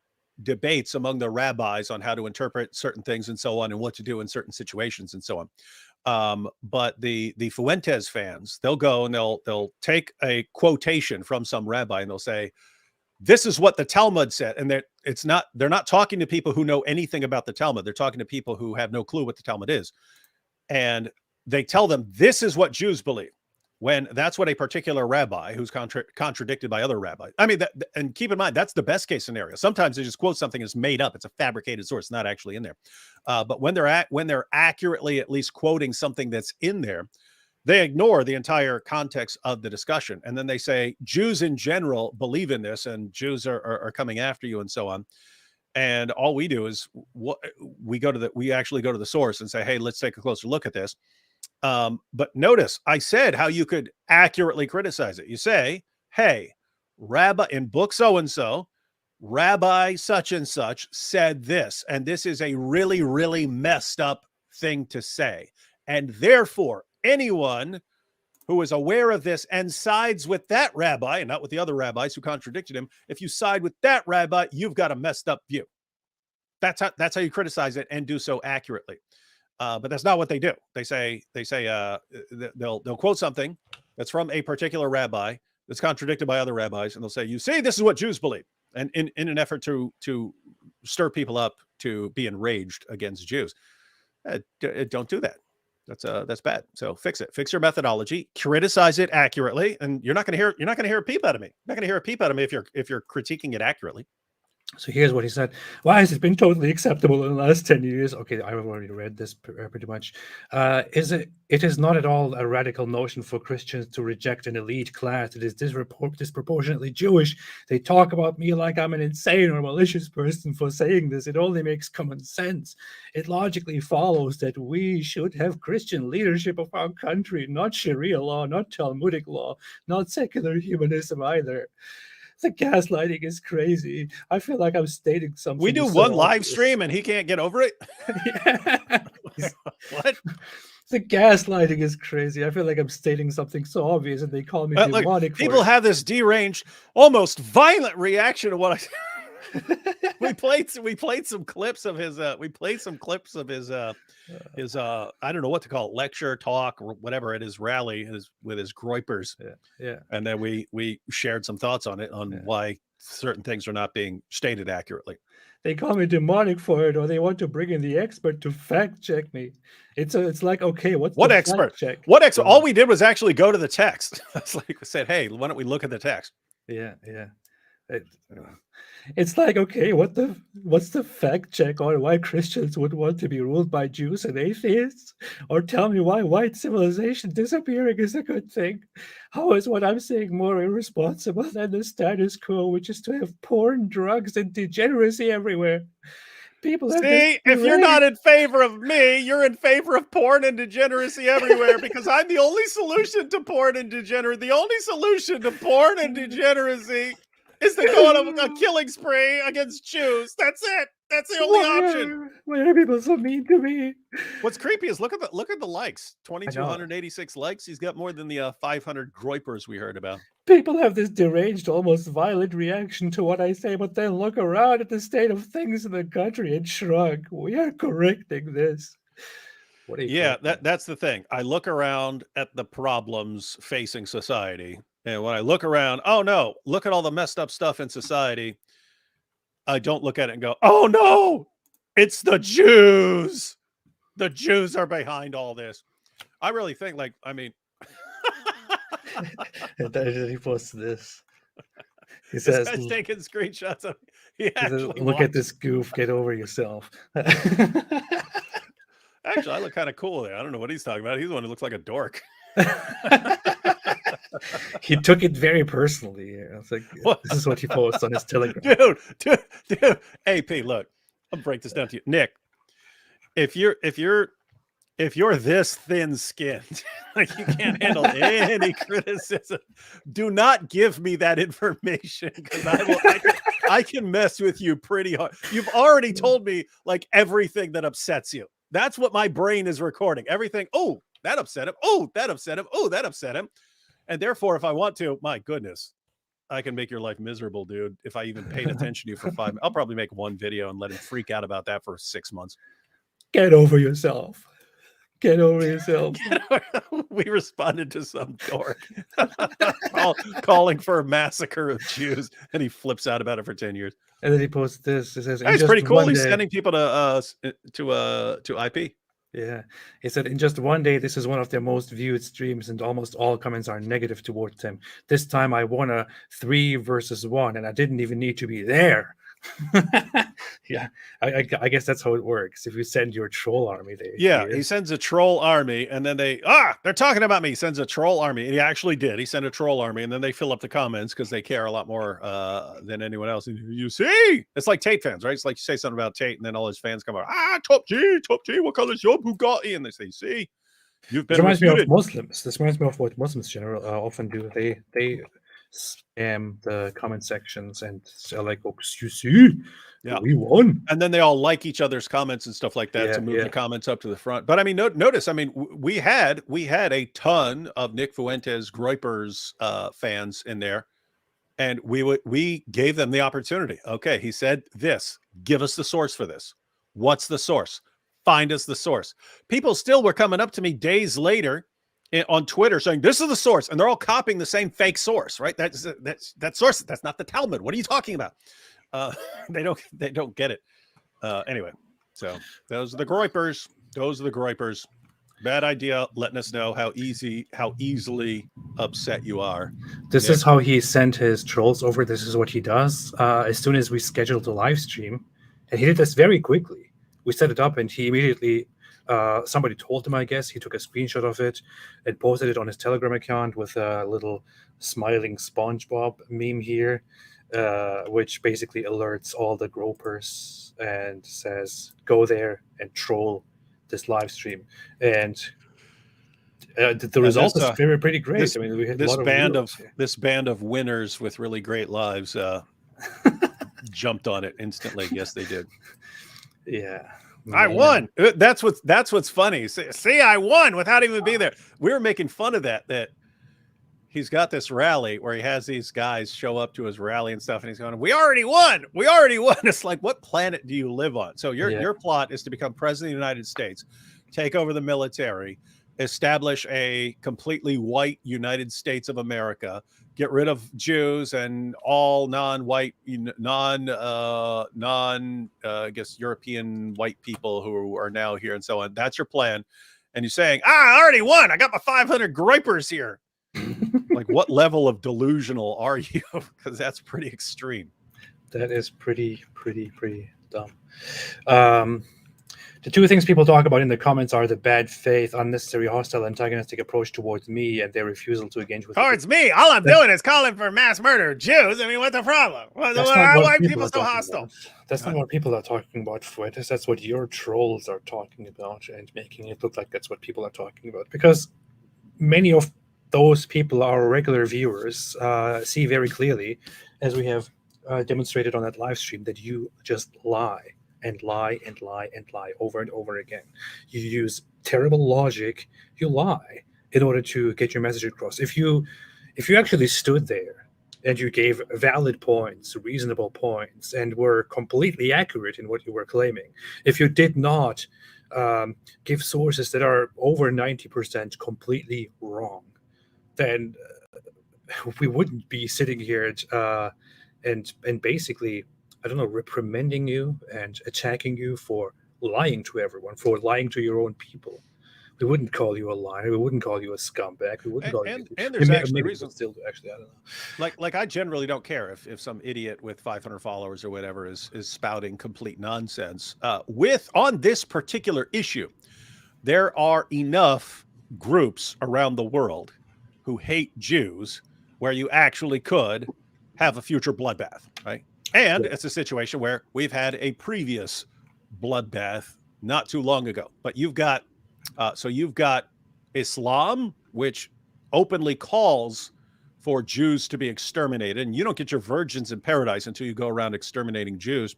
S2: debates among the rabbis on how to interpret certain things and so on, and what to do in certain situations and so on. But the Fuentes fans, they'll go and they'll take a quotation from some rabbi and they'll say, this is what the Talmud said. And they're not talking to people who know anything about the Talmud. They're talking to people who have no clue what the Talmud is. And they tell them, this is what Jews believe, when that's what a particular rabbi who's contradicted by other rabbis. I mean, and keep in mind, that's the best case scenario. Sometimes they just quote something that's made up. It's a fabricated source, not actually in there. But when they're accurately at least quoting something that's in there, they ignore the entire context of the discussion. And then they say, Jews in general believe in this, and Jews are coming after you and so on. And all we do is we actually go to the source and say, hey, let's take a closer look at this. But notice I said how you could accurately criticize it. You say, hey, Rabbi in book so-and-so, Rabbi such and such said this, and this is a really, really messed up thing to say. And therefore, anyone who is aware of this and sides with that rabbi and not with the other rabbis who contradicted him, if you side with that rabbi, you've got a messed up view. That's how you criticize it, and do so accurately. But that's not what they do. They say they'll quote something that's from a particular rabbi that's contradicted by other rabbis, and they'll say, you see, this is what Jews believe. And in an effort to stir people up to be enraged against Jews. Don't do that. That's bad. So fix it. Fix your methodology. Criticize it accurately, and you're not going to hear a peep out of me. You're not going to hear a peep out of me if you're critiquing it accurately.
S1: So here's what he said. Why has it been totally acceptable in the last 10 years? Okay, I've already read this pretty much. It is not at all a radical notion for Christians to reject an elite class. It is disproportionately Jewish. They talk about me like I'm an insane or malicious person for saying this. It only makes common sense. It logically follows that we should have Christian leadership of our country, not Sharia law, not Talmudic law, not secular humanism either. The gaslighting is crazy. I feel like I'm stating something.
S2: We do one live stream and he can't get over it. What?
S1: The gaslighting is crazy. I feel like I'm stating something so obvious, and they call me demonic.
S2: People have this deranged, almost violent reaction to what I. we played some clips of his. I don't know what to call it, lecture, talk, or whatever it is, rally with his groypers.
S1: Yeah.
S2: And then we shared some thoughts on it, why certain things are not being stated accurately.
S1: They call me demonic for it, or they want to bring in the expert to fact check me. It's like, okay, what
S2: expert?
S1: Check?
S2: What expert? All we did was actually go to the text. It's like we said, hey, why don't we look at the text?
S1: Yeah, yeah. It's like, okay, what's the fact check on why Christians would want to be ruled by Jews and atheists? Or tell me why white civilization disappearing is a good thing? How is what I'm saying more irresponsible than the status quo, which is to have porn, drugs, and degeneracy everywhere? People have
S2: See, if you're not in favor of me, you're in favor of porn and degeneracy everywhere because I'm the only solution to porn and degeneracy. The only solution to porn and degeneracy is to go on a killing spree against Jews. That's it. That's the only option.
S1: Why are people so mean to me?
S2: What's creepy is look at the likes. 2,286 likes. He's got more than the 500 groypers we heard about.
S1: People have this deranged, almost violent reaction to what I say, but then look around at the state of things in the country and shrug. We are correcting this. What are you
S2: that's the thing. I look around at the problems facing society. And when I look around, oh no, look at all the messed up stuff in society. I don't look at it and go, oh no, it's the Jews. The Jews are behind all this. I really think
S1: And then he posts this. He
S2: this
S1: says,
S2: guy's taking screenshots of
S1: he says, look at this goof, get over yourself.
S2: Actually, I look kind of cool there. I don't know what he's talking about. He's the one who looks like a dork.
S1: He took it very personally. I was like, this is what he posts on his Telegram.
S2: Dude. AP, look, I'll break this down to you. Nick, if you're this thin-skinned, like you can't handle any criticism, do not give me that information because I can mess with you pretty hard. You've already told me like everything that upsets you. That's what my brain is recording. Everything. Oh, that upset him. Oh, that upset him. Oh, that upset him. And therefore, if I want to, my goodness, I can make your life miserable, dude. If I even paid attention to you for 5 minutes, I'll probably make one video and let him freak out about that for 6 months.
S1: Get over yourself. Get over yourself.
S2: We responded to some dork calling for a massacre of Jews, and he flips out about it for 10 years.
S1: And then he posts this. It says,
S2: "It's pretty cool." He's sending people to IP.
S1: Yeah, he said, in just one day, this is one of their most viewed streams, and almost all comments are negative towards him. This time, I won a 3 versus 1, and I didn't even need to be there. Yeah, I guess that's how it works. If you send your troll army there,
S2: he sends a troll army, and then they're talking about me. He sends a troll army, and he actually did. He sent a troll army, and then they fill up the comments because they care a lot more than anyone else. And you see, it's like Tate fans, right? It's like you say something about Tate, and then all his fans come out, top G, what color is your Bugatti? And they say, see, you've been.
S1: This reminds me of Muslims. This reminds me of what Muslims often do. They spam the comment sections and say like, "Oh, you see, we won."
S2: And then they all like each other's comments and stuff like that to move the comments up to the front. But I mean, notice, I mean, we had a ton of Nick Fuentes Groypers fans in there, and we gave them the opportunity. Okay, he said this. Give us the source for this. What's the source? Find us the source. People still were coming up to me days later on Twitter saying this is the source, and they're all copying the same fake source, right? That source. That's not the Talmud. What are you talking about? They don't get it. Anyway, so those are the Groypers. Those are the Groypers. Bad idea. Letting us know how easily upset you are.
S1: This is how he sent his trolls over. This is what he does. As soon as we scheduled a live stream, and he did this very quickly. We set it up, and he immediately. Somebody told him, I guess. He took a screenshot of it and posted it on his Telegram account with a little smiling SpongeBob meme here, which basically alerts all the gropers and says, go there and troll this live stream. And the result is pretty great. We had
S2: this band of winners with really great lives jumped on it instantly. Yes, they did.
S1: Yeah. Man.
S2: I won. That's what's funny. See, I won without even being there. We were making fun of that he's got this rally where he has these guys show up to his rally and stuff, and he's going, we already won. It's like, what planet do you live on? So your plot is to become president of the United States, take over the military, establish a completely white United States of America, get rid of Jews and all non-white, I guess European white people who are now here and so on. That's your plan. And you're saying, I already won. I got my 500 Groypers here. Like, what level of delusional are you? Because that's pretty extreme.
S1: That is pretty dumb. The two things people talk about in the comments are the bad faith, unnecessary, hostile, antagonistic approach towards me, and their refusal to engage with
S2: Towards me, all I'm doing is calling for mass murder of Jews. I mean, what's the problem? Why are people so hostile?
S1: That's not what people are talking about, Fuentes. That's what your trolls are talking about and making it look like that's what people are talking about. Because many of those people are regular viewers, see very clearly, as we have demonstrated on that live stream, that you just lie and lie and lie and lie over and over again. You use terrible logic. You lie in order to get your message across. If you actually stood there and you gave valid points, reasonable points, and were completely accurate in what you were claiming, if you did not give sources that are over 90% completely wrong, then we wouldn't be sitting here and basically, I don't know, reprimanding you and attacking you for lying to everyone, for lying to your own people. We wouldn't call you a liar. We wouldn't call you a scumbag. We wouldn't call you.
S2: And there's actually
S1: reasons still do. Actually, I don't know.
S2: Like I generally don't care if some idiot with 500 followers or whatever is spouting complete nonsense. On this particular issue, there are enough groups around the world who hate Jews where you actually could have a future bloodbath, right? And it's a situation where we've had a previous bloodbath not too long ago. But you've got Islam, which openly calls for Jews to be exterminated. And you don't get your virgins in paradise until you go around exterminating Jews.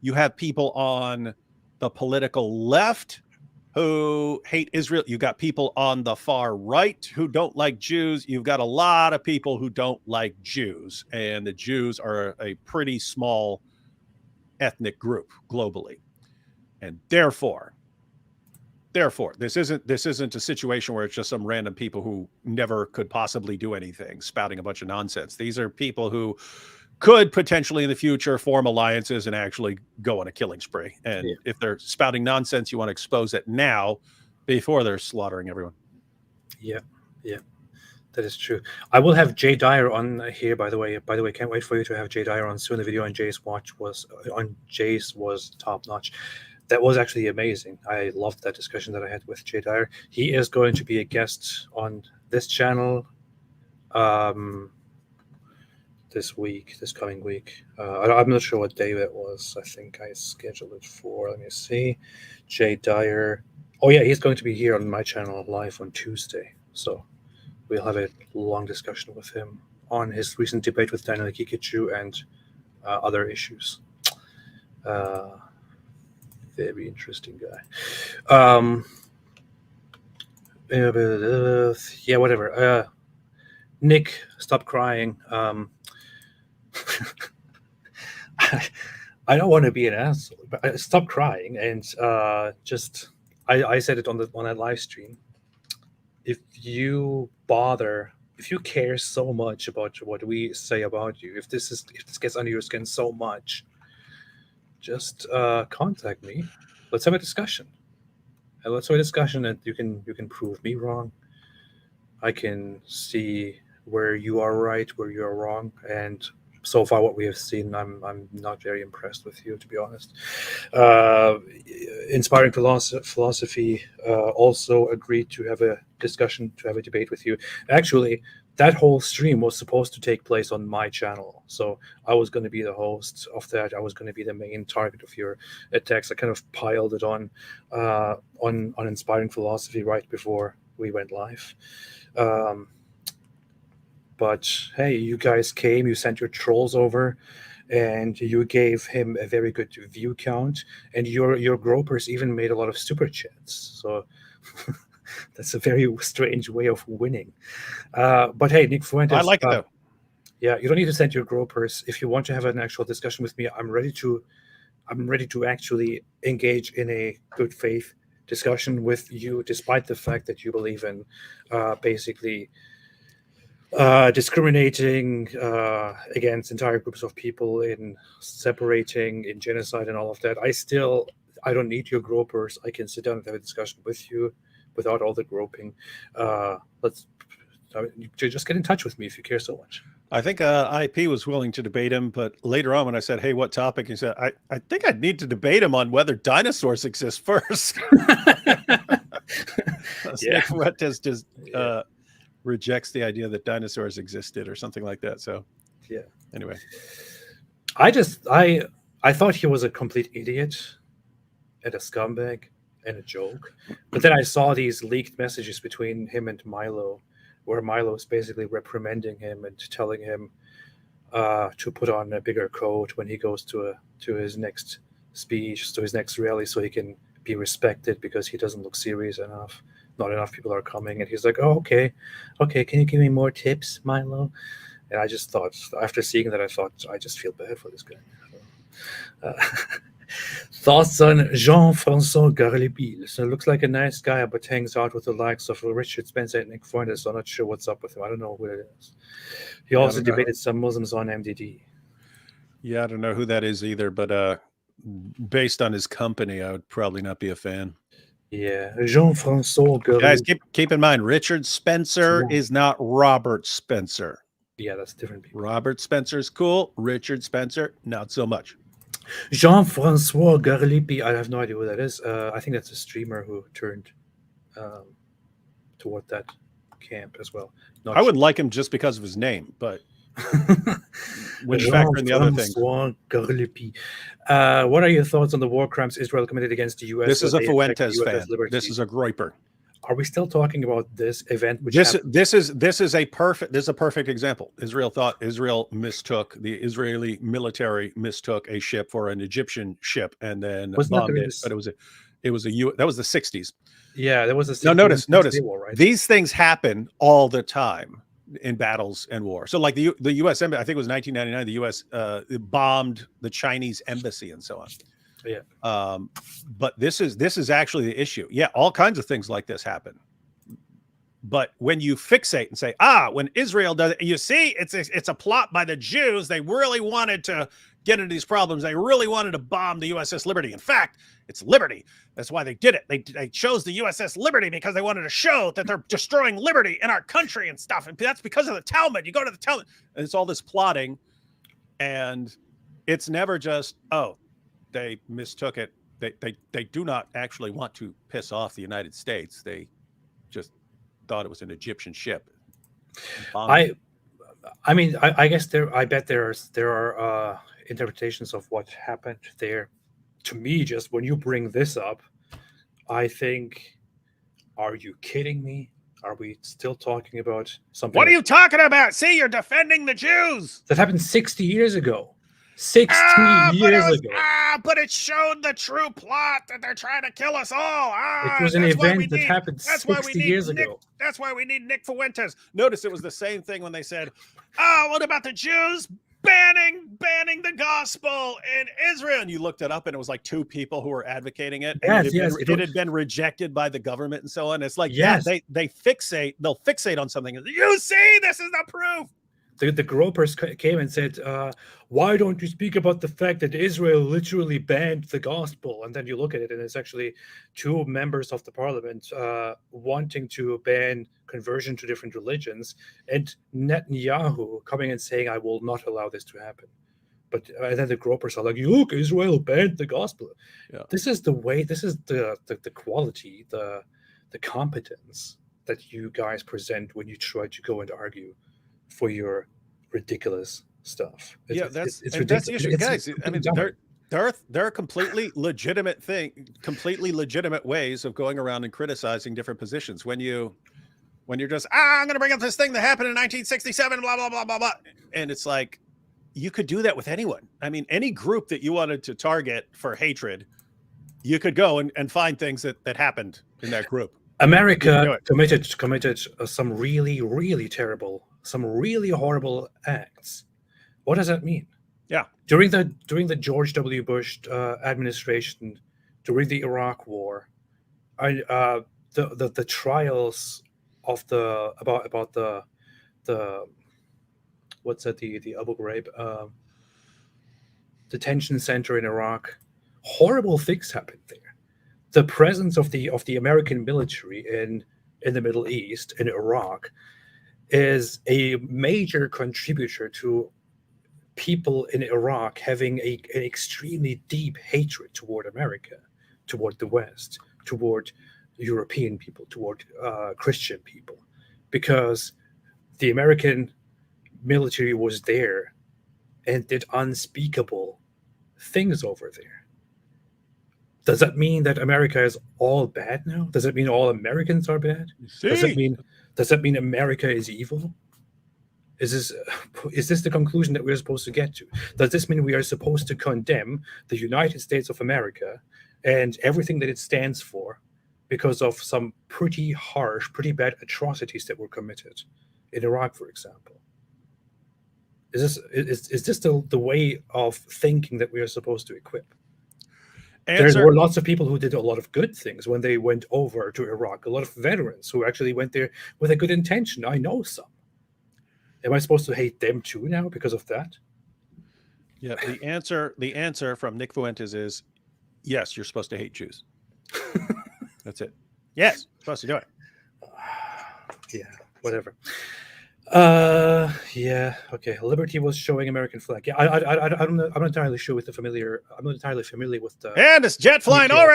S2: You have people on the political left who hate Israel. You've got people on the far right who don't like Jews. You've got a lot of people who don't like Jews. And the Jews are a pretty small ethnic group globally. And therefore, this isn't a situation where it's just some random people who never could possibly do anything, spouting a bunch of nonsense. These are people who could potentially in the future form alliances and actually go on a killing spree. And if they're spouting nonsense, you want to expose it now before they're slaughtering everyone.
S1: Yeah, that is true. I will have Jay Dyer on here, by the way. Can't wait for you to have Jay Dyer on soon. The video on Jay's was top notch. That was actually amazing. I loved that discussion that I had with Jay Dyer. He is going to be a guest on this channel this coming week. I'm not sure what day that was. I think I scheduled it for, let me see, Jay Dyer. Oh yeah, he's going to be here on my channel live on Tuesday. So we'll have a long discussion with him on his recent debate with Daniel Kikichu and other issues. Very interesting guy. Yeah, whatever. Nick, stop crying. I don't want to be an asshole, but stop crying and I said it on that live stream. If you care so much about what we say about you, if this gets under your skin so much, just contact me. Let's have a discussion. And let's have a discussion that you can prove me wrong. I can see where you are right, where you are wrong, and so far what we have seen, I'm not very impressed with you, to be honest. Inspiring Philosophy also agreed to have a discussion, to have a debate with you. Actually, that whole stream was supposed to take place on my channel, so I was going to be the host of that. I was going to be the main target of your attacks. I kind of piled it on Inspiring Philosophy right before we went live. But hey, you guys came, you sent your trolls over, and you gave him a very good view count, and your gropers even made a lot of super chats. So that's a very strange way of winning. But hey, Nick Fuentes,
S2: I like it though.
S1: Yeah, you don't need to send your gropers. If you want to have an actual discussion with me, I'm ready to actually engage in a good faith discussion with you, despite the fact that you believe in basically discriminating against entire groups of people, in separating, in genocide and all of that. I don't need your gropers. I can sit down and have a discussion with you without all the groping. Just get in touch with me if you care so much.
S2: I think IP was willing to debate him, but later on when I said, hey, what topic? He said, I think I'd need to debate him on whether dinosaurs exist first. Snake Fuentes just rejects the idea that dinosaurs existed or something like that. So
S1: yeah.
S2: Anyway.
S1: I thought he was a complete idiot and a scumbag and a joke. But then I saw these leaked messages between him and Milo, where Milo is basically reprimanding him and telling him to put on a bigger coat when he goes to his next speech, to his next rally, so he can be respected because he doesn't look serious enough. Not enough people are coming. And he's like, oh, okay, can you give me more tips, Milo? And I just thought, after seeing that, I just feel bad for this guy. Thoughts on Jean-François Garlépil? So it looks like a nice guy, but hangs out with the likes of Richard Spencer and Nick Fuentes. So I'm not sure what's up with him. I don't know who it is. He also debated some Muslims on MDD.
S2: Yeah, I don't know who that is either, but based on his company, I would probably not be a fan.
S1: Yeah, Jean-François Garlépil.
S2: Guys, keep in mind, Richard Spencer is not Robert Spencer.
S1: Yeah, that's different people.
S2: Robert Spencer's cool. Richard Spencer, not so much.
S1: Jean-François Garlépil, I have no idea who that is. I think that's a streamer who turned toward that camp as well.
S2: I wouldn't like him just because of his name, but when you factor in the other things.
S1: Garlépil. What are your thoughts on the war crimes Israel committed against the U.S.?
S2: This is a Fuentes fan. This is a Groiper.
S1: Are we still talking about this event? Which
S2: this is a perfect example. Israel mistook, the Israeli military mistook a ship for an Egyptian ship and then bombed it. But that was the 60s.
S1: Yeah, that was a 60s.
S2: No, notice
S1: war, right?
S2: These things happen all the time in battles and war. So like the U.S. Embassy, I think it was 1999. The U.S. Bombed the Chinese embassy and so on.
S1: Yeah.
S2: But this is actually the issue. Yeah, all kinds of things like this happen. But when you fixate and say, when Israel does it, you see, it's a plot by the Jews. They really wanted to get into these problems. They really wanted to bomb the USS Liberty. In fact, it's Liberty. That's why they did it. They chose the USS Liberty because they wanted to show that they're destroying liberty in our country and stuff. And that's because of the Talmud. You go to the Talmud, and it's all this plotting, and it's never just, they mistook it. They do not actually want to piss off the United States. They just thought it was an Egyptian ship.
S1: I guess I bet there are interpretations of what happened there. To me, just when you bring this up, I think, are you kidding me? Are we still talking about something?
S2: What are you talking about? See, you're defending the Jews.
S1: That happened 60 years ago. 60 years ago.
S2: But it showed the true plot that they're trying to kill us all.
S1: It was an event that happened 60 years ago.
S2: That's why we need Nick Fuentes. Notice it was the same thing when they said, what about the Jews banning the gospel in Israel? And you looked it up and it was like 2 people who were advocating it. And it had been rejected by the government and so on. It's like, they'll fixate on something. You see, this is the proof.
S1: The gropers came and said, why don't you speak about the fact that Israel literally banned the gospel? And then you look at it and it's actually 2 members of the parliament wanting to ban conversion to different religions, and Netanyahu coming and saying, I will not allow this to happen. But and then the gropers are like, look, Israel banned the gospel. Yeah. This is the way, this is the quality, the competence that you guys present when you try to go and argue for your ridiculous stuff.
S2: That's the issue, guys. I mean, there are completely legitimate ways of going around and criticizing different positions. When you're just I'm going to bring up this thing that happened in 1967, blah blah blah blah blah, and it's like you could do that with anyone. I mean, any group that you wanted to target for hatred, you could go and find things that happened in that group.
S1: America committed some really, really terrible, some really horrible acts. What does that mean?
S2: Yeah.
S1: During the George W. Bush administration, during the Iraq War, the trials of the Abu Ghraib detention center in Iraq, horrible things happened there. The presence of the American military in the Middle East, in Iraq, is a major contributor to people in Iraq having an extremely deep hatred toward America, toward the West, toward European people, toward Christian people, because the American military was there and did unspeakable things over there. Does that mean that America is all bad now? Does it mean all Americans are bad? Does that mean America is evil? Is this the conclusion that we're supposed to get to? Does this mean we are supposed to condemn the United States of America and everything that it stands for because of some pretty harsh, pretty bad atrocities that were committed in Iraq, for example? Is this the way of thinking that we are supposed to equip? There were lots of people who did a lot of good things when they went over to Iraq. A lot of veterans who actually went there with a good intention. I know some. Am I supposed to hate them too now because of that?
S2: Yeah, the answer from Nick Fuentes is yes, you're supposed to hate Jews. That's it. Yes, supposed to do it.
S1: Yeah, whatever. Yeah, okay. Liberty was showing American flag. Yeah, I'm not entirely sure with the familiar. I'm not entirely familiar with the.
S2: And it's jet flying over.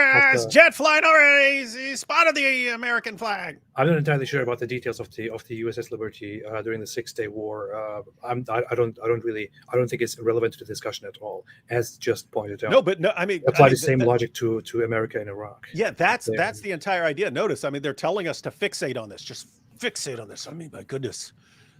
S2: Jet flying over. He spotted the American flag.
S1: I'm not entirely sure about the details of the USS Liberty during the 6-day war. I don't think it's relevant to the discussion at all, as just pointed out.
S2: No, but no, I mean,
S1: apply the same logic to America and Iraq.
S2: Yeah, that's the entire idea. Notice, I mean, they're telling us to fixate on this. Just fixate on this. I mean, my goodness.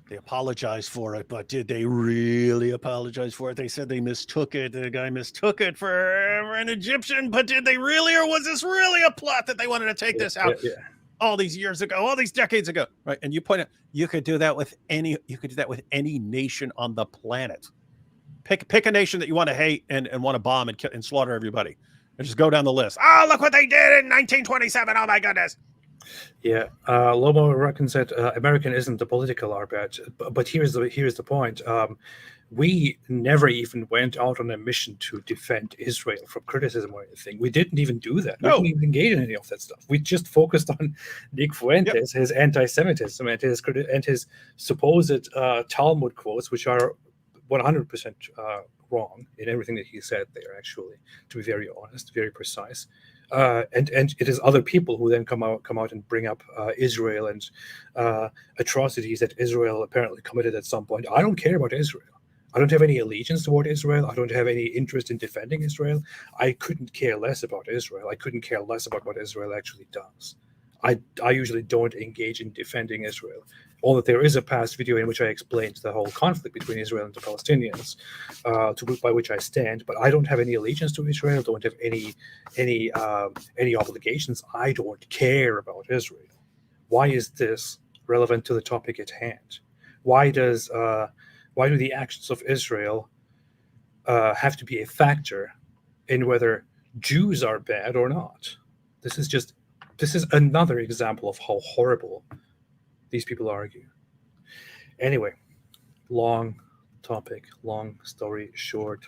S2: They apologized for it, but did they really apologize for it? They said they mistook it. The guy mistook it for an Egyptian, but did they really, or was this really a plot that they wanted to take this out all these years ago, all these decades ago? Right. And you point out, you could do that with any nation on the planet. Pick a nation that you want to hate and want to bomb and slaughter everybody. And just go down the list. Oh, look what they did in 1927. Oh my goodness.
S1: Yeah, Lobo Ruckin said American isn't the political arbit, but here's the point. We never even went out on a mission to defend Israel from criticism or anything. We didn't even do that. We didn't even engage in any of that stuff. We just focused on Nick Fuentes, his anti-Semitism, and his supposed Talmud quotes, which are 100% wrong in everything that he said there. Actually, to be very honest, very precise. And it is other people who then come out and bring up Israel and atrocities that Israel apparently committed at some point. I don't care about Israel. I don't have any allegiance toward Israel. I don't have any interest in defending Israel. I couldn't care less about Israel. I couldn't care less about what Israel actually does. I usually don't engage in defending Israel. Although there is a past video in which I explained the whole conflict between Israel and the Palestinians, by which I stand. But I don't have any allegiance to Israel. Don't have any obligations. I don't care about Israel. Why is this relevant to the topic at hand? Why do the actions of Israel have to be a factor in whether Jews are bad or not? This is another example of how horrible these people argue. Anyway, long topic, long story short,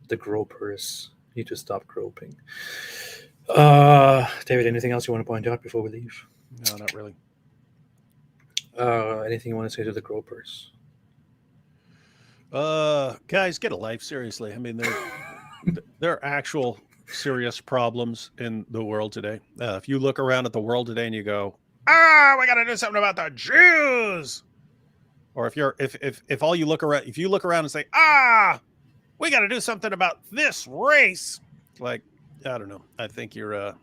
S1: the gropers need to stop groping. David, anything else you want to point out before we leave?
S2: No, not really.
S1: Anything you want to say to the gropers?
S2: Guys, get a life, seriously. I mean, there are actual serious problems in the world today. If you look around at the world today and you go, we got to do something about the Jews. Or if you look around and say, we got to do something about this race. Like, I don't know. I think you're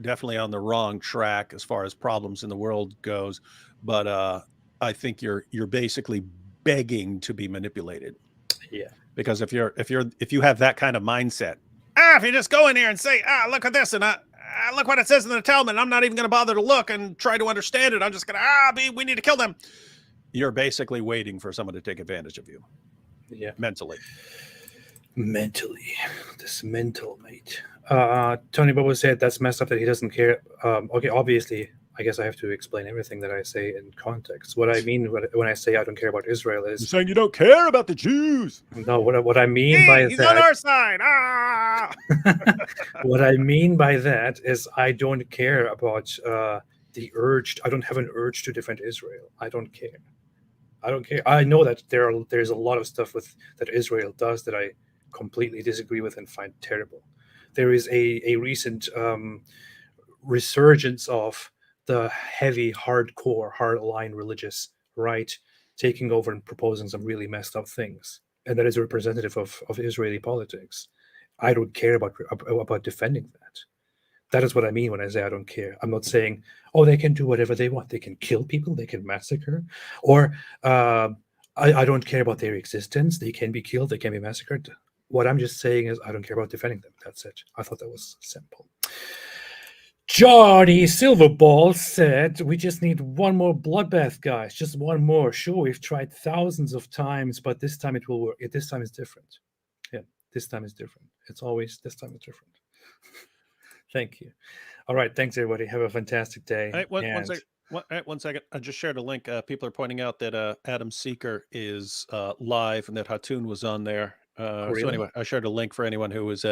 S2: definitely on the wrong track as far as problems in the world goes. But I think you're basically begging to be manipulated.
S1: Yeah.
S2: Because if you have that kind of mindset, if you just go in here and say, look at this, and look what it says in the Talmud, and I'm not even going to bother to look and try to understand it. I'm just going to, we need to kill them. You're basically waiting for someone to take advantage of you.
S1: Yeah.
S2: Mentally.
S1: This mental, mate. Tony Bobo said that's messed up that he doesn't care. Okay, obviously, I guess I have to explain everything that I say in context. What I mean when I say I don't care about Israel is...
S2: You're saying you don't care about the Jews.
S1: No, what I mean by
S2: he's
S1: that...
S2: on our side.
S1: What I mean by that is I don't care about the urge. I don't have an urge to defend Israel. I don't care. I don't care. I know that there's a lot of stuff that Israel does that I completely disagree with and find terrible. There is a recent resurgence of the heavy, hardcore, hardline religious right taking over and proposing some really messed up things, and that is a representative of Israeli politics. I don't care about defending that. That is what I mean when I say I don't care. I'm not saying, oh, they can do whatever they want. They can kill people. They can massacre. Or I don't care about their existence. They can be killed. They can be massacred. What I'm just saying is I don't care about defending them. That's it. I thought that was simple. Johnny Silverball said, we just need one more bloodbath, guys. Just one more. Sure, we've tried thousands of times, but this time it will work. This time is different. Yeah, this time is different. It's always, this time is different. Thank you. All right. Thanks, everybody. Have a fantastic day.
S2: Hey, one second. I just shared a link. People are pointing out that Adam Seeker is live and that Hatun was on there.
S1: Really?
S2: So anyway, I shared a link for anyone who is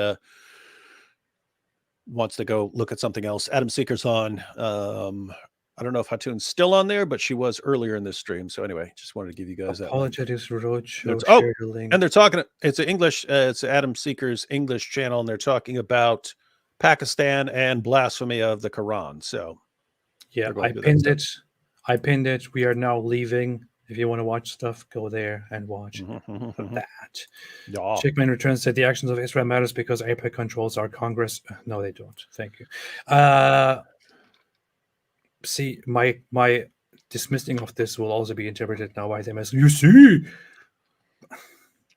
S2: wants to go look at something else. Adam Seeker's on. I don't know if Hatun's still on there, but she was earlier in this stream. So anyway, just wanted to give you guys that.
S1: Apologetics Roadshow.
S2: And they're talking. It's an English. It's Adam Seeker's English channel, and they're talking about Pakistan and blasphemy of the Quran. So
S1: yeah, I pinned it. I pinned it. We are now leaving. If you want to watch stuff, go there and watch that.
S2: Yeah.
S1: Chickman Returns said the actions of Israel matters because AIPAC controls our Congress. No, they don't. Thank you. See, my dismissing of this will also be interpreted now by them as, you see.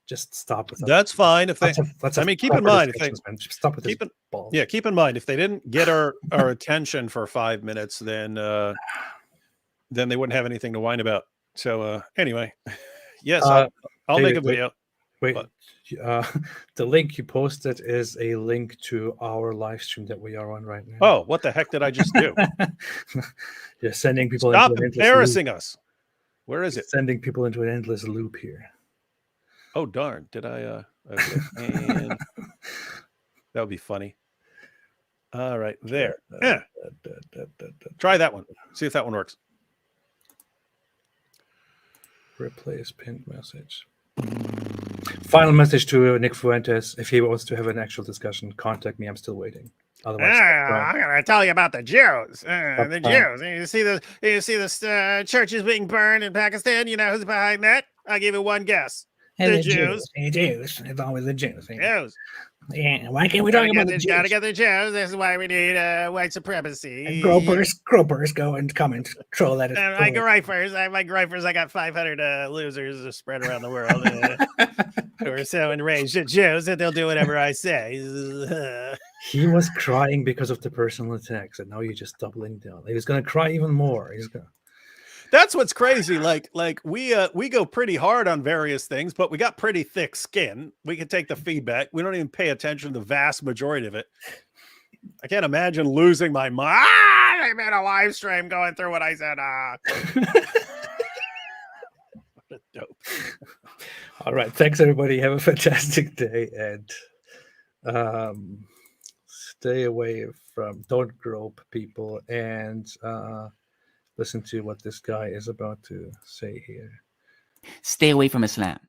S1: Just stop with that.
S2: That's fine. If they, I mean, keep in mind, if they
S1: stop with
S2: keep in mind, if they didn't get our attention for 5 minutes, then they wouldn't have anything to whine about. So anyway, yes, I'll
S1: David,
S2: make a video.
S1: Wait, the link you posted is a link to our live stream that we are on right now.
S2: Oh, what the heck did I just do?
S1: You're sending people.
S2: Stop
S1: into an
S2: embarrassing us. Where is it?
S1: Sending people into an endless loop here.
S2: Oh darn! Did I? Okay. And that would be funny. All right, there. Yeah. Try that one. See if that one works.
S1: Replace pinned message. Final message to Nick Fuentes. If he wants to have an actual discussion, contact me. I'm still waiting. Otherwise,
S2: I'm going to tell you about the Jews. The Jews. You see the churches being burned in Pakistan. You know who's behind that? I'll give you one guess. The Jews.
S5: The Jews. It's always the Jews.
S2: Jews.
S5: Yeah, why can't we talk about the Jews?
S2: Gotta get the Jews. This is why we need white supremacy.
S5: And gropers go and come and control that.
S2: Like Gripers. I like Gripers. I got 500 losers spread around the world who are so enraged at Jews that they'll do whatever I say.
S1: He was crying because of the personal attacks, and now you're just doubling down. He was going to cry even more. He's going.
S2: That's what's crazy. Like we go pretty hard on various things, but we got pretty thick skin. We can take the feedback. We don't even pay attention to the vast majority of it. I can't imagine losing my mind. I made a live stream going through what I said. What a dope.
S1: All right. Thanks, everybody. Have a fantastic day, and stay away from, don't grope people, and listen to what this guy is about to say here.
S10: Stay away from Islam.